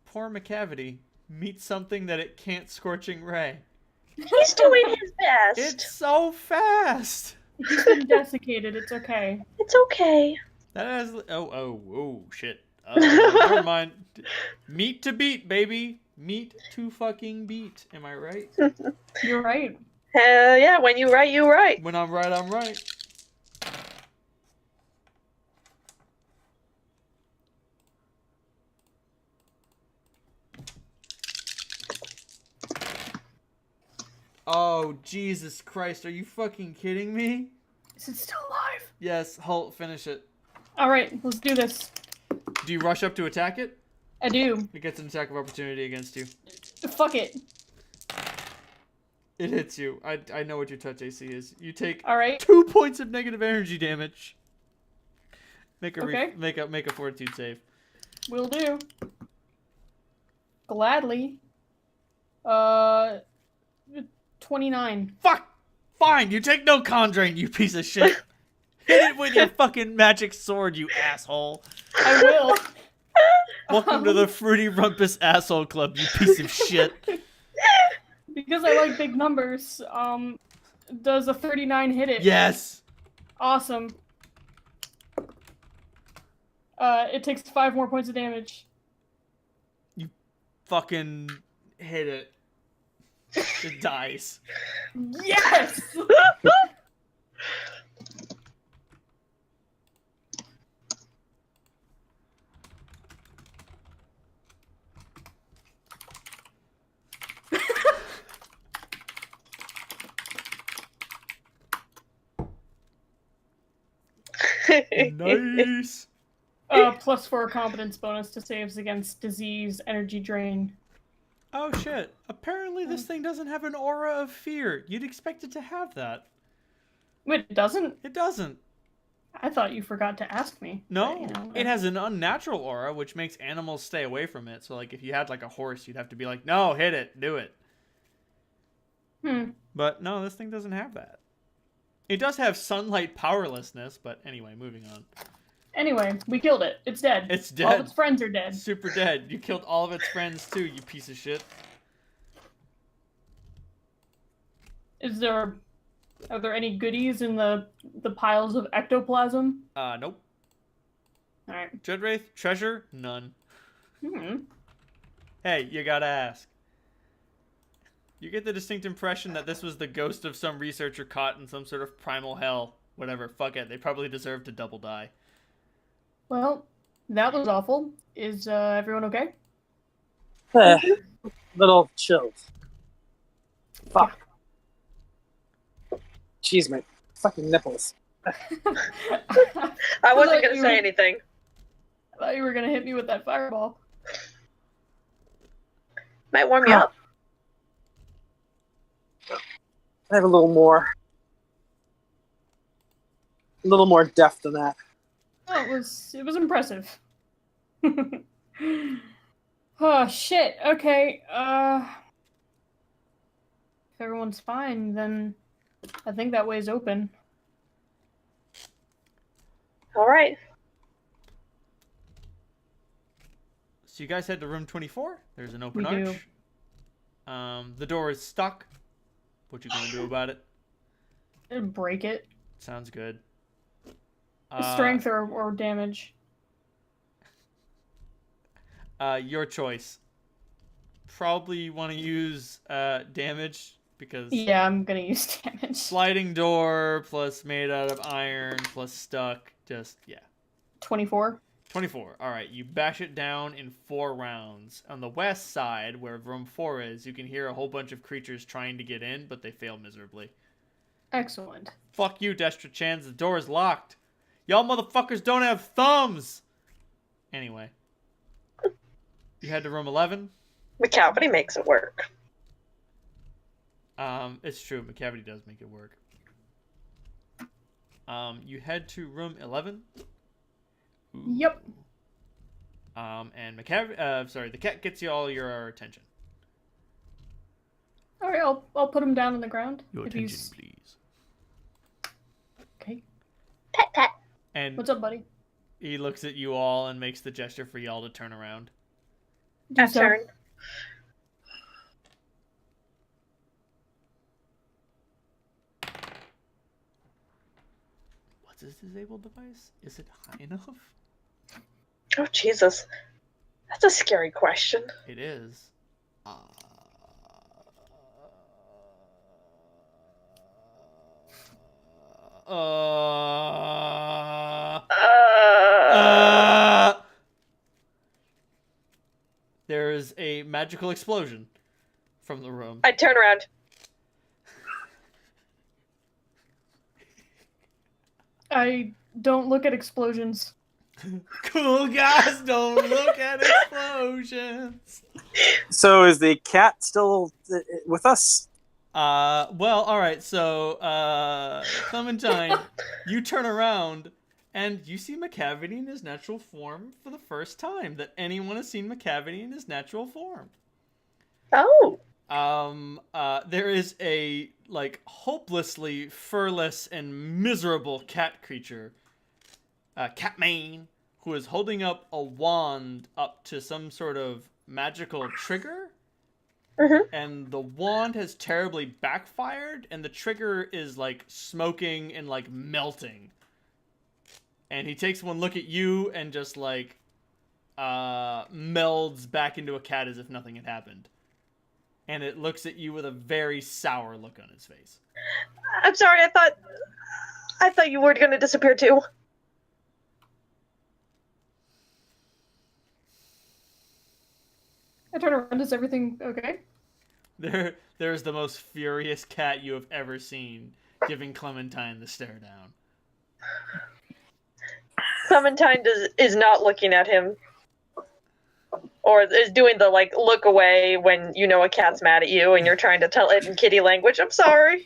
Speaker 2: Poor McCavity meets something that it can't scorching ray.
Speaker 4: he's doing his best.
Speaker 2: It's so fast.
Speaker 3: He's been desiccated. It's okay.
Speaker 4: It's okay.
Speaker 2: That has oh shit. Never mind. Meat to beat, baby. Meat to fucking beat. Am I right?
Speaker 3: You're right.
Speaker 4: Hell yeah, when you right, you right.
Speaker 2: When I'm right, I'm right. Oh, Jesus Christ. Are you fucking kidding me?
Speaker 3: Is it still alive?
Speaker 2: Yes, Halt, finish it.
Speaker 3: Alright, let's do this.
Speaker 2: Do you rush up to attack it?
Speaker 3: I do.
Speaker 2: It gets an attack of opportunity against you.
Speaker 3: Fuck it.
Speaker 2: It hits you. I know what your touch AC is. You take
Speaker 3: Alright.
Speaker 2: 2 points of negative energy damage. Make a
Speaker 3: Okay.
Speaker 2: make a fortitude save.
Speaker 3: Will do. Gladly. 29.
Speaker 2: Fuck! Fine, you take no con drain, you piece of shit. Hit it with your fucking magic sword, you asshole.
Speaker 3: I will.
Speaker 2: Welcome to the Fruity Rumpus Asshole Club, you piece of shit.
Speaker 3: Because I like big numbers, does a 39 hit it?
Speaker 2: Yes!
Speaker 3: Awesome. It takes 5 more points of damage.
Speaker 2: You fucking hit it. It dies.
Speaker 3: Yes!
Speaker 2: Nice!
Speaker 3: +4 competence bonus to saves against disease, energy drain.
Speaker 2: Oh shit. Apparently this thing doesn't have an aura of fear. You'd expect it to have that.
Speaker 3: Wait, it doesn't?
Speaker 2: It doesn't.
Speaker 3: I thought you forgot to ask me.
Speaker 2: No,
Speaker 3: But, you know,
Speaker 2: it has an unnatural aura, which makes animals stay away from it. So, like, if you had, like, a horse, you'd have to be like, no, hit it, do it. But, no, this thing doesn't have that. It does have sunlight powerlessness, but anyway, moving on.
Speaker 3: Anyway, we killed it. It's dead.
Speaker 2: It's dead.
Speaker 3: All of its friends are dead.
Speaker 2: Super dead. You killed all of its friends, too, you piece of shit.
Speaker 3: Are there any goodies in the piles of ectoplasm?
Speaker 2: Nope.
Speaker 3: Alright.
Speaker 2: Dreadwraith, treasure? None. Hey, you gotta ask. You get the distinct impression that this was the ghost of some researcher caught in some sort of primal hell. Whatever, fuck it. They probably deserve to double die.
Speaker 3: Well, that was awful. Is everyone okay?
Speaker 1: Little chills. Fuck. Jeez, my fucking nipples.
Speaker 4: I wasn't going to say anything.
Speaker 3: I thought you were going to hit me with that fireball.
Speaker 4: Might warm you up.
Speaker 1: I have a little more depth than that.
Speaker 3: Oh, it was impressive. Oh shit. Okay. If everyone's fine, then I think that way's open.
Speaker 4: All right.
Speaker 2: So you guys head to room 24. There's an open
Speaker 3: We do.
Speaker 2: arch. The door is stuck. What you gonna do about it?
Speaker 3: Break it.
Speaker 2: Sounds good.
Speaker 3: Strength or damage.
Speaker 2: Your choice. Probably want to use damage because
Speaker 3: Yeah, I'm gonna use damage.
Speaker 2: sliding door plus made out of iron plus stuck. Just yeah.
Speaker 3: 24.
Speaker 2: 24. All right, you bash it down in 4 rounds. On the west side, where room 4 is, you can hear a whole bunch of creatures trying to get in, but they fail miserably.
Speaker 3: Excellent.
Speaker 2: Fuck you, Destra Chans. The door is locked. Y'all motherfuckers don't have thumbs. Anyway, you head to room 11.
Speaker 4: McCavity makes it work.
Speaker 2: It's true. McCavity does make it work. You head to room 11. Ooh.
Speaker 3: Yep.
Speaker 2: And the cat gets you all your attention.
Speaker 3: All right, I'll put him down on the ground.
Speaker 2: Your
Speaker 3: if
Speaker 2: attention,
Speaker 3: he's-
Speaker 2: please.
Speaker 3: Okay.
Speaker 5: Pet, pet.
Speaker 2: And
Speaker 3: What's up, buddy?
Speaker 2: he looks at you all and makes the gesture for y'all to turn around.
Speaker 3: Do
Speaker 4: That
Speaker 3: so.
Speaker 4: turn.
Speaker 2: What's this disabled device? Is it high enough?
Speaker 4: Oh, Jesus. That's a scary question.
Speaker 2: It is. There's a magical explosion from the room.
Speaker 4: I turn around.
Speaker 3: I don't look at explosions.
Speaker 2: Cool guys don't look at explosions.
Speaker 1: So is the cat still with us?
Speaker 2: Well, all right. So, Clementine, you turn around and you see McCavity in his natural form for the first time that anyone has seen McCavity in his natural form.
Speaker 4: Oh.
Speaker 2: There is a hopelessly furless and miserable cat creature, Catmane, who is holding up a wand up to some sort of magical trigger.
Speaker 4: Mm-hmm.
Speaker 2: And the wand has terribly backfired, and the trigger is smoking and melting. And he takes one look at you and just melds back into a cat as if nothing had happened. And it looks at you with a very sour look on its face.
Speaker 4: I'm sorry, I thought you were going to disappear too.
Speaker 3: I turn around. Is everything okay?
Speaker 2: There's the most furious cat you have ever seen, giving Clementine the stare down.
Speaker 4: Clementine is not looking at him. Or is doing the look away when you know a cat's mad at you and you're trying to tell it in kitty language. I'm sorry.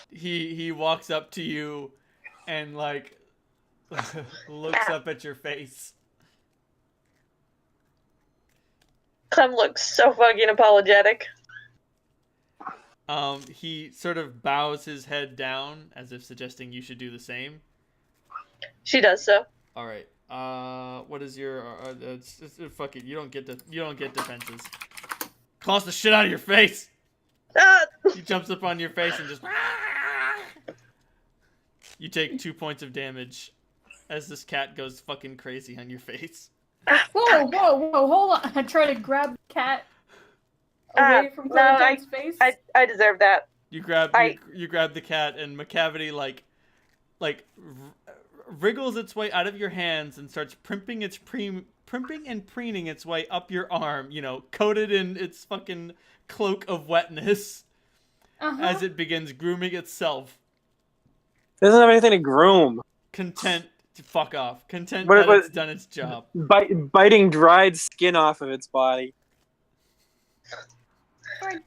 Speaker 2: He walks up to you and looks up at your face.
Speaker 4: Clem looks so fucking apologetic.
Speaker 2: He sort of bows his head down as if suggesting you should do the same.
Speaker 4: She does so.
Speaker 2: All right. What is your? Fuck it. You don't get defenses. Claws the shit out of your face. He jumps up on your face and just. You take 2 points of damage as this cat goes fucking crazy on your face.
Speaker 3: Whoa, hold on. I try to grab the cat away from Clementine's face.
Speaker 4: I deserve that.
Speaker 2: You grab the cat, and McCavity wriggles its way out of your hands and starts primping and preening its way up your arm, coated in its fucking cloak of wetness as it begins grooming itself.
Speaker 1: It doesn't have anything to groom.
Speaker 2: Content to fuck off. Content
Speaker 1: But
Speaker 2: that it's done its job.
Speaker 1: Biting dried skin off of its body.
Speaker 3: Alright,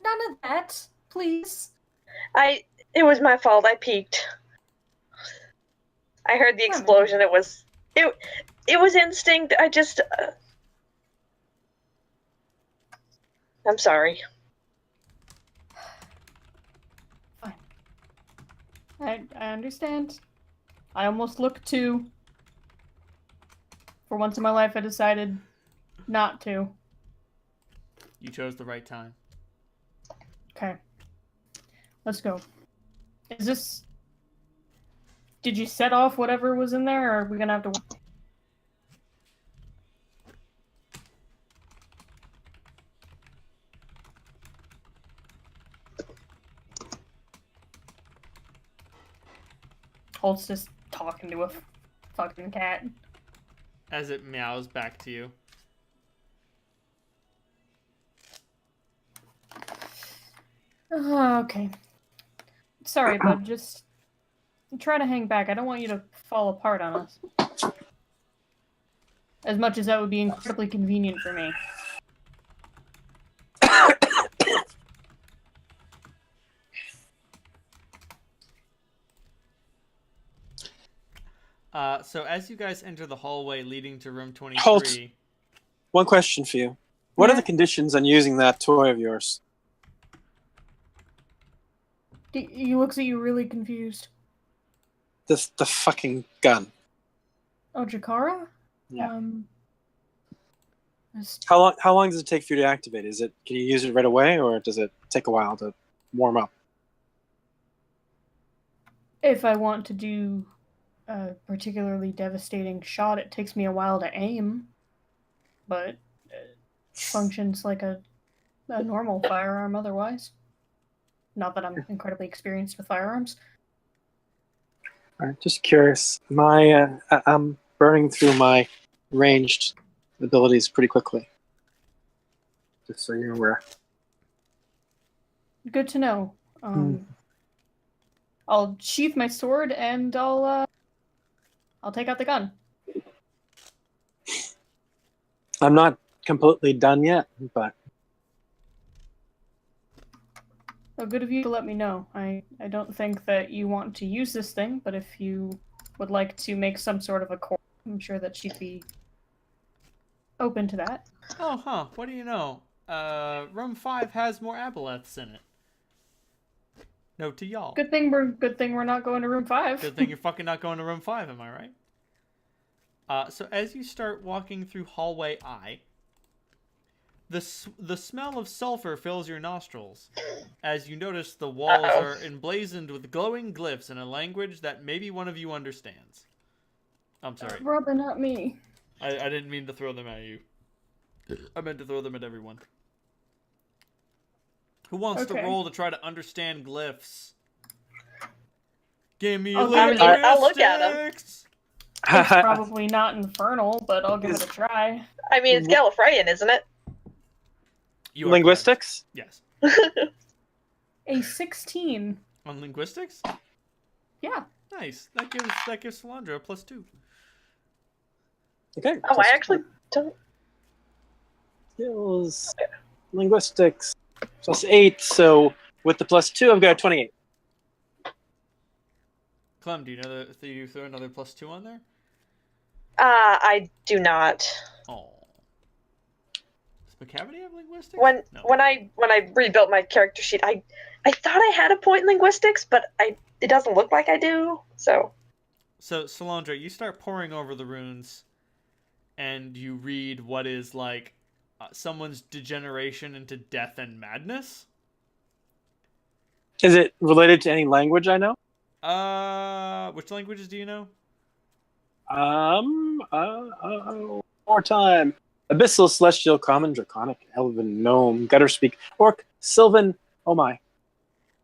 Speaker 3: none of that, please.
Speaker 4: It was my fault. I peeked. I heard the explosion. It was instinct. I just. I'm sorry.
Speaker 3: Fine. I understand. I almost looked to. For once in my life, I decided not to.
Speaker 2: You chose the right time.
Speaker 3: Okay. Let's go. Is this... Did you set off whatever was in there, or are we gonna have to... Holt's just talking to a fucking cat.
Speaker 2: As it meows back to you.
Speaker 3: Okay. Sorry, bud. Just try to hang back. I don't want you to fall apart on us. As much as that would be incredibly convenient for me.
Speaker 2: So as you guys enter the hallway leading to room 23...
Speaker 1: Halt. One question for you. What are
Speaker 3: Yeah?
Speaker 1: the conditions on using that toy of yours?
Speaker 3: He looks at you really confused.
Speaker 1: The fucking gun.
Speaker 3: Oh, Jakara?
Speaker 1: Yeah.
Speaker 3: This-
Speaker 1: How long does it take for you to activate? Can you use it right away, or does it take a while to warm up?
Speaker 3: If I want to do a particularly devastating shot, it takes me a while to aim. But it functions like a normal firearm otherwise. Not that I'm incredibly experienced with firearms.
Speaker 1: All right, just curious. I'm burning through my ranged abilities pretty quickly. Just so you're aware.
Speaker 3: Good to know. I'll sheath my sword and I'll take out the gun.
Speaker 1: I'm not completely done yet, but
Speaker 3: Oh, good of you to let me know. I don't think that you want to use this thing, but if you would like to make some sort of a core, I'm sure that she'd be open to that.
Speaker 2: Oh, huh. What do you know? Room 5 has more aboleths in it. Note to y'all.
Speaker 3: Good thing we're not going to room 5.
Speaker 2: Good thing you're fucking not going to room 5, am I right? So as you start walking through hallway I, the smell of sulfur fills your nostrils, as you notice the walls are emblazoned with glowing glyphs in a language that maybe one of you understands. I'm sorry.
Speaker 3: Probably not me.
Speaker 2: I didn't mean to throw them at you. I meant to throw them at everyone. Who wants to roll to try to understand glyphs? Give me
Speaker 4: I'll look at 'em.
Speaker 3: It's probably not infernal, but I'll give it a try.
Speaker 4: I mean, it's Gallifreyan, isn't it?
Speaker 2: You are
Speaker 1: linguistics?
Speaker 2: correct. Yes.
Speaker 3: A 16.
Speaker 2: On linguistics?
Speaker 3: Yeah.
Speaker 2: Nice. That gives Salandra a +2.
Speaker 1: Okay.
Speaker 4: Oh, I actually don't.
Speaker 1: Skills. Linguistics. +8, so with the +2, I've got a 28.
Speaker 2: Clem, do you know that you throw another +2 on there?
Speaker 4: I do not.
Speaker 2: Oh. Does Macavity have linguistics?
Speaker 4: When
Speaker 2: No.
Speaker 4: when I rebuilt my character sheet, I thought I had a point in linguistics, but it doesn't look like I do. So
Speaker 2: Salandra, you start poring over the runes, and you read what is like someone's degeneration into death and madness.
Speaker 1: Is it related to any language I know?
Speaker 2: Which languages do you know?
Speaker 1: More time. Abyssal, Celestial, Common, Draconic, Elven, Gnome, Gutter Speak, Orc, Sylvan. Oh my!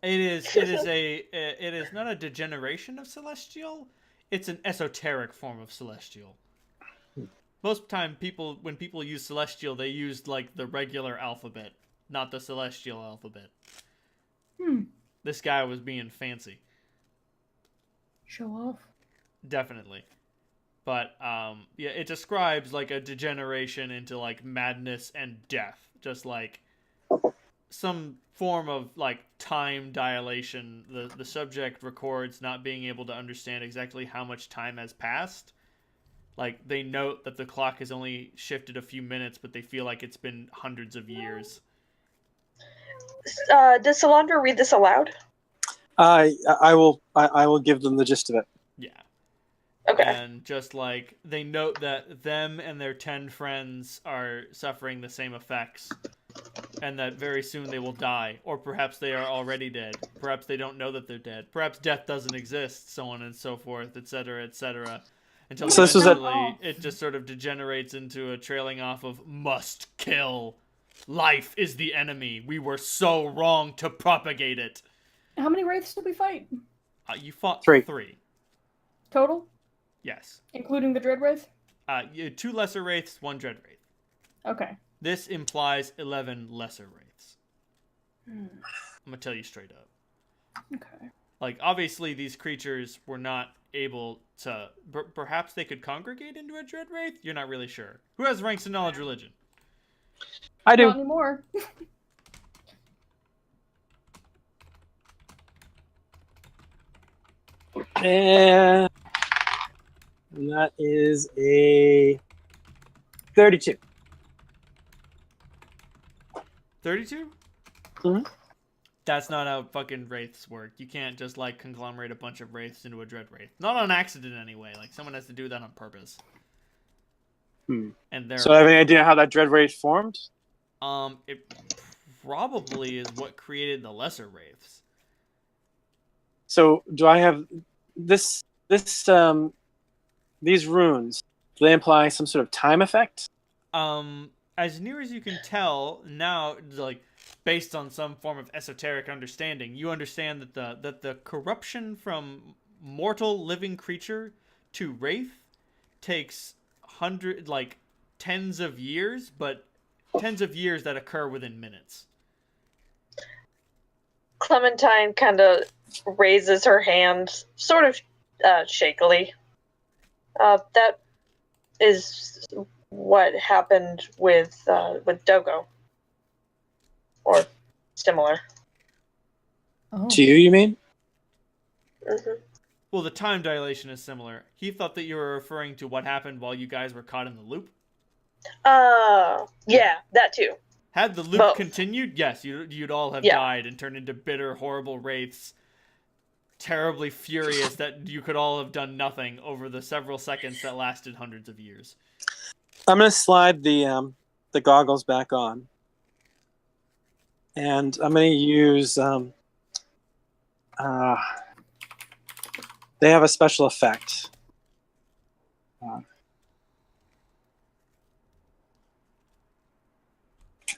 Speaker 2: It is not a degeneration of Celestial. It's an esoteric form of Celestial. Most time, when people use Celestial, they use like the regular alphabet, not the Celestial alphabet. This guy was being fancy.
Speaker 3: Show off.
Speaker 2: Definitely. But yeah, it describes like a degeneration into like madness and death just like some form of like time dilation. The subject records not being able to understand exactly how much time has passed. Like, they note that the clock has only shifted a few minutes, but they feel like it's been hundreds of years.
Speaker 4: Does Solandra read this aloud?
Speaker 1: I will give them the gist of it.
Speaker 2: Yeah.
Speaker 4: Okay.
Speaker 2: And just like, they note that them and their 10 friends are suffering the same effects, and that very soon they will die, or perhaps they are already dead. Perhaps they don't know that they're dead. Perhaps death doesn't exist, so on and so forth, etc., etc. Until
Speaker 1: So this was a-
Speaker 2: eventually it just sort of degenerates into a trailing off of must kill. Life is the enemy. We were so wrong to propagate it.
Speaker 3: How many wraiths did we fight?
Speaker 2: You fought
Speaker 1: Three.
Speaker 3: Total?
Speaker 2: Yes.
Speaker 3: Including the Dread Wraith?
Speaker 2: You had 2 lesser wraiths, 1 dread wraith.
Speaker 3: Okay.
Speaker 2: This implies 11 lesser wraiths. I'm gonna tell you straight up.
Speaker 3: Okay.
Speaker 2: Like, obviously, these creatures were not able to... perhaps they could congregate into a dread wraith? You're not really sure. Who has ranks in knowledge religion?
Speaker 1: I do.
Speaker 3: Not anymore.
Speaker 1: And that is a 32.
Speaker 2: 32?
Speaker 1: Mhm.
Speaker 2: That's not how fucking wraiths work. You can't just, like, conglomerate a bunch of wraiths into a dread wraith. Not on accident, anyway. Like, someone has to do that on purpose. And they're...
Speaker 1: So I have any idea how that dread wraith formed?
Speaker 2: It probably is what created the lesser wraiths.
Speaker 1: So do I have these runes? Do they imply some sort of time effect?
Speaker 2: As near as you can tell now, like, based on some form of esoteric understanding, you understand that the corruption from mortal living creature to wraith takes tens of years, but tens of years that occur within minutes.
Speaker 4: Clementine kind of raises her hand, sort of shakily. That is what happened with Dogo, or similar.
Speaker 3: Oh.
Speaker 1: To you mean?
Speaker 4: Mm-hmm.
Speaker 2: Well, the time dilation is similar. He thought that you were referring to what happened while you guys were caught in the loop.
Speaker 4: Yeah, that too.
Speaker 2: Had the loop
Speaker 4: Both.
Speaker 2: continued, yes, you'd all have
Speaker 4: Yeah.
Speaker 2: died and turned into bitter, horrible wraiths, terribly furious that you could all have done nothing over the several seconds that lasted hundreds of years.
Speaker 1: I'm gonna slide the goggles back on, and I'm gonna use they have a special effect.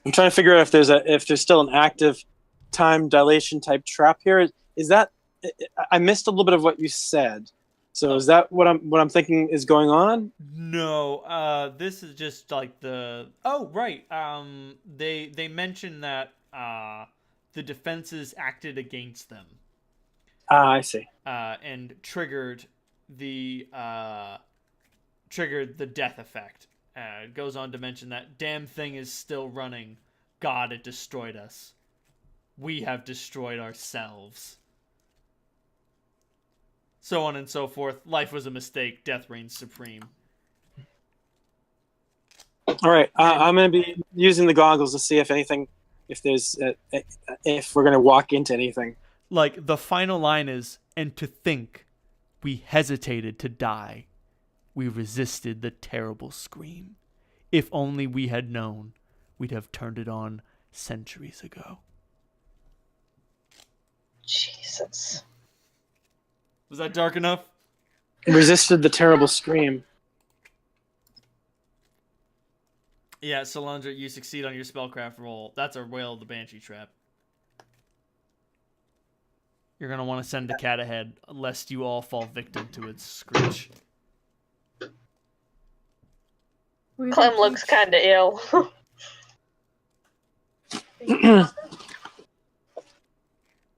Speaker 1: I'm trying to figure out if there's still an active time dilation type trap here. Is that... I missed a little bit of what you said. So is that what I'm thinking is going on?
Speaker 2: No, this is just like the... Oh, right. They mentioned that the defenses acted against them.
Speaker 1: I see.
Speaker 2: And triggered the death effect. It goes on to mention that damn thing is still running. God, it destroyed us. We have destroyed ourselves. So on and so forth. Life was a mistake. Death reigns supreme.
Speaker 1: All right, I'm going to be using the goggles to see if anything, if we're going to walk into anything.
Speaker 2: Like, the final line is, and to think we hesitated to die. We resisted the terrible scream. If only we had known, we'd have turned it on centuries ago.
Speaker 4: Jesus.
Speaker 2: Was that dark enough?
Speaker 1: Resisted the terrible scream.
Speaker 2: Yeah, Solandra, you succeed on your spellcraft roll. That's a Wail of the Banshee trap. You're going to want to send the cat ahead, lest you all fall victim to its screech.
Speaker 4: Clem looks kind of ill.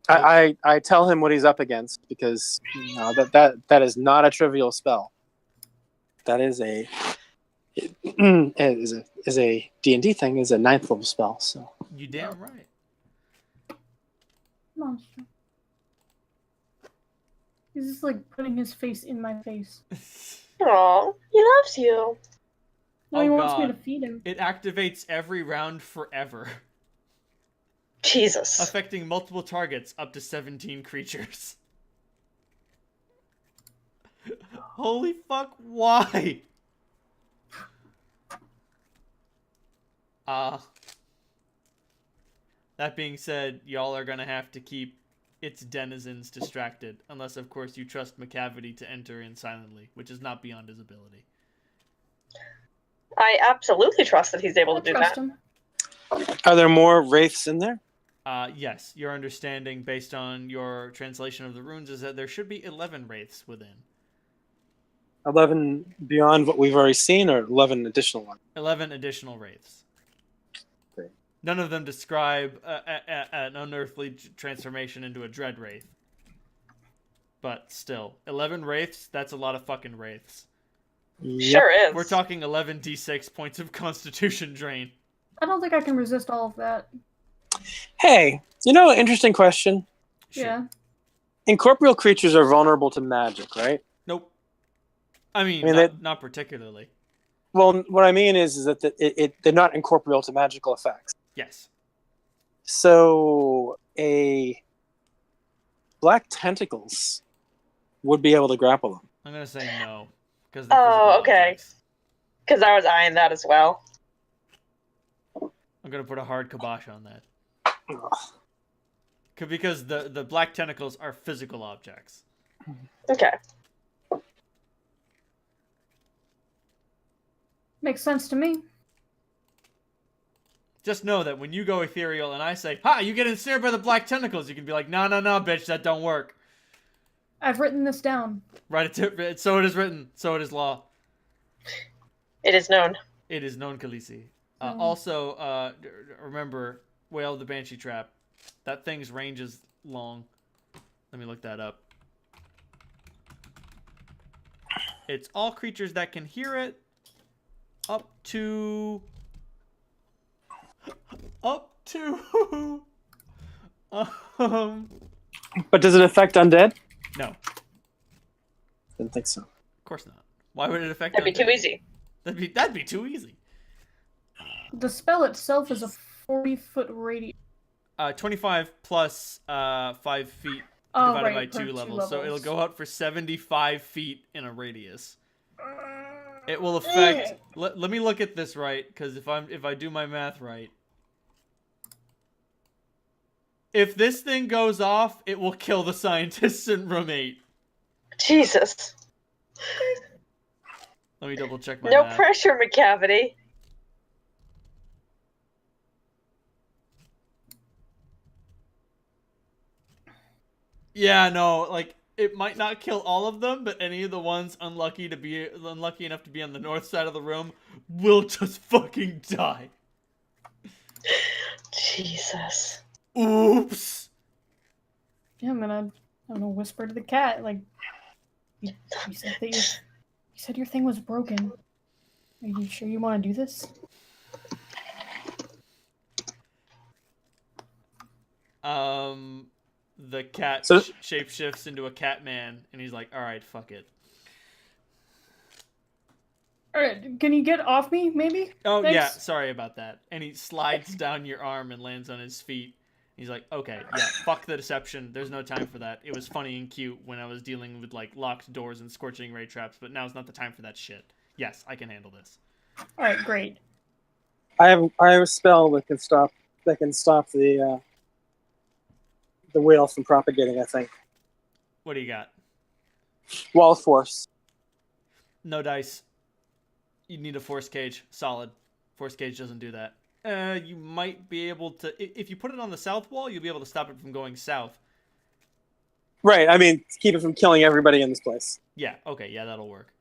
Speaker 1: I tell him what he's up against, because that is not a trivial spell. That is a is a D&D thing, is a 9th level spell. So
Speaker 2: You damn right.
Speaker 3: Monster. He's just like putting his face in my face.
Speaker 4: Aw, he loves you.
Speaker 3: No, he wants me to feed him.
Speaker 2: It activates every round forever,
Speaker 4: Jesus.
Speaker 2: affecting multiple targets up to 17 creatures. Holy fuck, why? That being said, y'all are gonna have to keep its denizens distracted, unless of course you trust McCavity to enter in silently, which is not beyond his ability.
Speaker 4: I absolutely trust that he's able to do that.
Speaker 3: Him.
Speaker 1: are there more wraiths in there?
Speaker 2: Yes, your understanding based on your translation of the runes is that there should be 11 wraiths within.
Speaker 1: 11 beyond what we've already seen, or 11 additional ones?
Speaker 2: 11 additional wraiths.
Speaker 1: Great.
Speaker 2: None of them describe an unearthly transformation into a dread wraith. But still, 11 wraiths, that's a lot of fucking wraiths.
Speaker 4: Sure is.
Speaker 2: We're talking 11 d6 points of constitution drain.
Speaker 3: I don't think I can resist all of that.
Speaker 1: Hey, interesting question.
Speaker 2: Sure.
Speaker 3: Yeah.
Speaker 1: Incorporeal creatures are vulnerable to magic, right?
Speaker 2: Nope. I mean not particularly.
Speaker 1: Well, what I mean is that they're not incorporeal to magical effects.
Speaker 2: Yes.
Speaker 1: So a black tentacles would be able to grapple them.
Speaker 2: I'm going to say no.
Speaker 4: Oh, okay. Because I was eyeing that as well.
Speaker 2: I'm going to put a hard kibosh on that.
Speaker 1: Ugh.
Speaker 2: Because the black tentacles are physical objects.
Speaker 4: Okay.
Speaker 3: Makes sense to me.
Speaker 2: Just know that when you go ethereal and I say, "Ha, you get ensnared by the black tentacles," you can be like, "No, bitch, that don't work."
Speaker 3: I've written this down.
Speaker 2: Right, so it is written, so it is law.
Speaker 4: It is known.
Speaker 2: It is known, Khaleesi. Also, remember, Whale of the Banshee Trap. That thing's range is long. Let me look that up. It's all creatures that can hear it up to...
Speaker 1: But does it affect undead?
Speaker 2: No.
Speaker 1: Didn't think so.
Speaker 2: Of course not. Why would it affect
Speaker 4: That'd be
Speaker 2: undead?
Speaker 4: too easy.
Speaker 2: That'd be too easy.
Speaker 3: The spell itself is a 40-foot radius.
Speaker 2: 25 plus 5 feet
Speaker 3: Oh,
Speaker 2: divided
Speaker 3: right,
Speaker 2: by
Speaker 3: per
Speaker 2: 2
Speaker 3: two
Speaker 2: levels. So it'll
Speaker 3: levels.
Speaker 2: go out for 75 feet in a radius. It will affect... Let me look at this right, because if I do my math right... If this thing goes off, it will kill the scientists in room 8.
Speaker 4: Jesus.
Speaker 2: Let me double check my
Speaker 4: No
Speaker 2: math.
Speaker 4: pressure, McCavity.
Speaker 2: Yeah, no, like, it might not kill all of them, but any of the ones unlucky enough to be on the north side of the room will just fucking die.
Speaker 4: Jesus.
Speaker 2: Oops.
Speaker 3: Yeah, I'm gonna whisper to the cat, like, you said that you said your thing was broken. Are you sure you want to do this?
Speaker 2: The cat
Speaker 1: So-
Speaker 2: shapeshifts into a cat man, and he's like, "All right, fuck it."
Speaker 3: All right, can you get off me, maybe?
Speaker 2: Oh
Speaker 3: Thanks.
Speaker 2: yeah, sorry about that. And he slides down your arm and lands on his feet. He's like, "Okay, yeah, fuck the deception. There's no time for that. It was funny and cute when I was dealing with like locked doors and scorching ray traps, but now's not the time for that shit. Yes, I can handle this."
Speaker 3: All right, great.
Speaker 1: I have a spell that can stop the whale from propagating, I think.
Speaker 2: What do you got?
Speaker 1: Wall of force.
Speaker 2: No dice. You need a force cage. Solid. Force cage doesn't do that. You might be able to... If you put it on the south wall, you'll be able to stop it from going south.
Speaker 1: Right, I mean, keep it from killing everybody in this place.
Speaker 2: Yeah, okay, yeah, that'll work.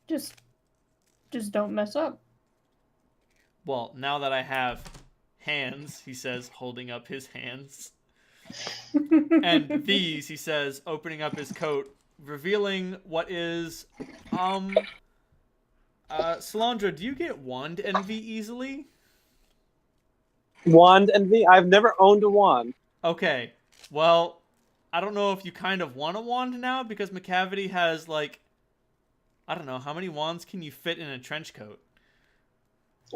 Speaker 3: Just don't mess up.
Speaker 2: Well, now that I have hands, he says, holding up his hands, and these, he says, opening up his coat revealing what is Salandra, do you get wand envy easily?
Speaker 1: Wand envy? I've never owned a wand.
Speaker 2: Okay. Well, I don't know if you kind of want a wand now because McCavity has like I don't know, how many wands can you fit in a trench coat?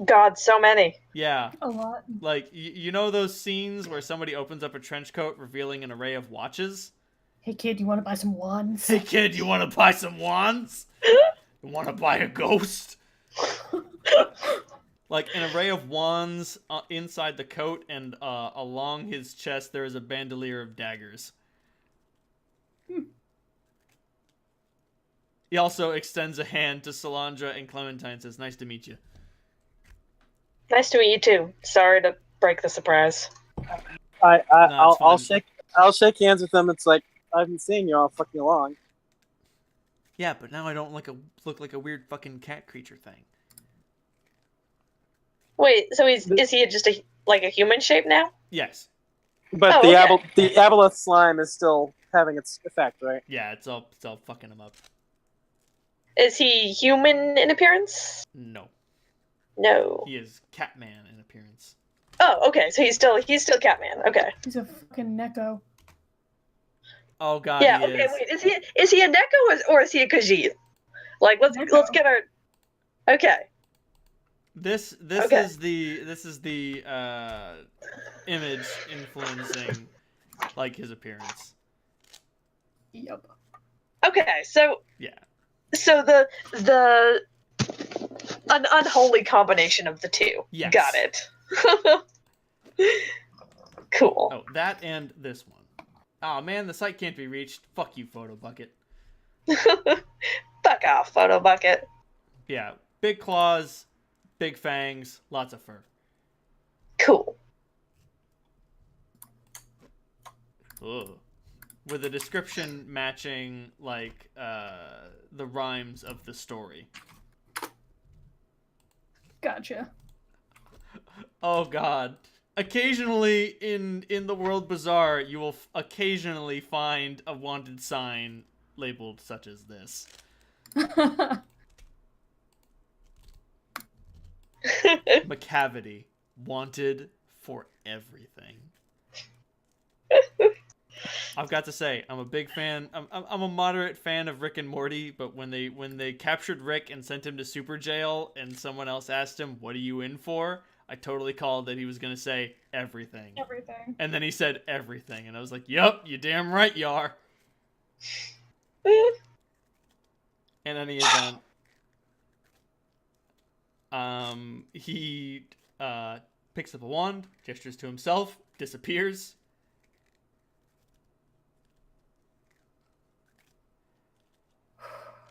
Speaker 4: God, so many.
Speaker 2: Yeah.
Speaker 3: A lot.
Speaker 2: Like you know those scenes where somebody opens up a trench coat revealing an array of watches?
Speaker 3: Hey kid, you want to buy some wands?
Speaker 2: Hey kid, you want to buy some wands? You want to buy a ghost? Like an array of wands inside the coat, and along his chest there is a bandolier of daggers. He also extends a hand to Salandra and Clementine and says, "Nice to meet you."
Speaker 4: Nice to meet you too. Sorry to break the surprise.
Speaker 1: I'll shake hands with them. It's like I've been seeing you all fucking along.
Speaker 2: Yeah, but now I don't look like a weird fucking cat creature thing.
Speaker 4: Wait, so is he just a human shape now?
Speaker 2: Yes.
Speaker 1: But the aboleth slime is still having its effect, right?
Speaker 2: Yeah, it's all fucking him up.
Speaker 4: Is he human in appearance?
Speaker 2: No.
Speaker 4: No.
Speaker 2: He is Catman in appearance.
Speaker 4: Oh, okay. So he's still Catman. Okay.
Speaker 3: He's a fucking Neko.
Speaker 2: Oh god.
Speaker 4: Yeah.
Speaker 2: He
Speaker 4: Okay.
Speaker 2: is.
Speaker 4: Wait. Is he a Neko or is he a Khajiit? Like, let's get our. Okay.
Speaker 2: This
Speaker 4: Okay.
Speaker 2: is the image influencing like his appearance.
Speaker 3: Yep.
Speaker 4: Okay. So.
Speaker 2: Yeah.
Speaker 4: So the an unholy combination of the two.
Speaker 2: Yes.
Speaker 4: Got it. Cool.
Speaker 2: Oh, that and this one. Oh man, the site can't be reached. Fuck you, Photo Bucket.
Speaker 4: Fuck off, Photo Bucket.
Speaker 2: Yeah, big claws, big fangs, lots of fur.
Speaker 4: Cool.
Speaker 2: Ugh. With a description matching like the rhymes of the story.
Speaker 3: Gotcha.
Speaker 2: Oh god. Occasionally in the World Bazaar, you will occasionally find a wanted sign labeled such as this. McCavity, wanted for everything. I've got to say, I'm a big fan. I'm a moderate fan of Rick and Morty, but when they captured Rick and sent him to super jail, and someone else asked him, "What are you in for?" I totally called that he was gonna say everything.
Speaker 3: Everything.
Speaker 2: And then he said everything, and I was like, "Yup, you damn right you are." In any event, he picks up a wand, gestures to himself, disappears.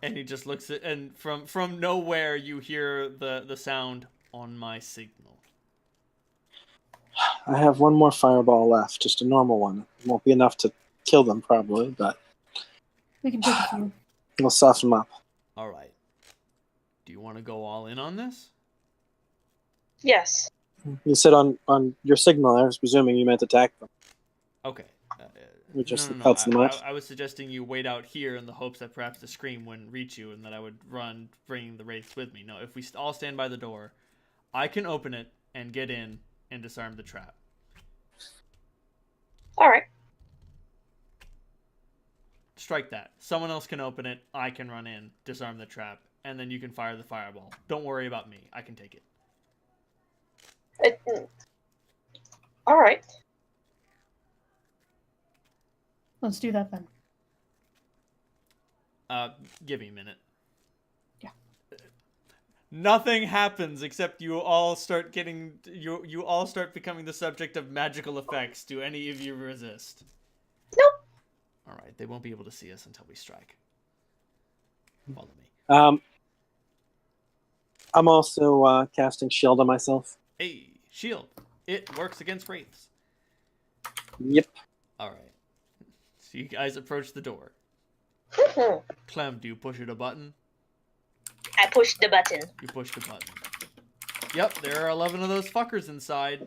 Speaker 2: And he just looks at, and from nowhere you hear the sound on my signal.
Speaker 1: I have one more fireball left, just a normal one. It won't be enough to kill them probably, but
Speaker 3: We can take a few.
Speaker 1: we'll soften them up.
Speaker 2: All right. Do you want to go all in on this?
Speaker 4: Yes.
Speaker 1: You said on your signal, I was presuming you meant attack them.
Speaker 2: Okay.
Speaker 1: Which just
Speaker 2: No.
Speaker 1: helps them much.
Speaker 2: I was suggesting you wait out here in the hopes that perhaps the scream wouldn't reach you and that I would run, bringing the wraiths with me. No, if we all stand by the door, I can open it and get in and disarm the trap.
Speaker 4: All right.
Speaker 2: Strike that. Someone else can open it. I can run in, disarm the trap, and then you can fire the fireball. Don't worry about me. I can take it.
Speaker 4: All right.
Speaker 3: Let's do that then.
Speaker 2: Give me a minute.
Speaker 3: Yeah.
Speaker 2: Nothing happens except you all start getting you all start becoming the subject of magical effects. Do any of you resist?
Speaker 4: Nope.
Speaker 2: All right, they won't be able to see us until we strike. Follow me.
Speaker 1: I'm also casting shield on myself.
Speaker 2: Hey, shield. It works against wraiths.
Speaker 1: Yep.
Speaker 2: All right. So you guys approach the door. Clem, do you push it a button?
Speaker 5: I pushed the button.
Speaker 2: You push the button. Yep, there are 11 of those fuckers inside.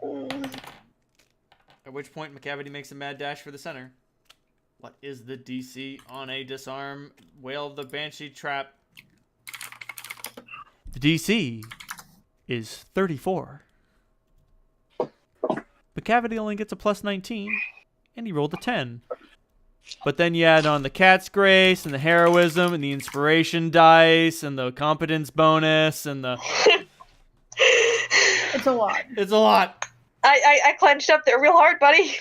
Speaker 2: At which point, McCavity makes a mad dash for the center. What is the DC on a disarm Whale of the Banshee trap? The DC is 34. But Cavity only gets a plus 19, and he rolled a 10. But then you add on the Cat's Grace, and the Heroism, and the Inspiration dice, and the Competence bonus, and the...
Speaker 3: It's a lot.
Speaker 2: It's a lot.
Speaker 4: I clenched up there real hard, buddy.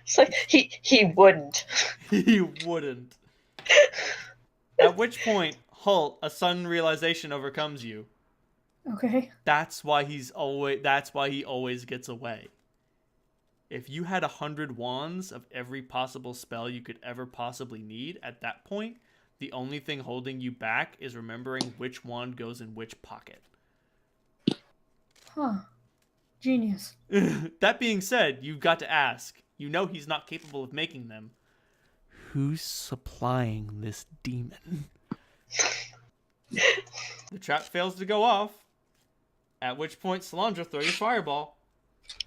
Speaker 4: It's like, he wouldn't.
Speaker 2: He wouldn't. At which point, Halt, a sudden realization overcomes you.
Speaker 3: Okay.
Speaker 2: That's why he always gets away. If you had 100 wands of every possible spell you could ever possibly need, at that point, the only thing holding you back is remembering which wand goes in which pocket.
Speaker 3: Huh. Genius.
Speaker 2: That being said, you've got to ask. You know he's not capable of making them. Who's supplying this demon? The trap fails to go off. At which point, Solandra, throw your fireball.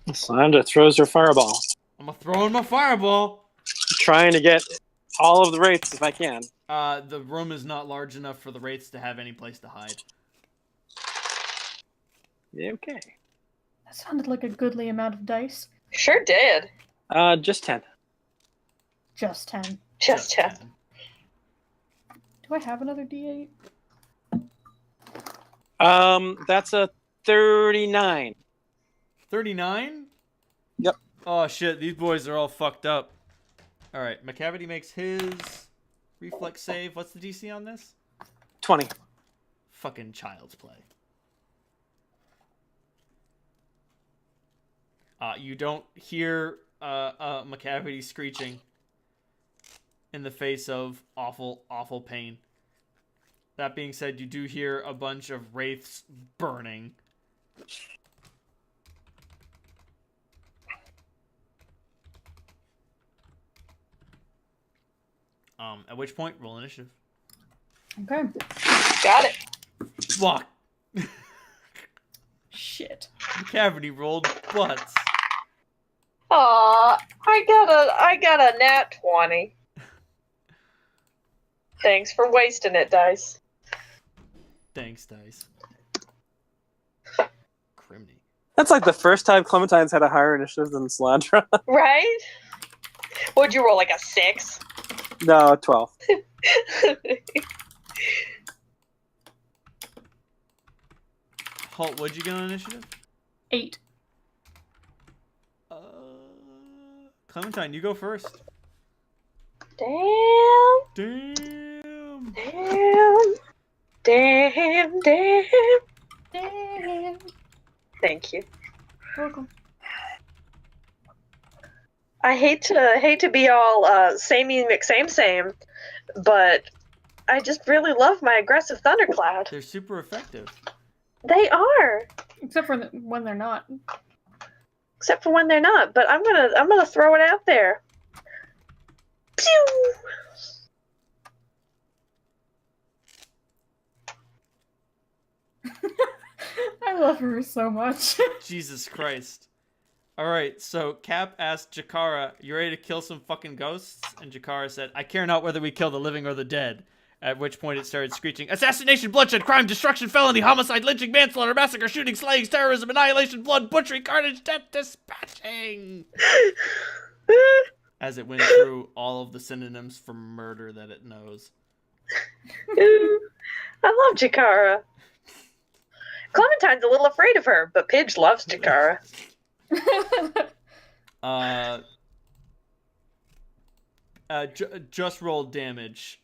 Speaker 1: Solandra throws her fireball.
Speaker 2: I'm gonna throw in my fireball.
Speaker 1: Trying to get all of the wraiths if I can.
Speaker 2: The room is not large enough for the wraiths to have any place to hide.
Speaker 1: Okay.
Speaker 3: That sounded like a goodly amount of dice.
Speaker 4: Sure did.
Speaker 1: Just 10.
Speaker 3: Just 10.
Speaker 4: Just 10.
Speaker 3: Do I have another D8?
Speaker 1: That's a 39.
Speaker 2: 39?
Speaker 1: Yep.
Speaker 2: Oh shit, these boys are all fucked up. Alright, McCavity makes his reflex save. What's the DC on this?
Speaker 1: 20.
Speaker 2: Fucking child's play. You don't hear McCavity screeching in the face of awful, awful pain. That being said, you do hear a bunch of wraiths burning. At which point, roll initiative.
Speaker 3: Okay.
Speaker 4: Got it.
Speaker 2: Fuck.
Speaker 3: Shit.
Speaker 2: McCavity rolled butts.
Speaker 4: Aw, I got a nat 20. Thanks for wasting it, Dice.
Speaker 2: Thanks, Dice. Criminy.
Speaker 1: That's like the first time Clementine's had a higher initiative than Solandra.
Speaker 4: Right? Would you roll like a 6?
Speaker 1: No, 12.
Speaker 2: Halt, what'd you get on initiative?
Speaker 3: 8.
Speaker 2: Clementine, you go first.
Speaker 4: Damn.
Speaker 2: Damn.
Speaker 4: Damn. Damn. Damn.
Speaker 3: Damn.
Speaker 4: Thank you.
Speaker 3: Welcome.
Speaker 4: I hate to be all samey same, but I just really love my aggressive thundercloud.
Speaker 2: They're super effective.
Speaker 4: They are,
Speaker 3: Except for when they're not.
Speaker 4: except for when they're not. But I'm gonna throw it out there. Pew!
Speaker 3: I love her so much.
Speaker 2: Jesus Christ. Alright, so Cap asked Jakara, you ready to kill some fucking ghosts? And Jakara said, I care not whether we kill the living or the dead. At which point it started screeching, assassination, bloodshed, crime, destruction, felony, homicide, lynching, manslaughter, massacre, shooting, slaying, terrorism, annihilation, blood, butchery, carnage, death, dispatching. As it went through all of the synonyms for murder that it knows.
Speaker 4: I love Jakara. Clementine's a little afraid of her, but Pidge loves Jakara.
Speaker 2: Just roll damage.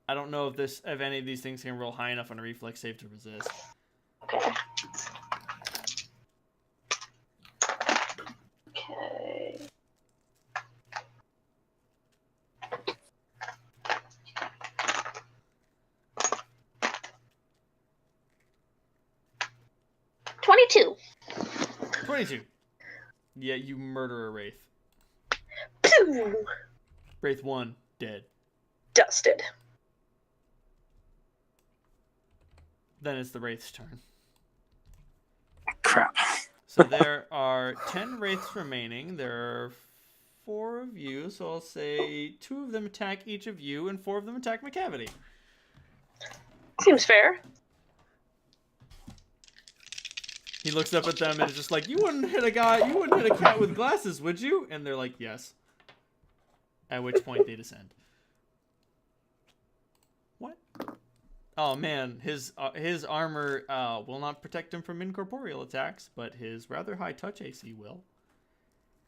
Speaker 2: I don't know if any of these things can roll high enough on a reflex save to resist.
Speaker 4: Okay. Okay.
Speaker 5: $22.
Speaker 2: 22. Yeah, you murder a wraith.
Speaker 4: Pew!
Speaker 2: Wraith 1, dead.
Speaker 4: Dusted.
Speaker 2: Then it's the wraith's turn.
Speaker 1: Crap.
Speaker 2: So there are 10 wraiths remaining. There are 4 of you, so I'll say 2 of them attack each of you, and 4 of them attack McCavity.
Speaker 4: Seems fair.
Speaker 2: He looks up at them and is just like, you wouldn't hit a cat with glasses, would you? And they're like, yes. At which point they descend. What? Oh man, his armor will not protect him from incorporeal attacks, but his rather high touch AC will.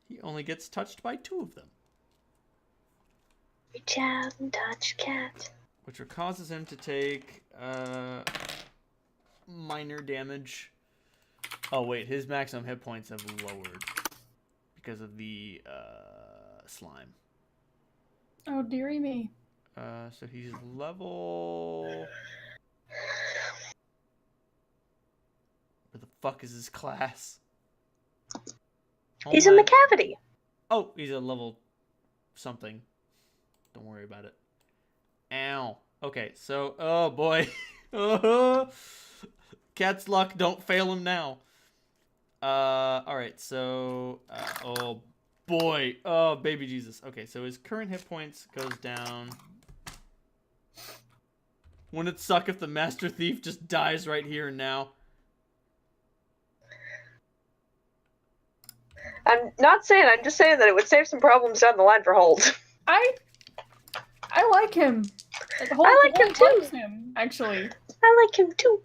Speaker 2: He only gets touched by 2 of them.
Speaker 5: Reach out and touch cat.
Speaker 2: Which causes him to take minor damage. Oh wait, his maximum hit points have lowered because of the slime.
Speaker 3: Oh dearie me.
Speaker 2: So he's level. Where the fuck is his class?
Speaker 5: He's in the cavity.
Speaker 2: Oh, he's a level something. Don't worry about it. Ow. Okay, so oh boy. Cat's luck, don't fail him now. Alright, so oh boy. Oh baby Jesus. Okay, so his current hit points goes down. Wouldn't it suck if the Master Thief just dies right here and now?
Speaker 4: I'm not saying, I'm just saying that it would save some problems down the line for Holt.
Speaker 3: I like him.
Speaker 5: I like him too.
Speaker 3: Likes him, actually.
Speaker 5: I like him too.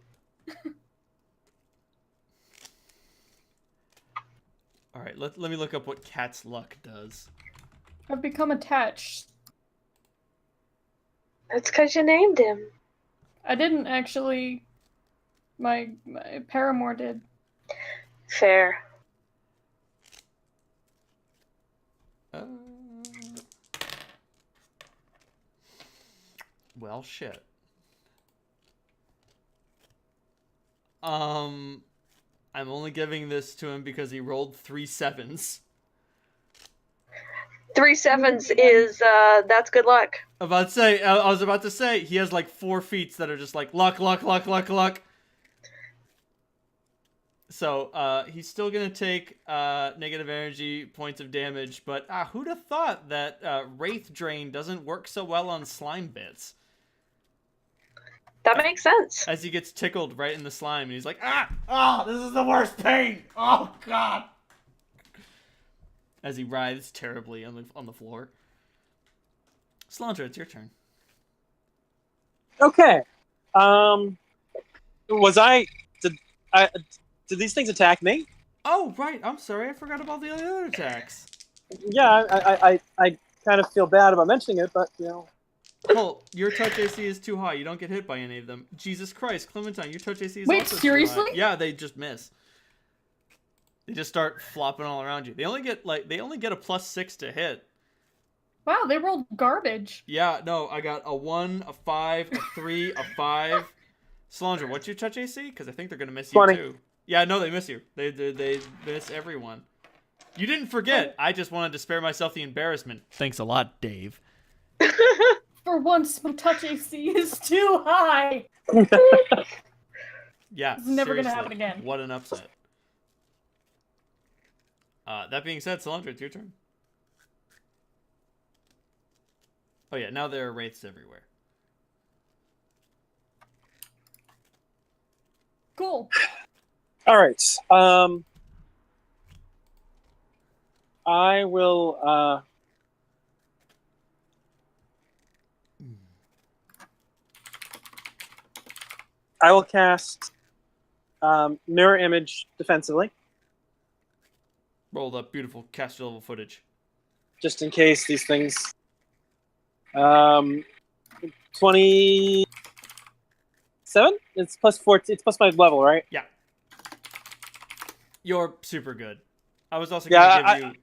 Speaker 2: Alright, let me look up what Cat's luck does.
Speaker 3: I've become attached.
Speaker 5: That's because you named him.
Speaker 3: I didn't actually. My paramour did.
Speaker 5: Fair.
Speaker 2: Well, shit. I'm only giving this to him because he rolled 3 7s.
Speaker 4: 3 7s is, that's good luck.
Speaker 2: I was about to say, he has like 4 feats that are just like luck, luck, luck, luck, luck. So, he's still gonna take, negative energy points of damage, but, who'd have thought that, Wraith Drain doesn't work so well on slime bits?
Speaker 4: That makes sense.
Speaker 2: As he gets tickled right in the slime, and he's like, this is the worst pain! Oh, God! As he writhes terribly on the floor. Slandra, it's your turn.
Speaker 1: Okay. Did these things attack me?
Speaker 2: Oh, right. I'm sorry. I forgot about the other attacks.
Speaker 1: Yeah, I kind of feel bad about mentioning it, but, you know.
Speaker 2: Colt, your touch AC is too high. You don't get hit by any of them. Jesus Christ, Clementine, your touch AC is
Speaker 3: Wait,
Speaker 2: also
Speaker 3: seriously?
Speaker 2: too high. Yeah, they just miss. They just start flopping all around you. They only get a +6 to hit.
Speaker 3: Wow, they rolled garbage.
Speaker 2: Yeah, no, I got a 1, a 5, a 3, a 5. Slandra, what's your touch AC? Because I think they're gonna miss you
Speaker 1: 20.
Speaker 2: too. Yeah, no, they miss you. They miss everyone. You didn't forget. I just wanted to spare myself the embarrassment. Thanks a lot, Dave.
Speaker 3: For once, my touch AC is too high.
Speaker 2: Yeah,
Speaker 3: It's never gonna
Speaker 2: seriously,
Speaker 3: happen again.
Speaker 2: What an upset. That being said, Slandra, it's your turn. Oh yeah, now there are wraiths everywhere.
Speaker 3: Cool.
Speaker 1: All right. I will. I will cast mirror image defensively,
Speaker 2: Roll up beautiful caster level footage.
Speaker 1: just in case these things. 27. It's +14. It's plus my level, right?
Speaker 2: Yeah. You're super good. I was also gonna give you.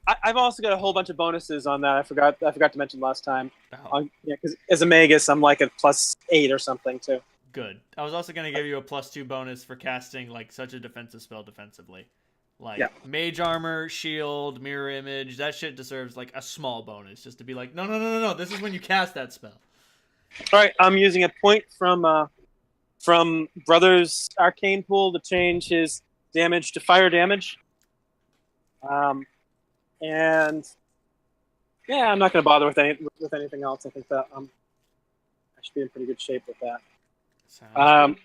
Speaker 1: I've also got a whole bunch of bonuses on that. I forgot to mention last time.
Speaker 2: Oh,
Speaker 1: Yeah, because as a magus, I'm like a +8 or something too.
Speaker 2: good. I was also gonna give you a +2 bonus for casting like such a defensive spell defensively. Like mage armor, shield, mirror image, that shit deserves like a small bonus just to be like, no, this is when you cast that spell.
Speaker 1: All right, I'm using a point from Brother's Arcane Pool to change his damage to fire damage. And Yeah, I'm not going to bother with anything else. I think that I should be in pretty good shape with that.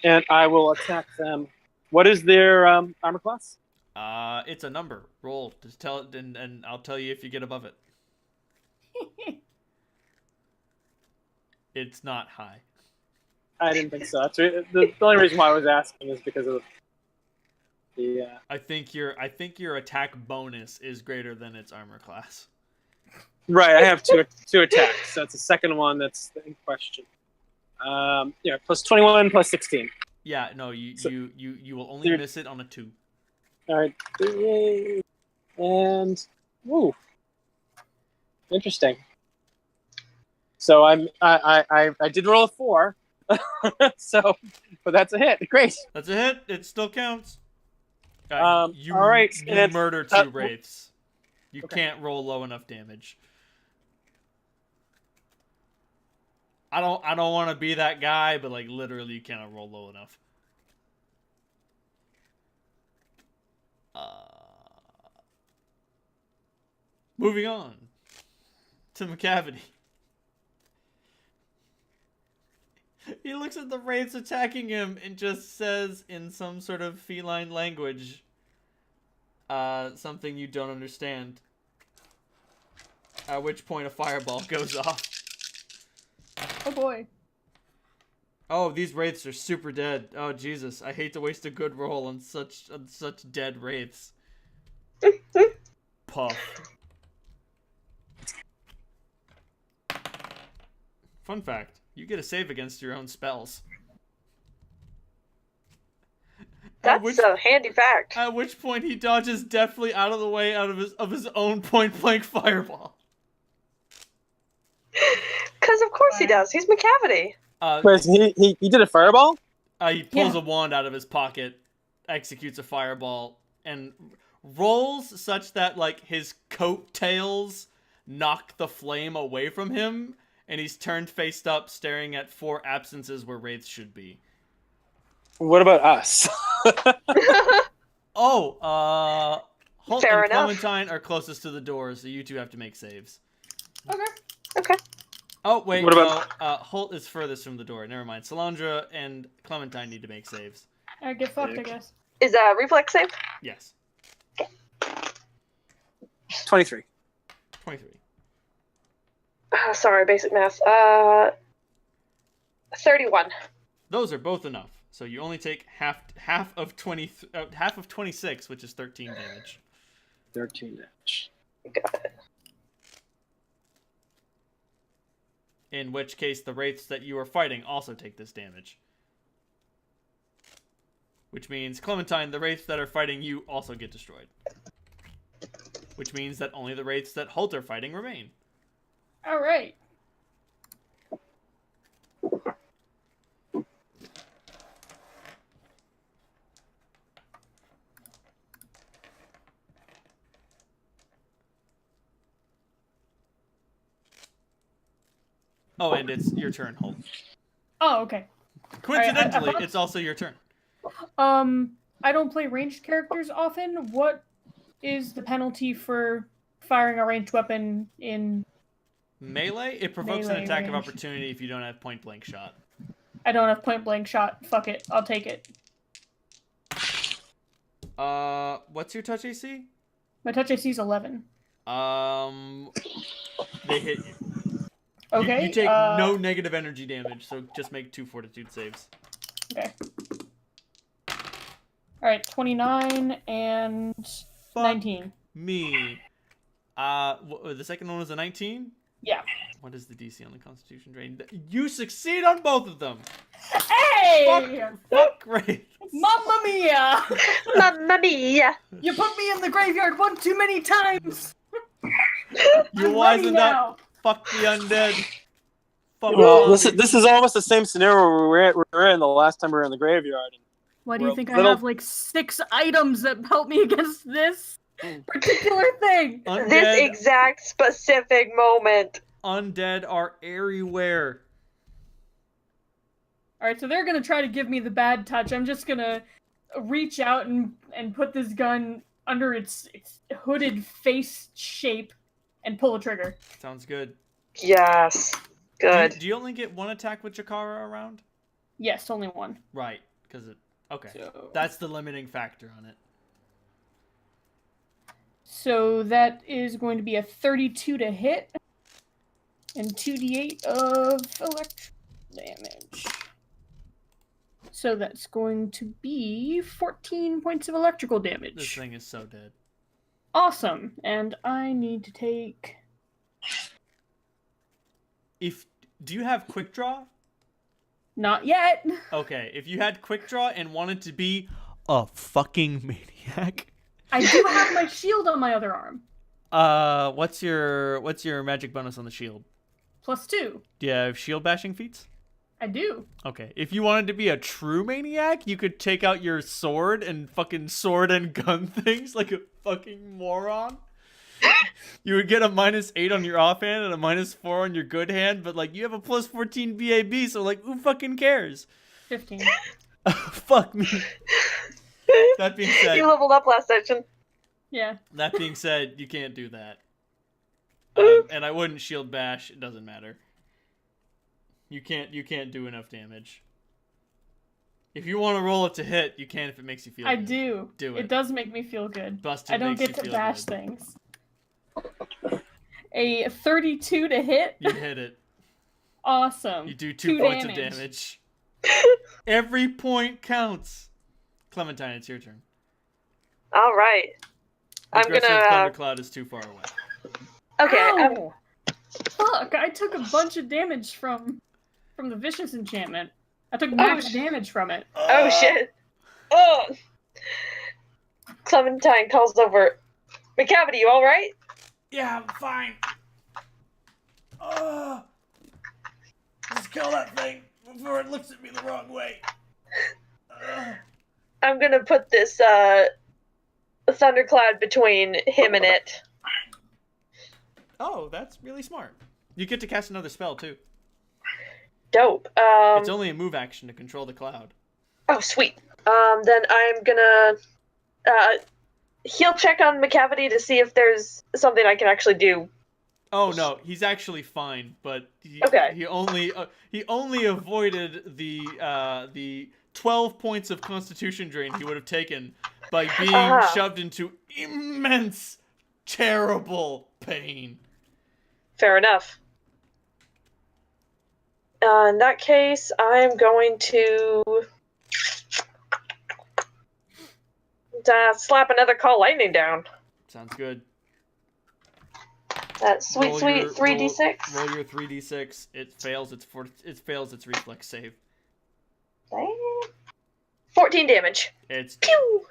Speaker 1: And I will attack them. What is their armor class?
Speaker 2: It's a number. Roll. Just tell it, and I'll tell you if you get above it. It's not high.
Speaker 1: I didn't think so. The only reason why I was asking is because of the.
Speaker 2: I think your attack bonus is greater than its armor class.
Speaker 1: Right, I have two attacks, so it's the second one that's in question. Plus 21, plus 16.
Speaker 2: Yeah, no, you will only miss it on a 2.
Speaker 1: All right, and woo, interesting. So I did roll a 4, so but that's a hit. Great.
Speaker 2: That's a hit. It still counts.
Speaker 1: All right,
Speaker 2: you murder 2 wraiths. You can't roll low enough damage. I don't want to be that guy, but like literally, you cannot roll low enough. Moving on to McCavity. He looks at the wraiths attacking him and just says in some sort of feline language, something you don't understand. At which point a fireball goes off.
Speaker 3: Oh boy.
Speaker 2: Oh, these wraiths are super dead. Oh Jesus, I hate to waste a good roll on such dead wraiths. Puff. Fun fact: you get a save against your own spells.
Speaker 4: That's a handy fact.
Speaker 2: At which point he dodges deftly out of the way of his own point blank fireball.
Speaker 4: Because of course he does. He's McCavity.
Speaker 1: He did a fireball?
Speaker 2: He pulls a wand out of his pocket, executes a fireball, and rolls such that like his coat tails knock the flame away from him, and he's turned faced up, staring at 4 absences where wraiths should be.
Speaker 1: What about us?
Speaker 2: Holt
Speaker 4: Fair
Speaker 2: and
Speaker 4: enough.
Speaker 2: Clementine are closest to the door, so you 2 have to make saves.
Speaker 4: Okay.
Speaker 2: Oh, wait,
Speaker 1: What about-
Speaker 2: Holt is furthest from the door. Never mind. Salandra and Clementine need to make saves.
Speaker 3: Alright, get fucked, I guess.
Speaker 4: Is that a reflex save?
Speaker 2: Yes.
Speaker 1: 23.
Speaker 2: 23.
Speaker 4: Sorry, basic math. 31.
Speaker 2: Those are both enough. So you only take half of 26, which is 13 damage.
Speaker 1: 13 damage.
Speaker 4: Got it.
Speaker 2: In which case, the wraiths that you are fighting also take this damage. Which means, Clementine, the wraiths that are fighting you also get destroyed. Which means that only the wraiths that Holt are fighting remain.
Speaker 3: Alright.
Speaker 2: Oh, and it's your turn, Holt.
Speaker 3: Oh, okay.
Speaker 2: Coincidentally, it's also your turn.
Speaker 3: I don't play ranged characters often. What is the penalty for firing a ranged weapon in
Speaker 2: Melee? It provokes an
Speaker 3: Melee
Speaker 2: attack of
Speaker 3: range.
Speaker 2: opportunity if you don't have point blank shot.
Speaker 3: I don't have point blank shot. Fuck it. I'll take it.
Speaker 2: What's your touch AC?
Speaker 3: My touch AC is 11.
Speaker 2: They hit you.
Speaker 3: Okay.
Speaker 2: You take no negative energy damage, so just make 2 fortitude saves.
Speaker 3: Okay. Alright, 29 and
Speaker 2: Fuck
Speaker 3: 19.
Speaker 2: me. The second one was a 19?
Speaker 3: Yeah.
Speaker 2: What is the DC on the Constitution drain? You succeed on both of them!
Speaker 3: Hey!
Speaker 2: Fuck great.
Speaker 3: Mamma mia!
Speaker 5: Mamma mia!
Speaker 3: You put me in the graveyard one too many times!
Speaker 2: You
Speaker 3: I'm
Speaker 2: wisened
Speaker 3: ready
Speaker 2: up.
Speaker 3: now.
Speaker 2: Fuck the undead. Fuck
Speaker 1: Well,
Speaker 2: zombies.
Speaker 1: this is almost the same scenario we were in the last time we were in the graveyard.
Speaker 3: Why do you think I
Speaker 1: Little-
Speaker 3: have like 6 items that help me against this particular thing?
Speaker 2: Undead,
Speaker 4: This exact specific moment.
Speaker 2: undead are everywhere.
Speaker 3: Alright, so they're gonna try to give me the bad touch. I'm just gonna reach out and put this gun under its hooded face shape and pull a trigger.
Speaker 2: Sounds good.
Speaker 4: Yes. Good.
Speaker 2: Do you only get one attack with Jakara around?
Speaker 3: Yes, only one.
Speaker 2: Right, because it... Okay,
Speaker 1: So-
Speaker 2: that's the limiting factor on it.
Speaker 3: So that is going to be a 32 to hit and 2d8 of electric damage. So that's going to be 14 points of electrical damage.
Speaker 2: This thing is so dead.
Speaker 3: Awesome. And I need to take...
Speaker 2: Do you have quick draw?
Speaker 3: Not yet.
Speaker 2: Okay, if you had quick draw and wanted to be a fucking maniac.
Speaker 3: I do have my shield on my other arm.
Speaker 2: What's your magic bonus on the shield?
Speaker 3: +2.
Speaker 2: Do you have shield bashing feats?
Speaker 3: I do.
Speaker 2: Okay, if you wanted to be a true maniac, you could take out your sword and fucking sword and gun things like a fucking moron. You would get a -8 on your offhand and a -4 on your good hand, but like you have a +14 BAB, so like who fucking cares?
Speaker 3: 15.
Speaker 2: Fuck me. That being said,
Speaker 4: You leveled up last session.
Speaker 3: Yeah.
Speaker 2: that being said, you can't do that. And I wouldn't shield bash. It doesn't matter. You can't do enough damage. If you want to roll it to hit, you can if it makes you feel
Speaker 3: I
Speaker 2: good.
Speaker 3: do.
Speaker 2: Do it.
Speaker 3: It does make me feel good.
Speaker 2: Busted
Speaker 3: I don't
Speaker 2: makes
Speaker 3: get
Speaker 2: you
Speaker 3: to
Speaker 2: feel
Speaker 3: bash
Speaker 2: good.
Speaker 3: things. A 32 to hit.
Speaker 2: You hit it.
Speaker 3: Awesome.
Speaker 2: You do 2 points of damage. Every point counts. Clementine, it's your turn.
Speaker 4: All right. I'm
Speaker 2: Aggressive
Speaker 4: gonna.
Speaker 2: Thundercloud is too far away.
Speaker 4: Okay.
Speaker 3: Ow! Fuck! I took a bunch of damage from the vicious enchantment. I took max damage from it.
Speaker 4: Oh shit. Oh. Clementine calls over. McCavity, you all right?
Speaker 2: Yeah, I'm fine. Just kill that thing before it looks at me the wrong way.
Speaker 4: I'm gonna put this thundercloud between him and it.
Speaker 2: Oh, that's really smart. You get to cast another spell too.
Speaker 4: Dope.
Speaker 2: It's only a move action to control the cloud.
Speaker 4: Oh, sweet. Then I'm gonna heal check on McCavity to see if there's something I can actually do.
Speaker 2: Oh no, he's actually fine, but he only avoided the 12 points of Constitution drain he would have taken by being shoved into immense, terrible pain.
Speaker 4: Fair enough. In that case, I'm going to slap another Call Lightning down.
Speaker 2: Sounds good.
Speaker 4: That sweet 3d6.
Speaker 2: Roll your 3d6. It fails its reflex save.
Speaker 4: 14 damage.
Speaker 2: It's
Speaker 4: Pew!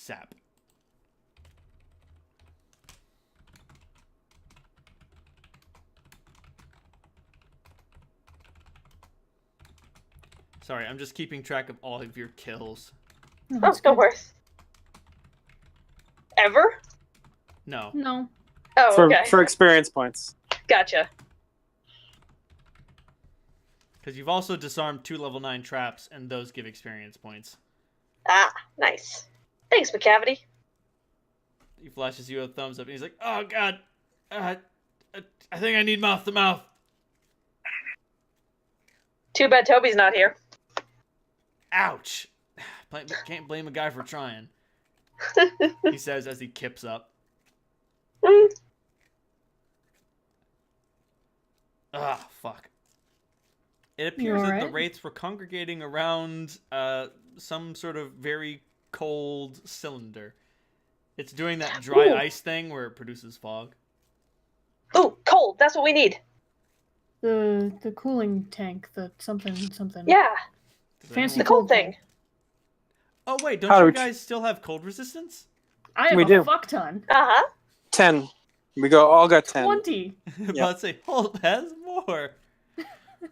Speaker 2: sap. Sorry, I'm just keeping track of all of your kills.
Speaker 4: Oh, no worries. Ever?
Speaker 2: No.
Speaker 3: No.
Speaker 4: Oh, okay.
Speaker 1: For experience points.
Speaker 4: Gotcha.
Speaker 2: Because you've also disarmed 2 level 9 traps, and those give experience points.
Speaker 4: Ah, nice. Thanks, McCavity.
Speaker 2: He flashes you a thumbs up, and he's like, "Oh God, I think I need mouth to mouth."
Speaker 4: Too bad Toby's not here.
Speaker 2: Ouch! Can't blame a guy for trying. He says as he kips up. Ah, fuck. It appears that the wraiths were congregating around some sort of very cold cylinder. It's doing that dry ice thing where it produces fog.
Speaker 4: Ooh, cold. That's what we need.
Speaker 3: The cooling tank, the something.
Speaker 4: Yeah,
Speaker 3: Fancy
Speaker 4: the cold thing.
Speaker 2: Oh wait, don't you guys still have cold resistance?
Speaker 3: I have
Speaker 1: We
Speaker 3: a
Speaker 1: do.
Speaker 3: fuck ton.
Speaker 1: 10. We all got 10.
Speaker 3: 20.
Speaker 2: Let's say Holt has more.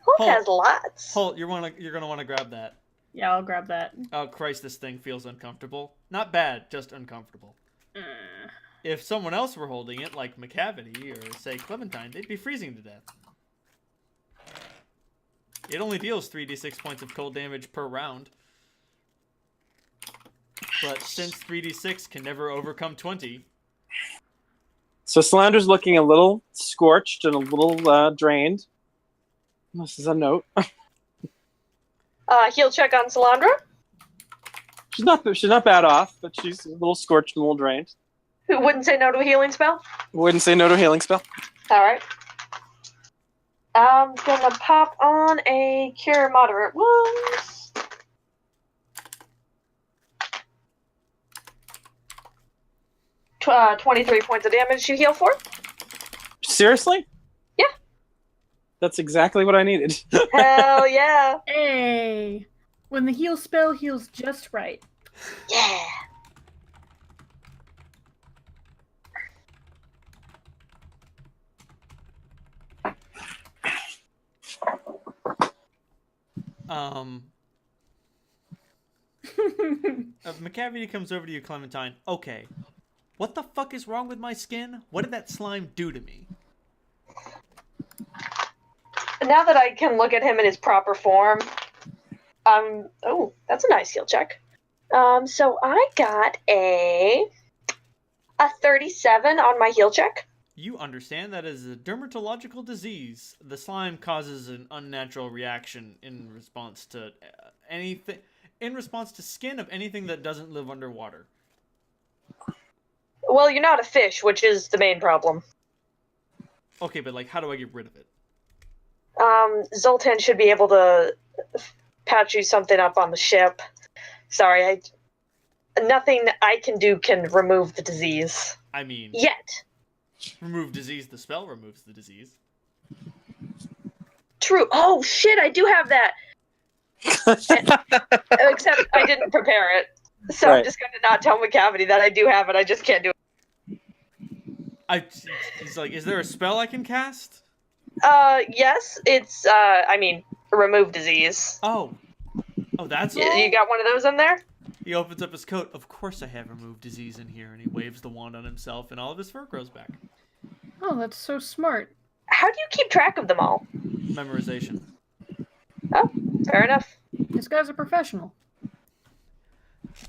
Speaker 4: Holt has lots.
Speaker 2: Holt, you're gonna want to grab that.
Speaker 3: Yeah, I'll grab that.
Speaker 2: Oh Christ, this thing feels uncomfortable. Not bad, just uncomfortable. If someone else were holding it, like McCavity or say Clementine, they'd be freezing to death. It only deals 3d6 points of cold damage per round. But since 3d6 can never overcome 20,
Speaker 1: So Solandra's looking a little scorched and a little drained. This is a note.
Speaker 4: Heal check on Solandra.
Speaker 1: She's not bad off, but she's a little scorched and a little drained.
Speaker 4: Who wouldn't say no to a healing spell?
Speaker 1: Wouldn't say no to a healing spell.
Speaker 4: All right. I'm gonna pop on a cure moderate wounds. Tw 23 points of damage you heal for.
Speaker 1: Seriously?
Speaker 4: Yeah.
Speaker 1: That's exactly what I needed.
Speaker 4: Hell yeah.
Speaker 3: Hey! When the heal spell heals just right.
Speaker 4: Yeah.
Speaker 2: McCavity comes over to you, Clementine. Okay, what the fuck is wrong with my skin? What did that slime do to me?
Speaker 4: Now that I can look at him in his proper form, oh, that's a nice heal check. So I got a 37 on my heal check.
Speaker 2: You understand that as a dermatological disease, the slime causes an unnatural reaction in response to anything, in response to skin of anything that doesn't live underwater.
Speaker 4: Well, you're not a fish, which is the main problem.
Speaker 2: Okay, but like, how do I get rid of it?
Speaker 4: Zoltan should be able to patch you something up on the ship. Sorry, nothing I can do can remove the disease.
Speaker 2: I mean,
Speaker 4: yet.
Speaker 2: Remove disease, the spell removes the disease.
Speaker 4: True. Oh, shit, I do have that. Except I didn't prepare it. So right. I'm just going to not tell McCavity that I do have it. I just can't do
Speaker 2: it. He's like, is there a spell I can cast?
Speaker 4: Yes. It's, remove disease.
Speaker 2: Oh, that's all?
Speaker 4: You got one of those in there?
Speaker 2: He opens up his coat. Of course I have remove disease in here. And he waves the wand on himself and all of his fur grows back.
Speaker 3: Oh, that's so smart.
Speaker 4: How do you keep track of them all?
Speaker 2: Memorization.
Speaker 4: Oh, fair enough.
Speaker 3: This guy's a professional.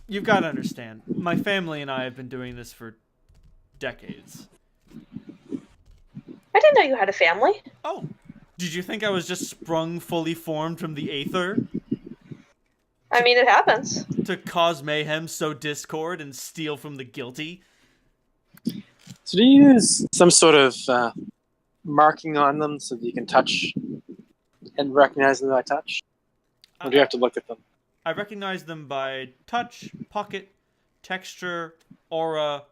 Speaker 2: You've got to understand. My family and I have been doing this for decades.
Speaker 4: I didn't know you had a family.
Speaker 2: Oh. Did you think I was just sprung fully formed from the aether?
Speaker 4: I mean, it happens.
Speaker 2: To cause mayhem, sow discord, and steal from the guilty?
Speaker 1: So do you use some sort of marking on them so that you can touch and recognize them by touch? Or do you have to look at them?
Speaker 2: I recognize them by touch, pocket, texture, aura,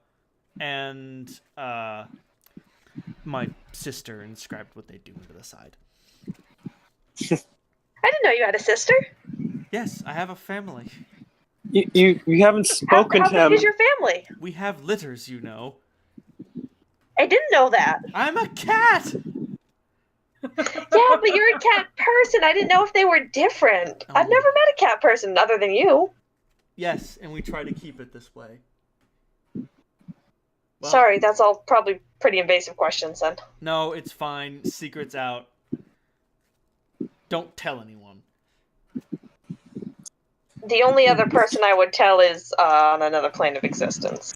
Speaker 2: and my sister inscribed what they do to the side.
Speaker 4: I didn't know you had a sister.
Speaker 2: Yes, I have a family.
Speaker 1: You haven't spoken to him.
Speaker 4: How big is your family?
Speaker 2: We have litters, you know.
Speaker 4: I didn't know that.
Speaker 2: I'm a cat!
Speaker 4: Yeah, but you're a cat person. I didn't know if they were different. I've never met a cat person other than you.
Speaker 2: Yes, and we try to keep it this way. Well,
Speaker 4: sorry, that's all probably pretty invasive questions then.
Speaker 2: No, it's fine. Secret's out. Don't tell anyone.
Speaker 4: The only other person I would tell is on another plane of existence.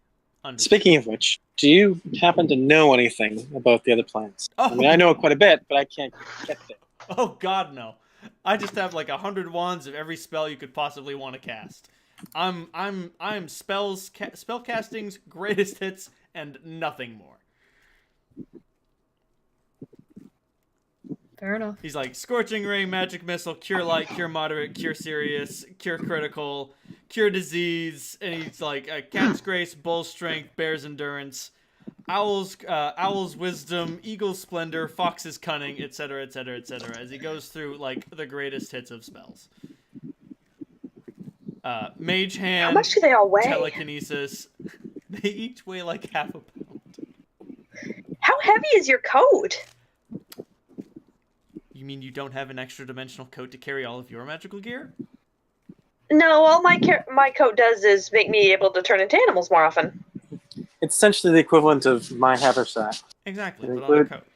Speaker 1: Speaking of which, do you happen to know anything about the other planets?
Speaker 2: Oh.
Speaker 1: I mean, I know quite a bit, but I can't get there.
Speaker 2: Oh God, no! I just have like 100 wands of every spell you could possibly want to cast. I'm spellcasting's greatest hits and nothing more.
Speaker 3: Fair enough.
Speaker 2: He's like Scorching Ray, Magic Missile, Cure Light, Cure Moderate, Cure Serious, Cure Critical, Cure Disease, and he's like Cat's Grace, Bull's Strength, Bear's Endurance, Owl's Wisdom, Eagle's Splendor, Fox's Cunning, etc., etc., etc. As he goes through like the greatest hits of spells. Mage Hand.
Speaker 4: How much do they all weigh?
Speaker 2: Telekinesis. They each weigh like half a pound.
Speaker 4: How heavy is your coat?
Speaker 2: You mean you don't have an extra dimensional coat to carry all of your magical gear?
Speaker 4: No, all my coat does is make me able to turn into animals more often.
Speaker 1: It's essentially the equivalent of my haversack.
Speaker 2: Exactly, but on a coat.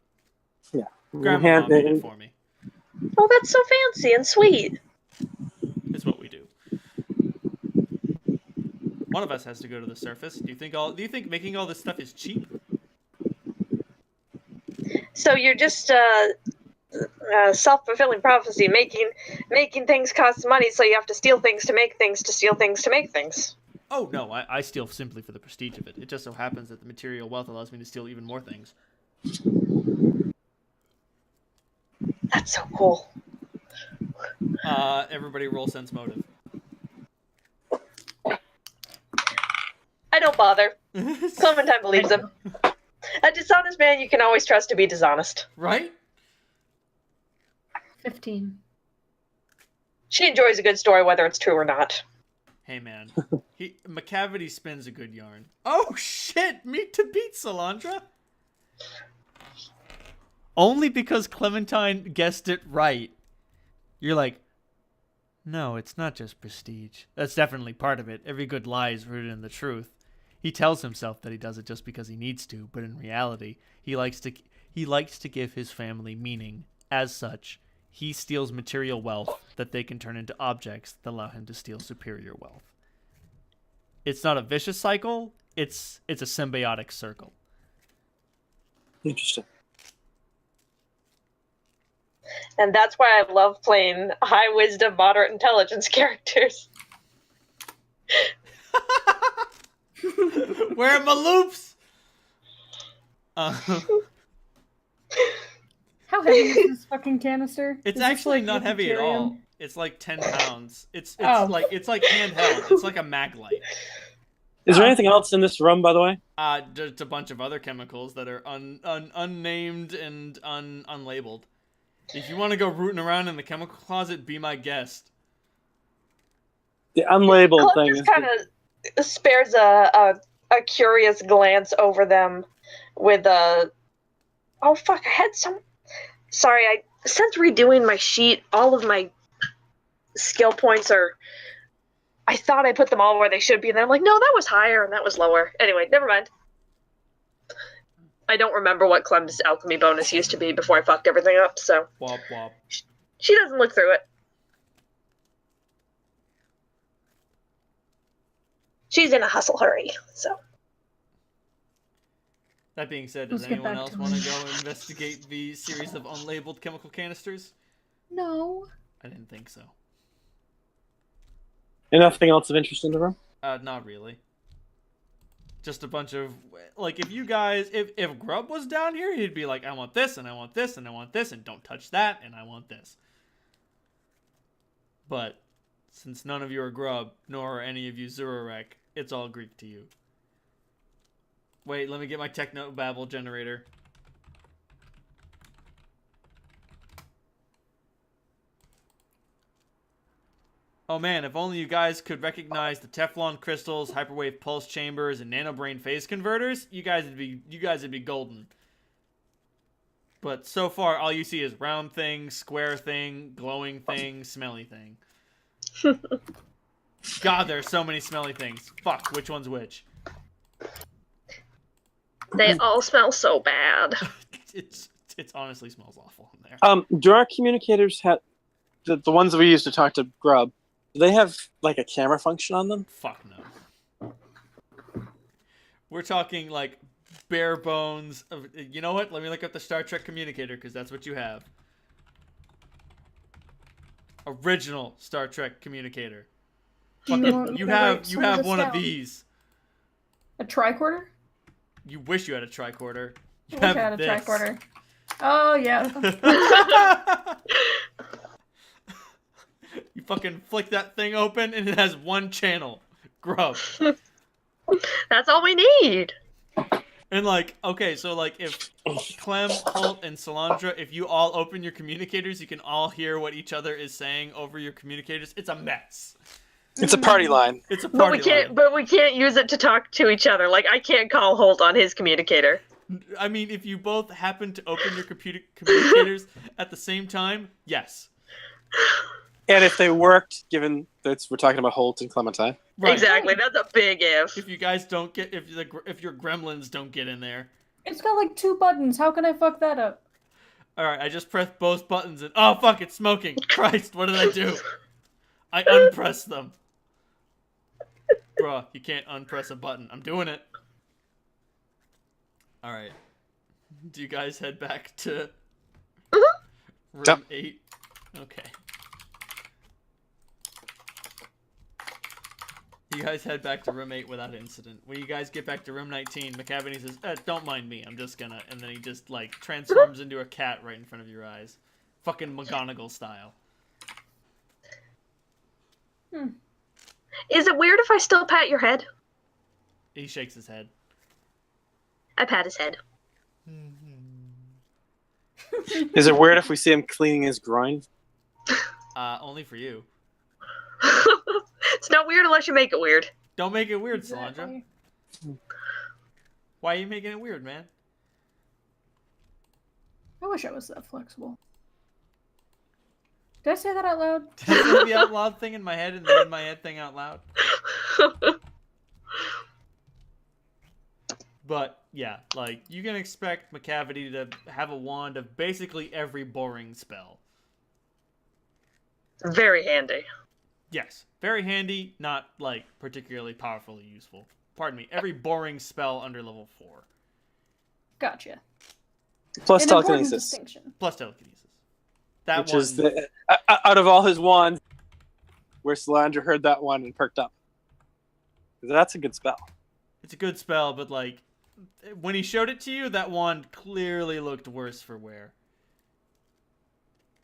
Speaker 1: Yeah.
Speaker 2: Grandma made it for me.
Speaker 4: Oh, that's so fancy and sweet.
Speaker 2: It's what we do. One of us has to go to the surface. Do you think making all this stuff is cheap?
Speaker 4: So you're just self-fulfilling prophecy, making things cost money, so you have to steal things to make things to steal things to make things.
Speaker 2: Oh, no, I steal simply for the prestige of it. It just so happens that the material wealth allows me to steal even more things.
Speaker 4: That's so cool.
Speaker 2: Everybody roll sense motive.
Speaker 4: I don't bother. Clementine believes him. A dishonest man you can always trust to be dishonest.
Speaker 2: Right?
Speaker 3: 15.
Speaker 4: She enjoys a good story, whether it's true or not.
Speaker 2: Hey, man. McCavity spins a good yarn. Oh, shit! Meet to beat, Salandra! Only because Clementine guessed it right. You're like, no, it's not just prestige. That's definitely part of it. Every good lie is rooted in the truth. He tells himself that he does it just because he needs to, but in reality, he likes to give his family meaning. As such, he steals material wealth that they can turn into objects that allow him to steal superior wealth. It's not a vicious cycle, it's a symbiotic circle.
Speaker 1: Interesting.
Speaker 4: And that's why I love playing high wisdom, moderate intelligence characters.
Speaker 2: Where are my loops?
Speaker 3: How heavy is this fucking canister?
Speaker 2: It's
Speaker 3: Is this,
Speaker 2: actually
Speaker 3: like,
Speaker 2: not
Speaker 3: you have to
Speaker 2: heavy at
Speaker 3: carry
Speaker 2: all.
Speaker 3: 'em?
Speaker 2: It's like 10 pounds. It's
Speaker 3: Oh.
Speaker 2: like handheld. It's like a mag light.
Speaker 1: Is there anything else in this room, by the way?
Speaker 2: Just a bunch of other chemicals that are unnamed and unlabeled. If you want to go rooting around in the chemical closet, be my guest.
Speaker 1: The unlabeled
Speaker 4: Cliff
Speaker 1: thing
Speaker 4: just
Speaker 1: is.
Speaker 4: kind of spares a curious glance over them with a... Oh, fuck, I had some... Sorry, since redoing my sheet, all of my skill points are... I thought I put them all where they should be, and then I'm like, no, that was higher and that was lower. Anyway, never mind. I don't remember what Clem's alchemy bonus used to be before I fucked everything up, so...
Speaker 2: Wop wop.
Speaker 4: She doesn't look through it. She's in a hustle hurry, so...
Speaker 2: That being said, does
Speaker 3: Let's get
Speaker 2: anyone
Speaker 3: back
Speaker 2: else
Speaker 3: to
Speaker 2: want to
Speaker 3: it.
Speaker 2: go investigate the series of unlabeled chemical canisters?
Speaker 3: No.
Speaker 2: I didn't think so.
Speaker 1: Anything else of interest in the room?
Speaker 2: Not really. Just a bunch of, like, if you guys, if Grub was down here, he'd be like, I want this, and I want this, and I want this, and don't touch that, and I want this. But, since none of you are Grub, nor are any of you Zurarek, it's all Greek to you. Wait, let me get my technobabble generator. Oh man, if only you guys could recognize the Teflon crystals, hyperwave pulse chambers, and nanobrain phase converters, you guys would be golden. But so far, all you see is round thing, square thing, glowing thing, smelly thing. God, there's so many smelly things. Fuck, which one's which?
Speaker 4: They all smell so bad.
Speaker 2: It honestly smells awful in there.
Speaker 1: Do our communicators have the ones that we use to talk to Grub? Do they have like a camera function on them?
Speaker 2: Fuck no. We're talking like bare bones of, you know what? Let me look up the Star Trek communicator because that's what you have. Original Star Trek communicator. You have one of these.
Speaker 3: A tricorder?
Speaker 2: You wish you had a tricorder. You
Speaker 3: I wish I had a tricorder. Oh, yeah.
Speaker 2: You fucking flick that thing open and it has one channel. Grub.
Speaker 4: That's all we need.
Speaker 2: And like, okay, so like if Clem, Holt, and Salandra, if you all open your communicators, you can all hear what each other is saying over your communicators. It's a mess.
Speaker 1: It's a party line.
Speaker 2: It's a party line.
Speaker 4: But we can't use it to talk to each other. Like, I can't call Holt on his communicator.
Speaker 2: I mean, if you both happen to open your communicators at the same time, yes.
Speaker 1: And if they worked, given that we're talking about Holt and Clementine.
Speaker 2: Right.
Speaker 4: Exactly, that's a big if.
Speaker 2: If you guys don't get, if your gremlins don't get in there.
Speaker 3: It's got like 2 buttons. How can I fuck that up?
Speaker 2: Alright, I just pressed both buttons and, oh fuck, it's smoking. Christ, what did I do? I unpressed them. Bruh, you can't unpress a button. I'm doing it. Alright. Do you guys head back to room
Speaker 1: Yep.
Speaker 2: 8? Okay. You guys head back to room 8 without incident. When you guys get back to room 19, McAvaney says, don't mind me, I'm just gonna... And then he just, like, transforms into a cat right in front of your eyes. Fucking McGonagall style.
Speaker 5: Is it weird if I still pat your head?
Speaker 2: He shakes his head.
Speaker 5: I pat his head.
Speaker 1: Is it weird if we see him cleaning his groin?
Speaker 2: Only for you.
Speaker 5: It's not weird unless you make it weird.
Speaker 2: Don't make it weird, Solandra.
Speaker 3: Exactly.
Speaker 2: Why are you making it weird, man?
Speaker 3: I wish I was that flexible. Did I say that out loud?
Speaker 2: Did I say the out loud thing in my head and the in my head thing out loud? But, yeah, like, you can expect McCavity to have a wand of basically every boring spell.
Speaker 5: Very handy.
Speaker 2: Yes, very handy, not, like, particularly powerfully useful. Pardon me, every boring spell under level 4.
Speaker 3: Gotcha.
Speaker 1: Plus
Speaker 3: An important
Speaker 1: telekinesis.
Speaker 3: distinction.
Speaker 2: Plus telekinesis. That
Speaker 1: Which
Speaker 2: one...
Speaker 1: is, out of all his wands, where Solandra heard that one and perked up. That's a good spell.
Speaker 2: It's a good spell, but, like, when he showed it to you, that wand clearly looked worse for wear.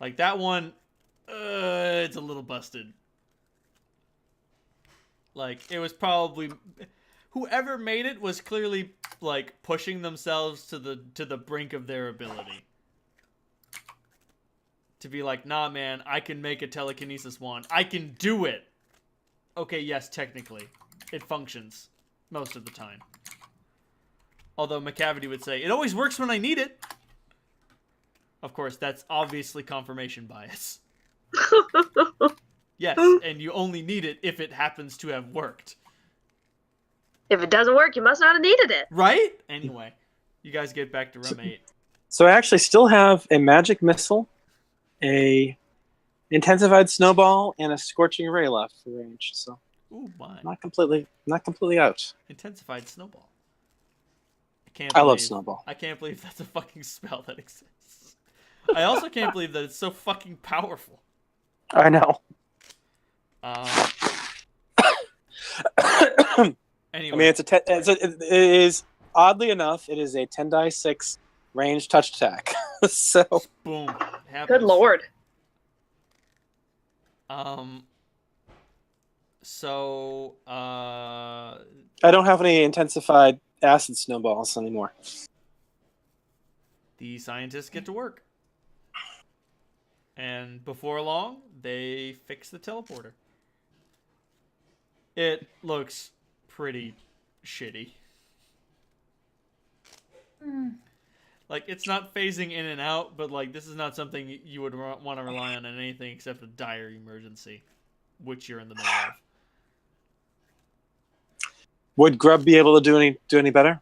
Speaker 2: Like, that one, it's a little busted. Like, it was probably... Whoever made it was clearly, like, pushing themselves to the brink of their ability. To be like, nah, man, I can make a telekinesis wand. I can do it! Okay, yes, technically. It functions. Most of the time. Although McCavity would say, it always works when I need it! Of course, that's obviously confirmation bias. Yes, and you only need it if it happens to have worked.
Speaker 5: If it doesn't work, you must not have needed it.
Speaker 2: Right? Anyway, you guys get back to room 8.
Speaker 1: So I actually still have a magic missile, a intensified snowball, and a scorching ray left for range. So
Speaker 2: Ooh, my.
Speaker 1: not completely out.
Speaker 2: Intensified snowball.
Speaker 1: I love snowball.
Speaker 2: I can't believe that's a fucking spell that exists. I also can't believe that it's so fucking powerful.
Speaker 1: I know.
Speaker 2: Anyway.
Speaker 1: I mean, it is oddly enough, it is a 10-6 range touch attack. So
Speaker 2: boom.
Speaker 5: Good lord.
Speaker 2: So
Speaker 1: I don't have any intensified acid snowballs anymore.
Speaker 2: The scientists get to work. And before long, they fix the teleporter. It looks pretty shitty. Like, it's not phasing in and out, but, like, this is not something you would want to rely on in anything except a dire emergency, which you're in the middle of.
Speaker 1: Would Grub be able to do any better?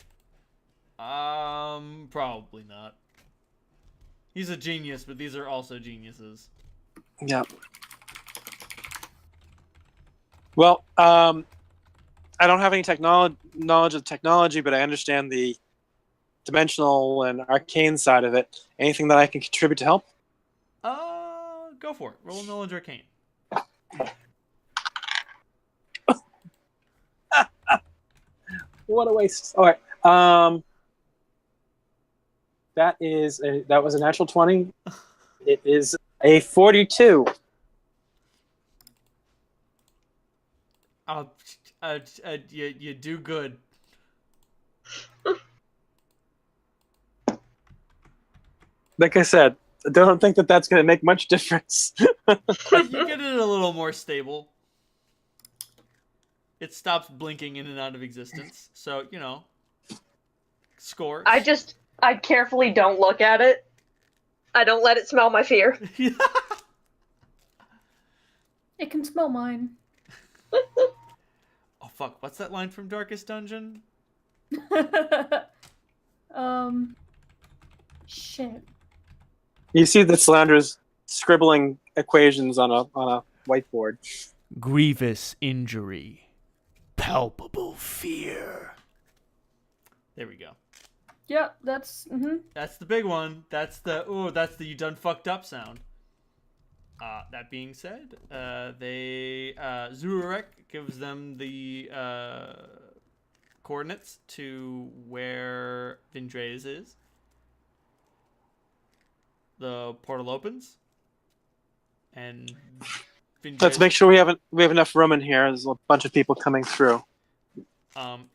Speaker 2: Probably not. He's a genius, but these are also geniuses.
Speaker 1: Yeah. Well, I don't have any knowledge of technology, but I understand the dimensional and arcane side of it. Anything that I can contribute to help?
Speaker 2: Go for it. Roll knowledge arcane.
Speaker 1: What a waste. All right. That was a natural 20. It is a 42.
Speaker 2: You do good.
Speaker 1: Like I said, I don't think that that's going to make much difference.
Speaker 2: You get it a little more stable. It stops blinking in and out of existence. So, you know, scores.
Speaker 5: I carefully don't look at it. I don't let it smell my fear.
Speaker 3: It can smell mine.
Speaker 2: Oh, fuck. What's that line from Darkest Dungeon?
Speaker 3: Shit.
Speaker 1: You see that Solandra's scribbling equations on a whiteboard.
Speaker 2: Grievous injury. Palpable fear. There we go.
Speaker 3: Yep, that's
Speaker 2: That's the big one. That's the you done fucked up sound. That being said, Zurek gives them the coordinates to where Vindres is. The portal opens, and Vindres,
Speaker 1: Let's make sure we have enough room in here. There's a bunch of people coming through.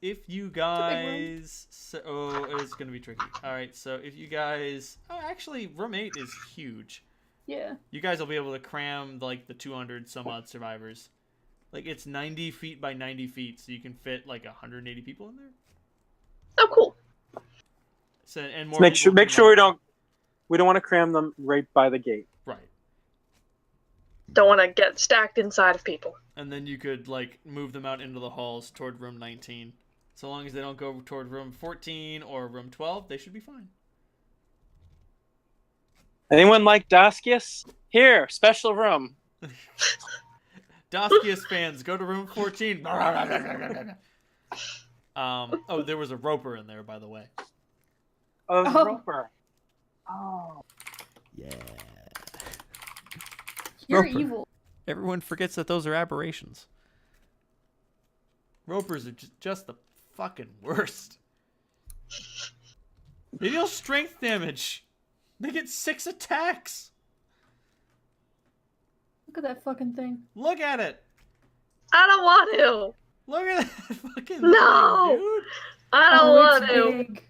Speaker 2: If you guys, it's gonna be tricky. All right, so if you guys, actually, room 8 is huge.
Speaker 3: yeah.
Speaker 2: You guys will be able to cram like the 200 some odd survivors. Like it's 90 feet by 90 feet, so you can fit like 180 people in there.
Speaker 5: Oh, cool.
Speaker 2: So and more.
Speaker 1: Make sure we don't want to cram them right by the gate.
Speaker 2: Right.
Speaker 4: Don't want to get stacked inside of people.
Speaker 2: And then you could like move them out into the halls toward room 19. So long as they don't go toward room 14 or room 12, they should be fine.
Speaker 1: Anyone like Daskius? Here, special room.
Speaker 2: Daskius fans, go to room 14. There was a roper in there, by the way.
Speaker 1: Oh,
Speaker 3: Oh.
Speaker 1: Roper. Oh.
Speaker 6: Yeah.
Speaker 3: You're
Speaker 2: Roper.
Speaker 3: evil.
Speaker 2: Everyone forgets that those are aberrations. Ropers are just the fucking worst. They deal strength damage. They get 6 attacks.
Speaker 3: Look at that fucking thing.
Speaker 2: Look at it.
Speaker 4: I don't want to.
Speaker 2: Look at that fucking
Speaker 4: No.
Speaker 2: thing, dude.
Speaker 4: I don't
Speaker 3: Oh,
Speaker 4: want
Speaker 3: it's
Speaker 4: to.
Speaker 3: big.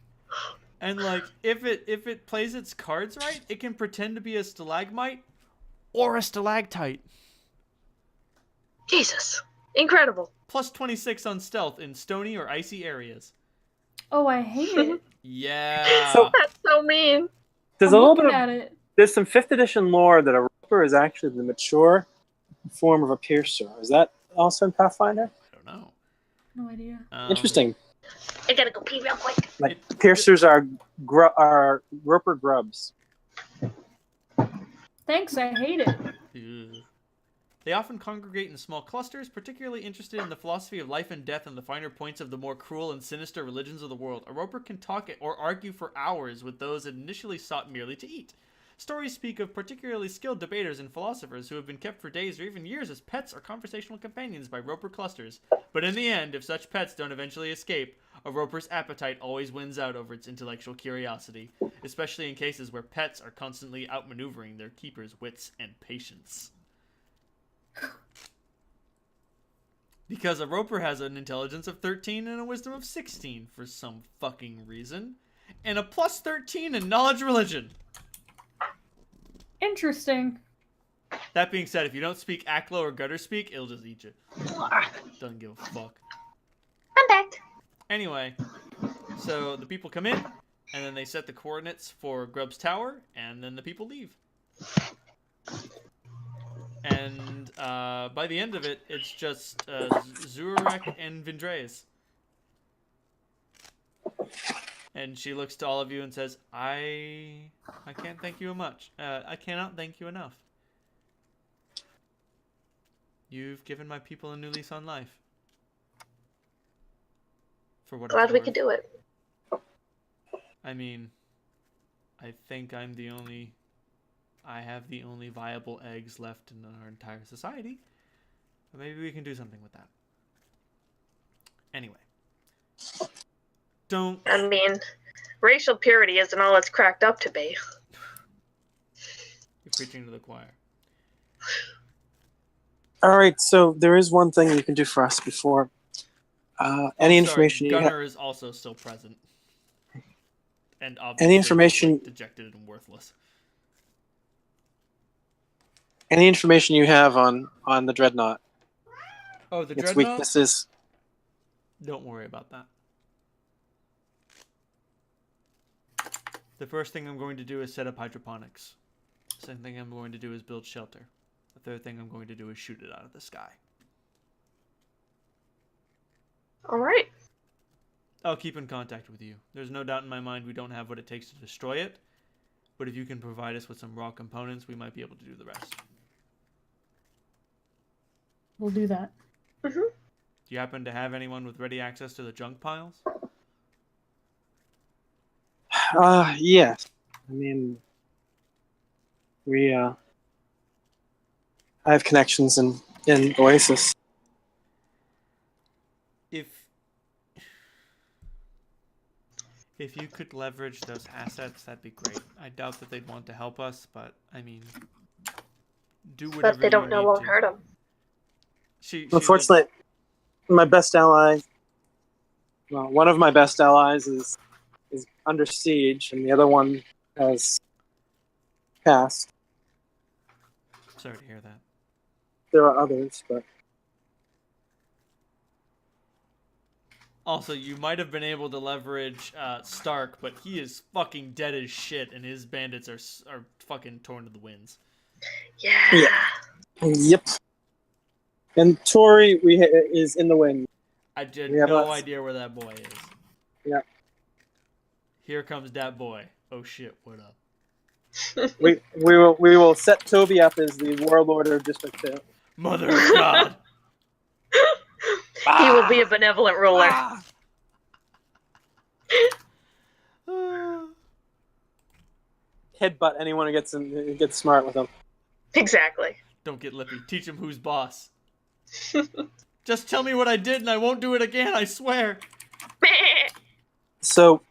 Speaker 2: And like, if it plays its cards right, it can pretend to be a stalagmite or a stalactite.
Speaker 4: Jesus. Incredible.
Speaker 2: Plus 26 on stealth in stony or icy areas.
Speaker 3: Oh, I hate it.
Speaker 2: Yeah.
Speaker 1: So-
Speaker 4: That's so mean.
Speaker 1: There's
Speaker 3: I'm
Speaker 1: a little
Speaker 3: looking
Speaker 1: bit of
Speaker 3: at it.
Speaker 1: there's some 5th edition lore that a Roper is actually the mature form of a piercer. Is that also in Pathfinder?
Speaker 2: I don't know.
Speaker 3: No idea.
Speaker 1: Interesting.
Speaker 5: I gotta go pee real quick.
Speaker 1: Like piercers are Roper grubs.
Speaker 3: Thanks, I hate it.
Speaker 2: Ugh. They often congregate in small clusters, particularly interested in the philosophy of life and death and the finer points of the more cruel and sinister religions of the world. A roper can talk or argue for hours with those that initially sought merely to eat. Stories speak of particularly skilled debaters and philosophers who have been kept for days or even years as pets or conversational companions by roper clusters. But in the end, if such pets don't eventually escape, a roper's appetite always wins out over its intellectual curiosity, especially in cases where pets are constantly outmaneuvering their keeper's wits and patience. Because a roper has an intelligence of 13 and a wisdom of 16 for some fucking reason, and a plus 13 in knowledge religion.
Speaker 3: Interesting.
Speaker 2: That being said, if you don't speak Aklo or gutter speak, it'll just eat you. Doesn't give a fuck.
Speaker 5: I'm back.
Speaker 2: Anyway, so the people come in, and then they set the coordinates for Grub's Tower, and then the people leave. And by the end of it, it's just Zurek and Vindres. And she looks to all of you and says, I can't thank you much. I cannot thank you enough. You've given my people a new lease on life. For what
Speaker 5: Glad
Speaker 2: it's
Speaker 5: we
Speaker 2: worth.
Speaker 5: could do it.
Speaker 2: I mean, I think I have the only viable eggs left in our entire society. But maybe we can do something with that. Anyway. Don't...
Speaker 4: I mean, racial purity isn't all it's cracked up to be.
Speaker 2: You're preaching to the choir.
Speaker 1: All right, so there is one thing you can do for us before any information you have.
Speaker 2: Gunnar is also still present. And obviously
Speaker 1: Any information-
Speaker 2: dejected and worthless.
Speaker 1: Any information you have on the Dreadnought,
Speaker 2: Oh, the
Speaker 1: its
Speaker 2: Dreadnought?
Speaker 1: weaknesses.
Speaker 2: Don't worry about that. The first thing I'm going to do is set up hydroponics. The second thing I'm going to do is build shelter. The third thing I'm going to do is shoot it out of the sky.
Speaker 4: All right.
Speaker 2: I'll keep in contact with you. There's no doubt in my mind we don't have what it takes to destroy it. But if you can provide us with some raw components, we might be able to do the rest.
Speaker 3: We'll do that.
Speaker 2: Do you happen to have anyone with ready access to the junk piles?
Speaker 1: Yes. I mean, I have connections in Oasis.
Speaker 2: If you could leverage those assets, that'd be great. I doubt that they'd want to help us, but I mean, do whatever
Speaker 5: But they
Speaker 2: you
Speaker 5: don't know
Speaker 2: need
Speaker 5: won't
Speaker 2: to.
Speaker 5: hurt them.
Speaker 2: She
Speaker 1: Unfortunately, my best ally, well, one of my best allies is under siege, and the other one has passed.
Speaker 2: Sorry to hear that.
Speaker 1: There are others, but
Speaker 2: Also, you might have been able to leverage Stark, but he is fucking dead as shit, and his bandits are fucking torn to the winds.
Speaker 5: Yeah.
Speaker 1: Yep. And Tori is in the wind.
Speaker 2: I had
Speaker 1: We have
Speaker 2: no
Speaker 1: us.
Speaker 2: idea where that boy is.
Speaker 1: Yeah.
Speaker 2: Here comes that boy. Oh shit, what up?
Speaker 1: We will set Toby up as the warlord of District 2.
Speaker 2: Mother of God!
Speaker 5: He will be a benevolent ruler.
Speaker 1: Headbutt anyone who gets smart with him.
Speaker 5: Exactly.
Speaker 2: Don't get lippy. Teach him who's boss. Just tell me what I did and I won't do it again, I swear.
Speaker 1: So,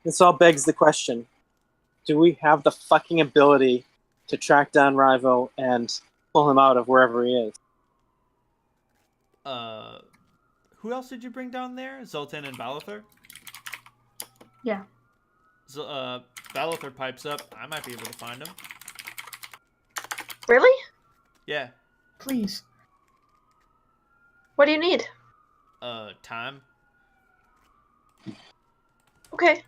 Speaker 1: this all begs the question. Do we have the fucking ability to track down Rivo and pull him out of wherever he is?
Speaker 2: Who else did you bring down there? Zoltan and Balother?
Speaker 3: Yeah.
Speaker 2: Balother pipes up. I might be able to find him.
Speaker 5: Really?
Speaker 2: Yeah.
Speaker 3: Please.
Speaker 5: What do you need?
Speaker 2: Time.
Speaker 5: Okay.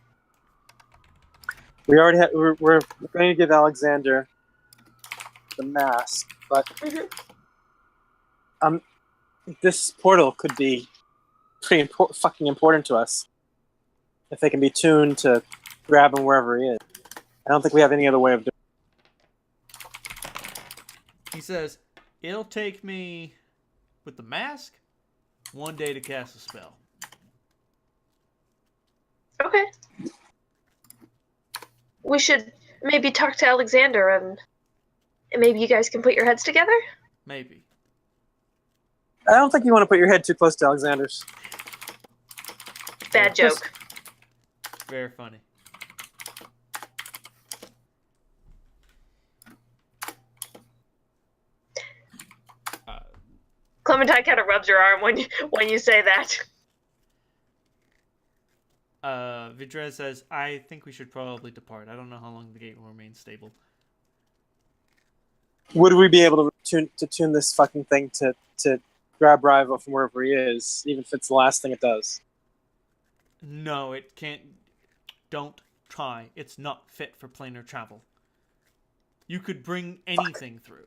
Speaker 1: We already we're going to give Alexander the mask, but this portal could be pretty fucking important to us if they can be tuned to grab him wherever he is. I don't think we have any other way of doing it.
Speaker 2: He says, it'll take me, with the mask, 1 day to cast a spell.
Speaker 5: Okay. We should maybe talk to Alexander and maybe you guys can put your heads together?
Speaker 2: Maybe.
Speaker 1: I don't think you want to put your head too close to Alexander's.
Speaker 5: Bad joke.
Speaker 2: Very funny.
Speaker 5: Clementine kind of rubs your arm when you say that.
Speaker 2: Vidra says, I think we should probably depart. I don't know how long the gate will remain stable.
Speaker 1: Would we be able to tune this fucking thing to grab Rival from wherever he is, even if it's the last thing it does?
Speaker 2: No, it can't. Don't try. It's not fit for planar travel. You could bring anything through.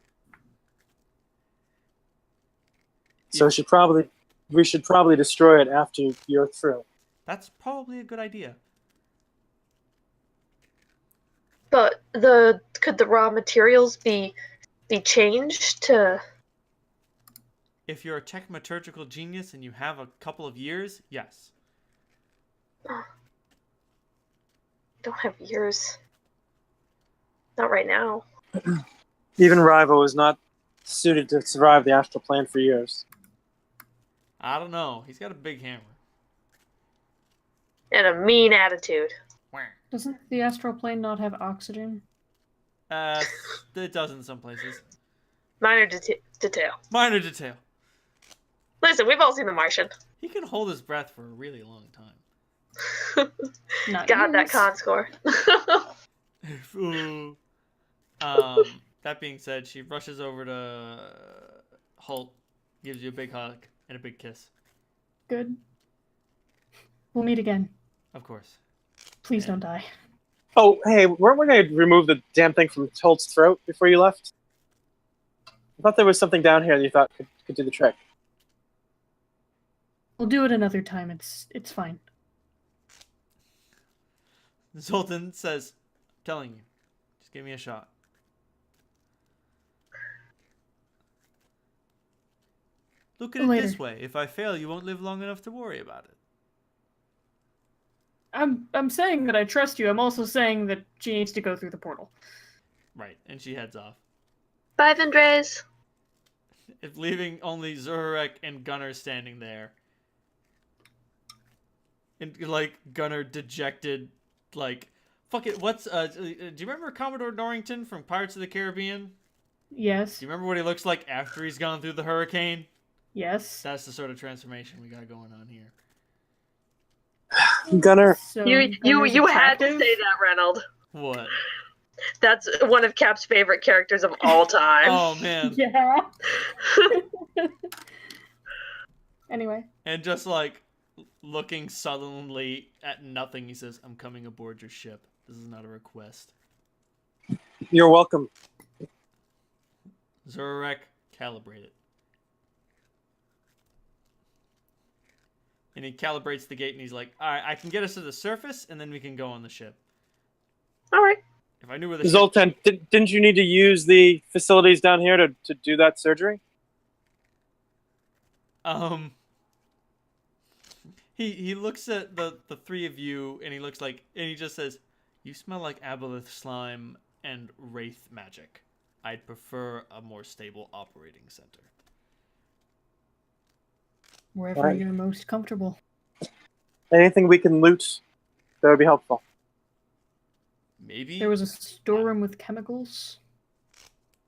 Speaker 1: So we should probably destroy it after you're through.
Speaker 2: That's probably a good idea.
Speaker 5: But could the raw materials be changed to?
Speaker 2: If you're a techmaturgical genius and you have a couple of years, yes.
Speaker 5: I don't have years. Not right now.
Speaker 1: Even Rival is not suited to survive the astral plane for years.
Speaker 2: I don't know. He's got a big hammer.
Speaker 5: And a mean attitude.
Speaker 3: Doesn't the astral plane not have oxygen?
Speaker 2: It does in some places.
Speaker 5: Minor detail.
Speaker 2: Minor detail.
Speaker 5: Listen, we've all seen The Martian.
Speaker 2: He can hold his breath for a really long time.
Speaker 3: Not
Speaker 5: God, that
Speaker 3: years.
Speaker 5: con score.
Speaker 2: That being said, she rushes over to Holt, gives you a big hug and a big kiss.
Speaker 3: Good. We'll meet again.
Speaker 2: Of course.
Speaker 3: Please don't die.
Speaker 1: Oh, hey, weren't we going to remove the damn thing from Holt's throat before you left? I thought there was something down here that you thought could do the trick.
Speaker 3: We'll do it another time. It's fine.
Speaker 2: Zoltan says, I'm telling you, just give me a shot. Look at it
Speaker 3: Later.
Speaker 2: this way. If I fail, you won't live long enough to worry about it.
Speaker 3: I'm saying that I trust you. I'm also saying that she needs to go through the portal.
Speaker 2: Right, and she heads off.
Speaker 5: Bye, Vendrez.
Speaker 2: If leaving only Zurek and Gunnar standing there. And, like, Gunnar dejected, like, fuck it, what's, do you remember Commodore Norrington from Pirates of the Caribbean?
Speaker 3: Yes.
Speaker 2: Do you remember what he looks like after he's gone through the hurricane?
Speaker 3: Yes.
Speaker 2: That's the sort of transformation we got going on here.
Speaker 1: Gunnar.
Speaker 3: So
Speaker 5: You
Speaker 3: Gunnar's
Speaker 5: had to
Speaker 3: attractive?
Speaker 5: say that, Reynold.
Speaker 2: What?
Speaker 5: That's one of Cap's favorite characters of all time.
Speaker 2: Oh, man.
Speaker 3: Yeah. Anyway.
Speaker 2: And just, like, looking sullenly at nothing, he says, I'm coming aboard your ship. This is not a request.
Speaker 1: You're welcome.
Speaker 2: Zurek, calibrate it. And he calibrates the gate and he's like, alright, I can get us to the surface and then we can go on the ship.
Speaker 5: All right.
Speaker 2: If I knew where the ship...
Speaker 1: Zoltan, didn't you need to use the facilities down here to do that surgery?
Speaker 2: He looks at the three of you and he looks like, and he just says, you smell like aboleth slime and wraith magic. I'd prefer a more stable operating center.
Speaker 3: Wherever
Speaker 1: Right.
Speaker 3: you're most comfortable.
Speaker 1: Anything we can loot that would be helpful.
Speaker 2: Maybe
Speaker 3: There was a storeroom with chemicals.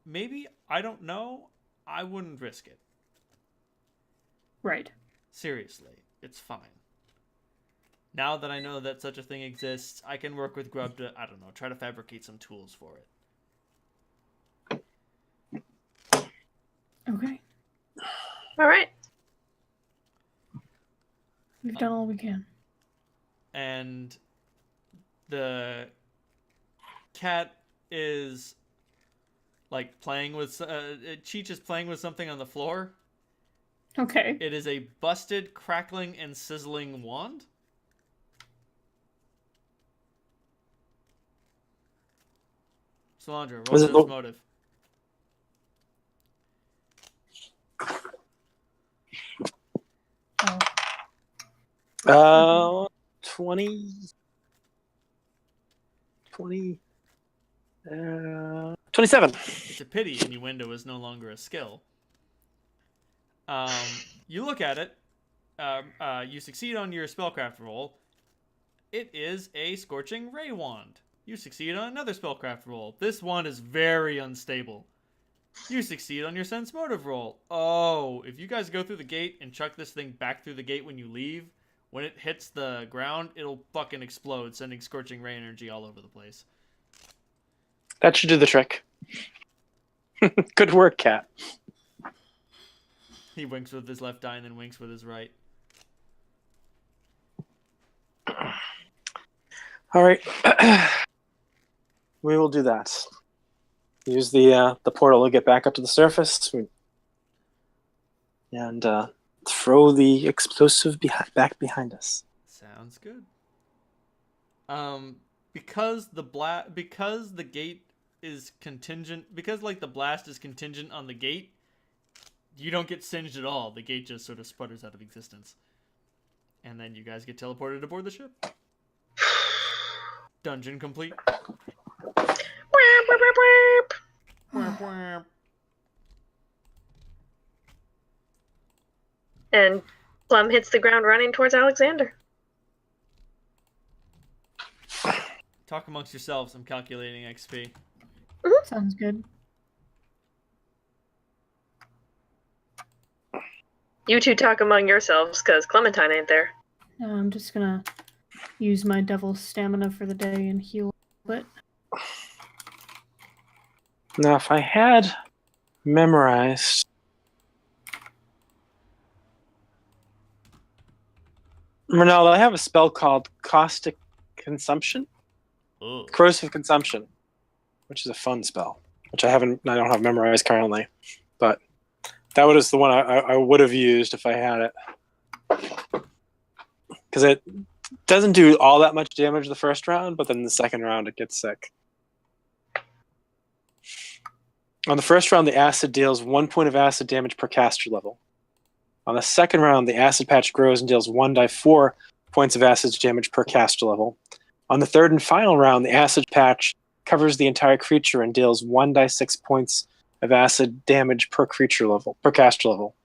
Speaker 2: Maybe, I don't know. I wouldn't risk it.
Speaker 3: Right.
Speaker 2: Seriously, it's fine. Now that I know that such a thing exists, I can work with Grub to, I don't know, try to fabricate some tools for it.
Speaker 3: Okay.
Speaker 5: All right.
Speaker 3: We've done all we can.
Speaker 2: And the cat is like playing with Cheech is playing with something on the floor.
Speaker 3: Okay.
Speaker 2: It is a busted, crackling, and sizzling wand. Solandra, roll
Speaker 1: Was it
Speaker 2: sense motive.
Speaker 1: 20. 27.
Speaker 2: It's a pity innuendo is no longer a skill. You look at it. You succeed on your spellcraft roll. It is a Scorching Ray wand. You succeed on another spellcraft roll. This wand is very unstable. You succeed on your sense motive roll. Oh, if you guys go through the gate and chuck this thing back through the gate when you leave, when it hits the ground, it'll fucking explode, sending Scorching Ray energy all over the place.
Speaker 1: That should do the trick. Good work, Cat.
Speaker 2: He winks with his left eye and then winks with his right.
Speaker 1: All right. We will do that. Use the portal to get back up to the surface. And throw the explosive back behind us.
Speaker 2: Sounds good. Because the gate is contingent, because like the blast is contingent on the gate, you don't get singed at all. The gate just sort of sputters out of existence. And then you guys get teleported aboard the ship. Dungeon complete.
Speaker 5: And Plum hits the ground running towards Alexander.
Speaker 2: Talk amongst yourselves. I'm calculating XP.
Speaker 3: Sounds good.
Speaker 5: You two talk among yourselves, because Clementine ain't there.
Speaker 3: I'm just gonna use my devil stamina for the day and heal a bit.
Speaker 1: Now, if I had memorized... Ronaldo, I have a spell called Caustic Consumption.
Speaker 2: Ugh.
Speaker 1: Corrosive Consumption, which is a fun spell, which I don't have memorized currently, but that was the one I would have used if I had it, because it doesn't do all that much damage the first round, but then the second round it gets sick. On the first round, the acid deals 1 point of acid damage per caster level. On the second round, the acid patch grows and deals 1d4 points of acid damage per caster level. On the third and final round, the acid patch covers the entire creature and deals 1d6 points of acid damage per caster level.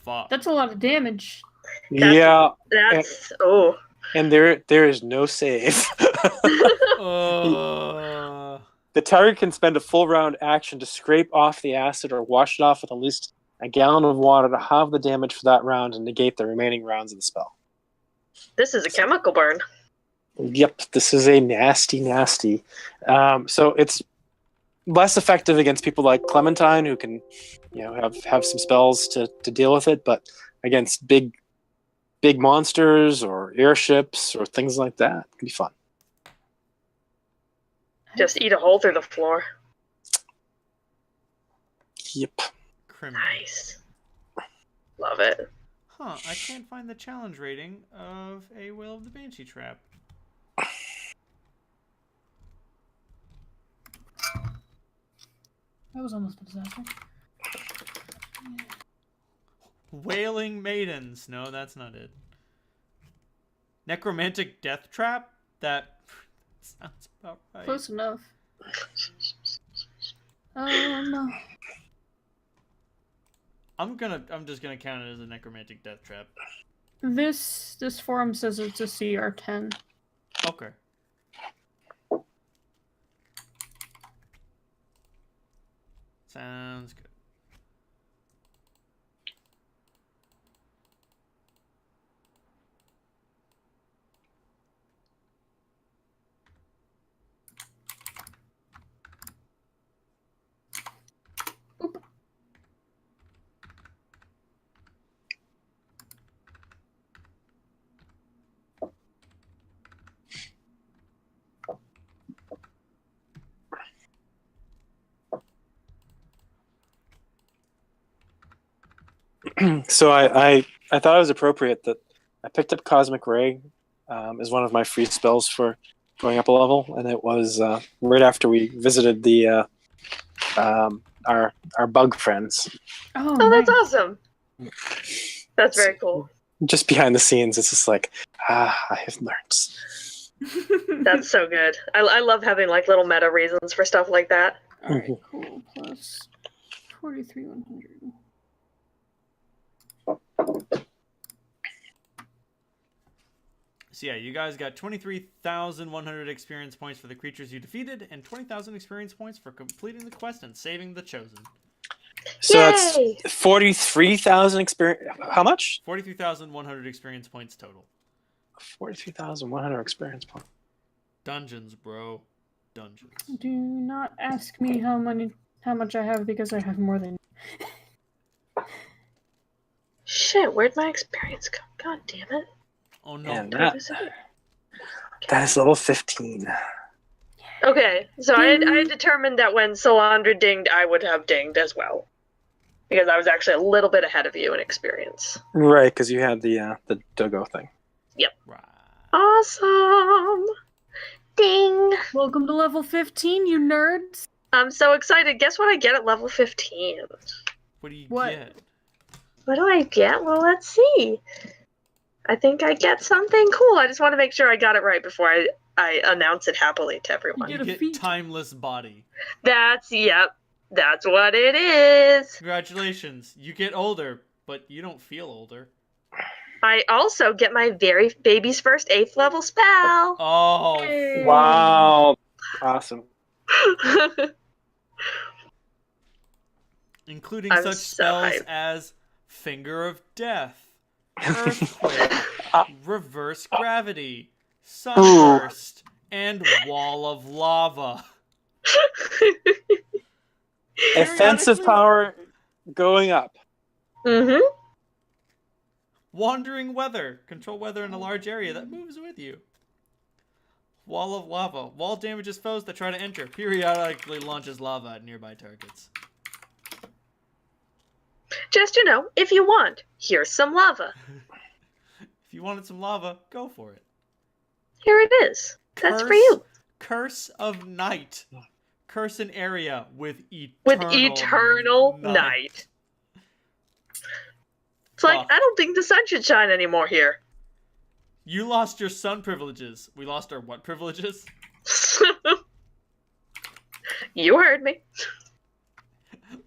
Speaker 2: Fuck.
Speaker 3: That's a lot of damage.
Speaker 5: That's
Speaker 1: and there is no save. The target can spend a full round action to scrape off the acid or wash it off with at least a gallon of water to halve the damage for that round and negate the remaining rounds of the spell.
Speaker 5: This is a chemical burn.
Speaker 1: Yep, this is a nasty. So it's less effective against people like Clementine, who can, have some spells to deal with it, but against big monsters or airships or things like that, it can be fun.
Speaker 5: Just eat a hole through the floor.
Speaker 1: Yep.
Speaker 2: Criminal.
Speaker 5: Nice. Love it.
Speaker 2: Huh, I can't find the challenge rating of a Will of the Banshee trap.
Speaker 3: That was almost a disaster.
Speaker 2: Wailing Maidens. No, that's not it. Necromantic Death Trap? That sounds about right.
Speaker 3: Close enough. No.
Speaker 2: I'm just gonna count it as a Necromantic Death Trap.
Speaker 3: This forum says it's a CR 10.
Speaker 2: Okay. Sounds good.
Speaker 1: So I thought it was appropriate that I picked up Cosmic Ray as one of my free spells for going up a level, and it was right after we visited the our bug friends.
Speaker 5: Oh,
Speaker 3: Nice.
Speaker 5: that's awesome. That's very cool.
Speaker 1: Just behind the scenes, it's just like, I have learned.
Speaker 5: That's so good. I love having like little meta reasons for stuff like that.
Speaker 3: Alright, cool. Plus 43,100.
Speaker 2: So yeah, you guys got 23,100 experience points for the creatures you defeated, and 20,000 experience points for completing the quest and saving the Chosen.
Speaker 1: So
Speaker 5: Yay!
Speaker 1: that's 43,000 experience. How much?
Speaker 2: 43,100 experience points total.
Speaker 1: 43,100 experience points.
Speaker 2: Dungeons, bro. Dungeons.
Speaker 3: Do not ask me how much I have, because I have more than.
Speaker 5: Shit, where'd my experience go? God damn it.
Speaker 2: Oh no.
Speaker 1: And
Speaker 5: Where
Speaker 1: that
Speaker 5: is it?
Speaker 1: is level 15.
Speaker 5: Okay, so I determined that when Solandra dinged, I would have dinged as well. Because I was actually a little bit ahead of you in experience.
Speaker 1: Right, because you had the Dogo thing.
Speaker 2: Right.
Speaker 5: Awesome! Ding!
Speaker 3: Welcome to level 15, you nerds.
Speaker 5: I'm so excited. Guess what I get at level 15?
Speaker 2: What do you
Speaker 3: What?
Speaker 2: get?
Speaker 5: What do I get? Well, let's see. I think I get something cool. I just want to make sure I got it right before I announce it happily to everyone.
Speaker 3: You
Speaker 2: You
Speaker 3: get a
Speaker 2: get
Speaker 3: feat.
Speaker 2: Timeless Body.
Speaker 5: That's what it is.
Speaker 2: Congratulations. You get older, but you don't feel older.
Speaker 5: I also get my very baby's first 8th level spell.
Speaker 2: Oh.
Speaker 5: Yay.
Speaker 1: Wow. Awesome.
Speaker 2: Including
Speaker 5: I'm
Speaker 2: such
Speaker 5: so
Speaker 2: spells
Speaker 5: hyped.
Speaker 2: as Finger of Death, Earthquake, Reverse Gravity, Sunburst, and Wall of Lava.
Speaker 1: Offensive power going up.
Speaker 5: Mm-hmm.
Speaker 2: Wandering Weather. Control weather in a large area that moves with you. Wall of Lava. Wall damages foes that try to enter. Periodically launches lava at nearby targets.
Speaker 5: Just, if you want, here's some lava.
Speaker 2: If you wanted some lava, go for it.
Speaker 5: Here it is. That's for you.
Speaker 2: Curse of Night. Curse an area with
Speaker 5: With eternal night. It's like,
Speaker 2: Fuck.
Speaker 5: I don't think the sun should shine anymore here.
Speaker 2: You lost your sun privileges. We lost our what privileges?
Speaker 5: You heard me.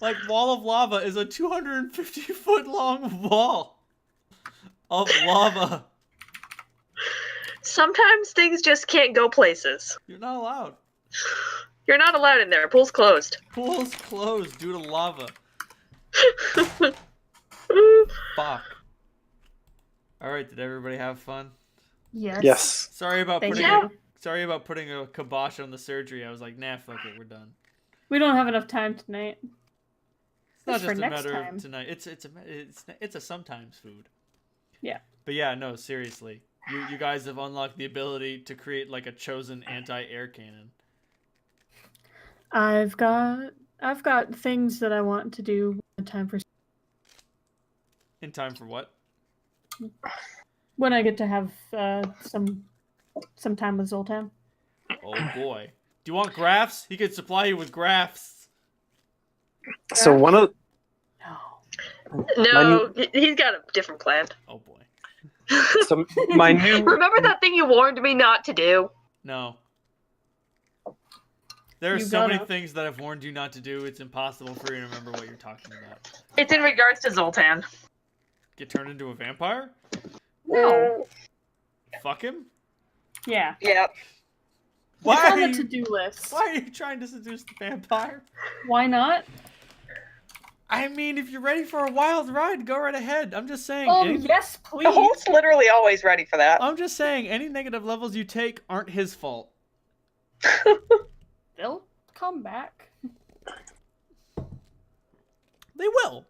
Speaker 2: Like, Wall of Lava is a 250-foot long wall of lava.
Speaker 5: Sometimes things just can't go places.
Speaker 2: You're not allowed.
Speaker 5: You're not allowed in there. Pool's closed.
Speaker 2: Pool's closed due to lava. Fuck. Alright, did everybody have fun?
Speaker 3: Yes.
Speaker 1: Yes.
Speaker 2: Sorry about
Speaker 3: Thank
Speaker 2: putting
Speaker 3: you.
Speaker 2: sorry about putting a kibosh on the surgery. I was like, nah, fuck it, we're done.
Speaker 3: We don't have enough time tonight.
Speaker 2: It's not
Speaker 3: That's for
Speaker 2: just a
Speaker 3: next
Speaker 2: matter
Speaker 3: time.
Speaker 2: of tonight. It's a sometimes food.
Speaker 3: Yeah.
Speaker 2: But yeah, no, seriously. You guys have unlocked the ability to create like a chosen anti-air cannon.
Speaker 3: I've got things that I want to do in time for
Speaker 2: In time for what?
Speaker 3: when I get to have some time with Zoltan.
Speaker 2: Oh boy. Do you want graphs? He could supply you with graphs.
Speaker 1: So one of
Speaker 5: No, he's got a different plan.
Speaker 2: Oh boy.
Speaker 1: so my new
Speaker 5: Remember that thing you warned me not to do?
Speaker 2: No. There are
Speaker 3: You
Speaker 2: so many
Speaker 3: gotta-
Speaker 2: things that I've warned you not to do, it's impossible for you to remember what you're talking about.
Speaker 5: It's in regards to Zoltan.
Speaker 2: Get turned into a vampire?
Speaker 3: No.
Speaker 2: Fuck him?
Speaker 3: Yeah.
Speaker 5: Yep.
Speaker 2: Why
Speaker 3: It's
Speaker 2: are
Speaker 3: on the
Speaker 2: you,
Speaker 3: to-do list.
Speaker 2: why are you trying to seduce the vampire?
Speaker 3: Why not?
Speaker 2: I mean, if you're ready for a wild ride, go right ahead. I'm just saying.
Speaker 3: Yes, please.
Speaker 5: The hole's literally always ready for that.
Speaker 2: I'm just saying, any negative levels you take aren't his fault.
Speaker 3: They'll come back.
Speaker 2: They will.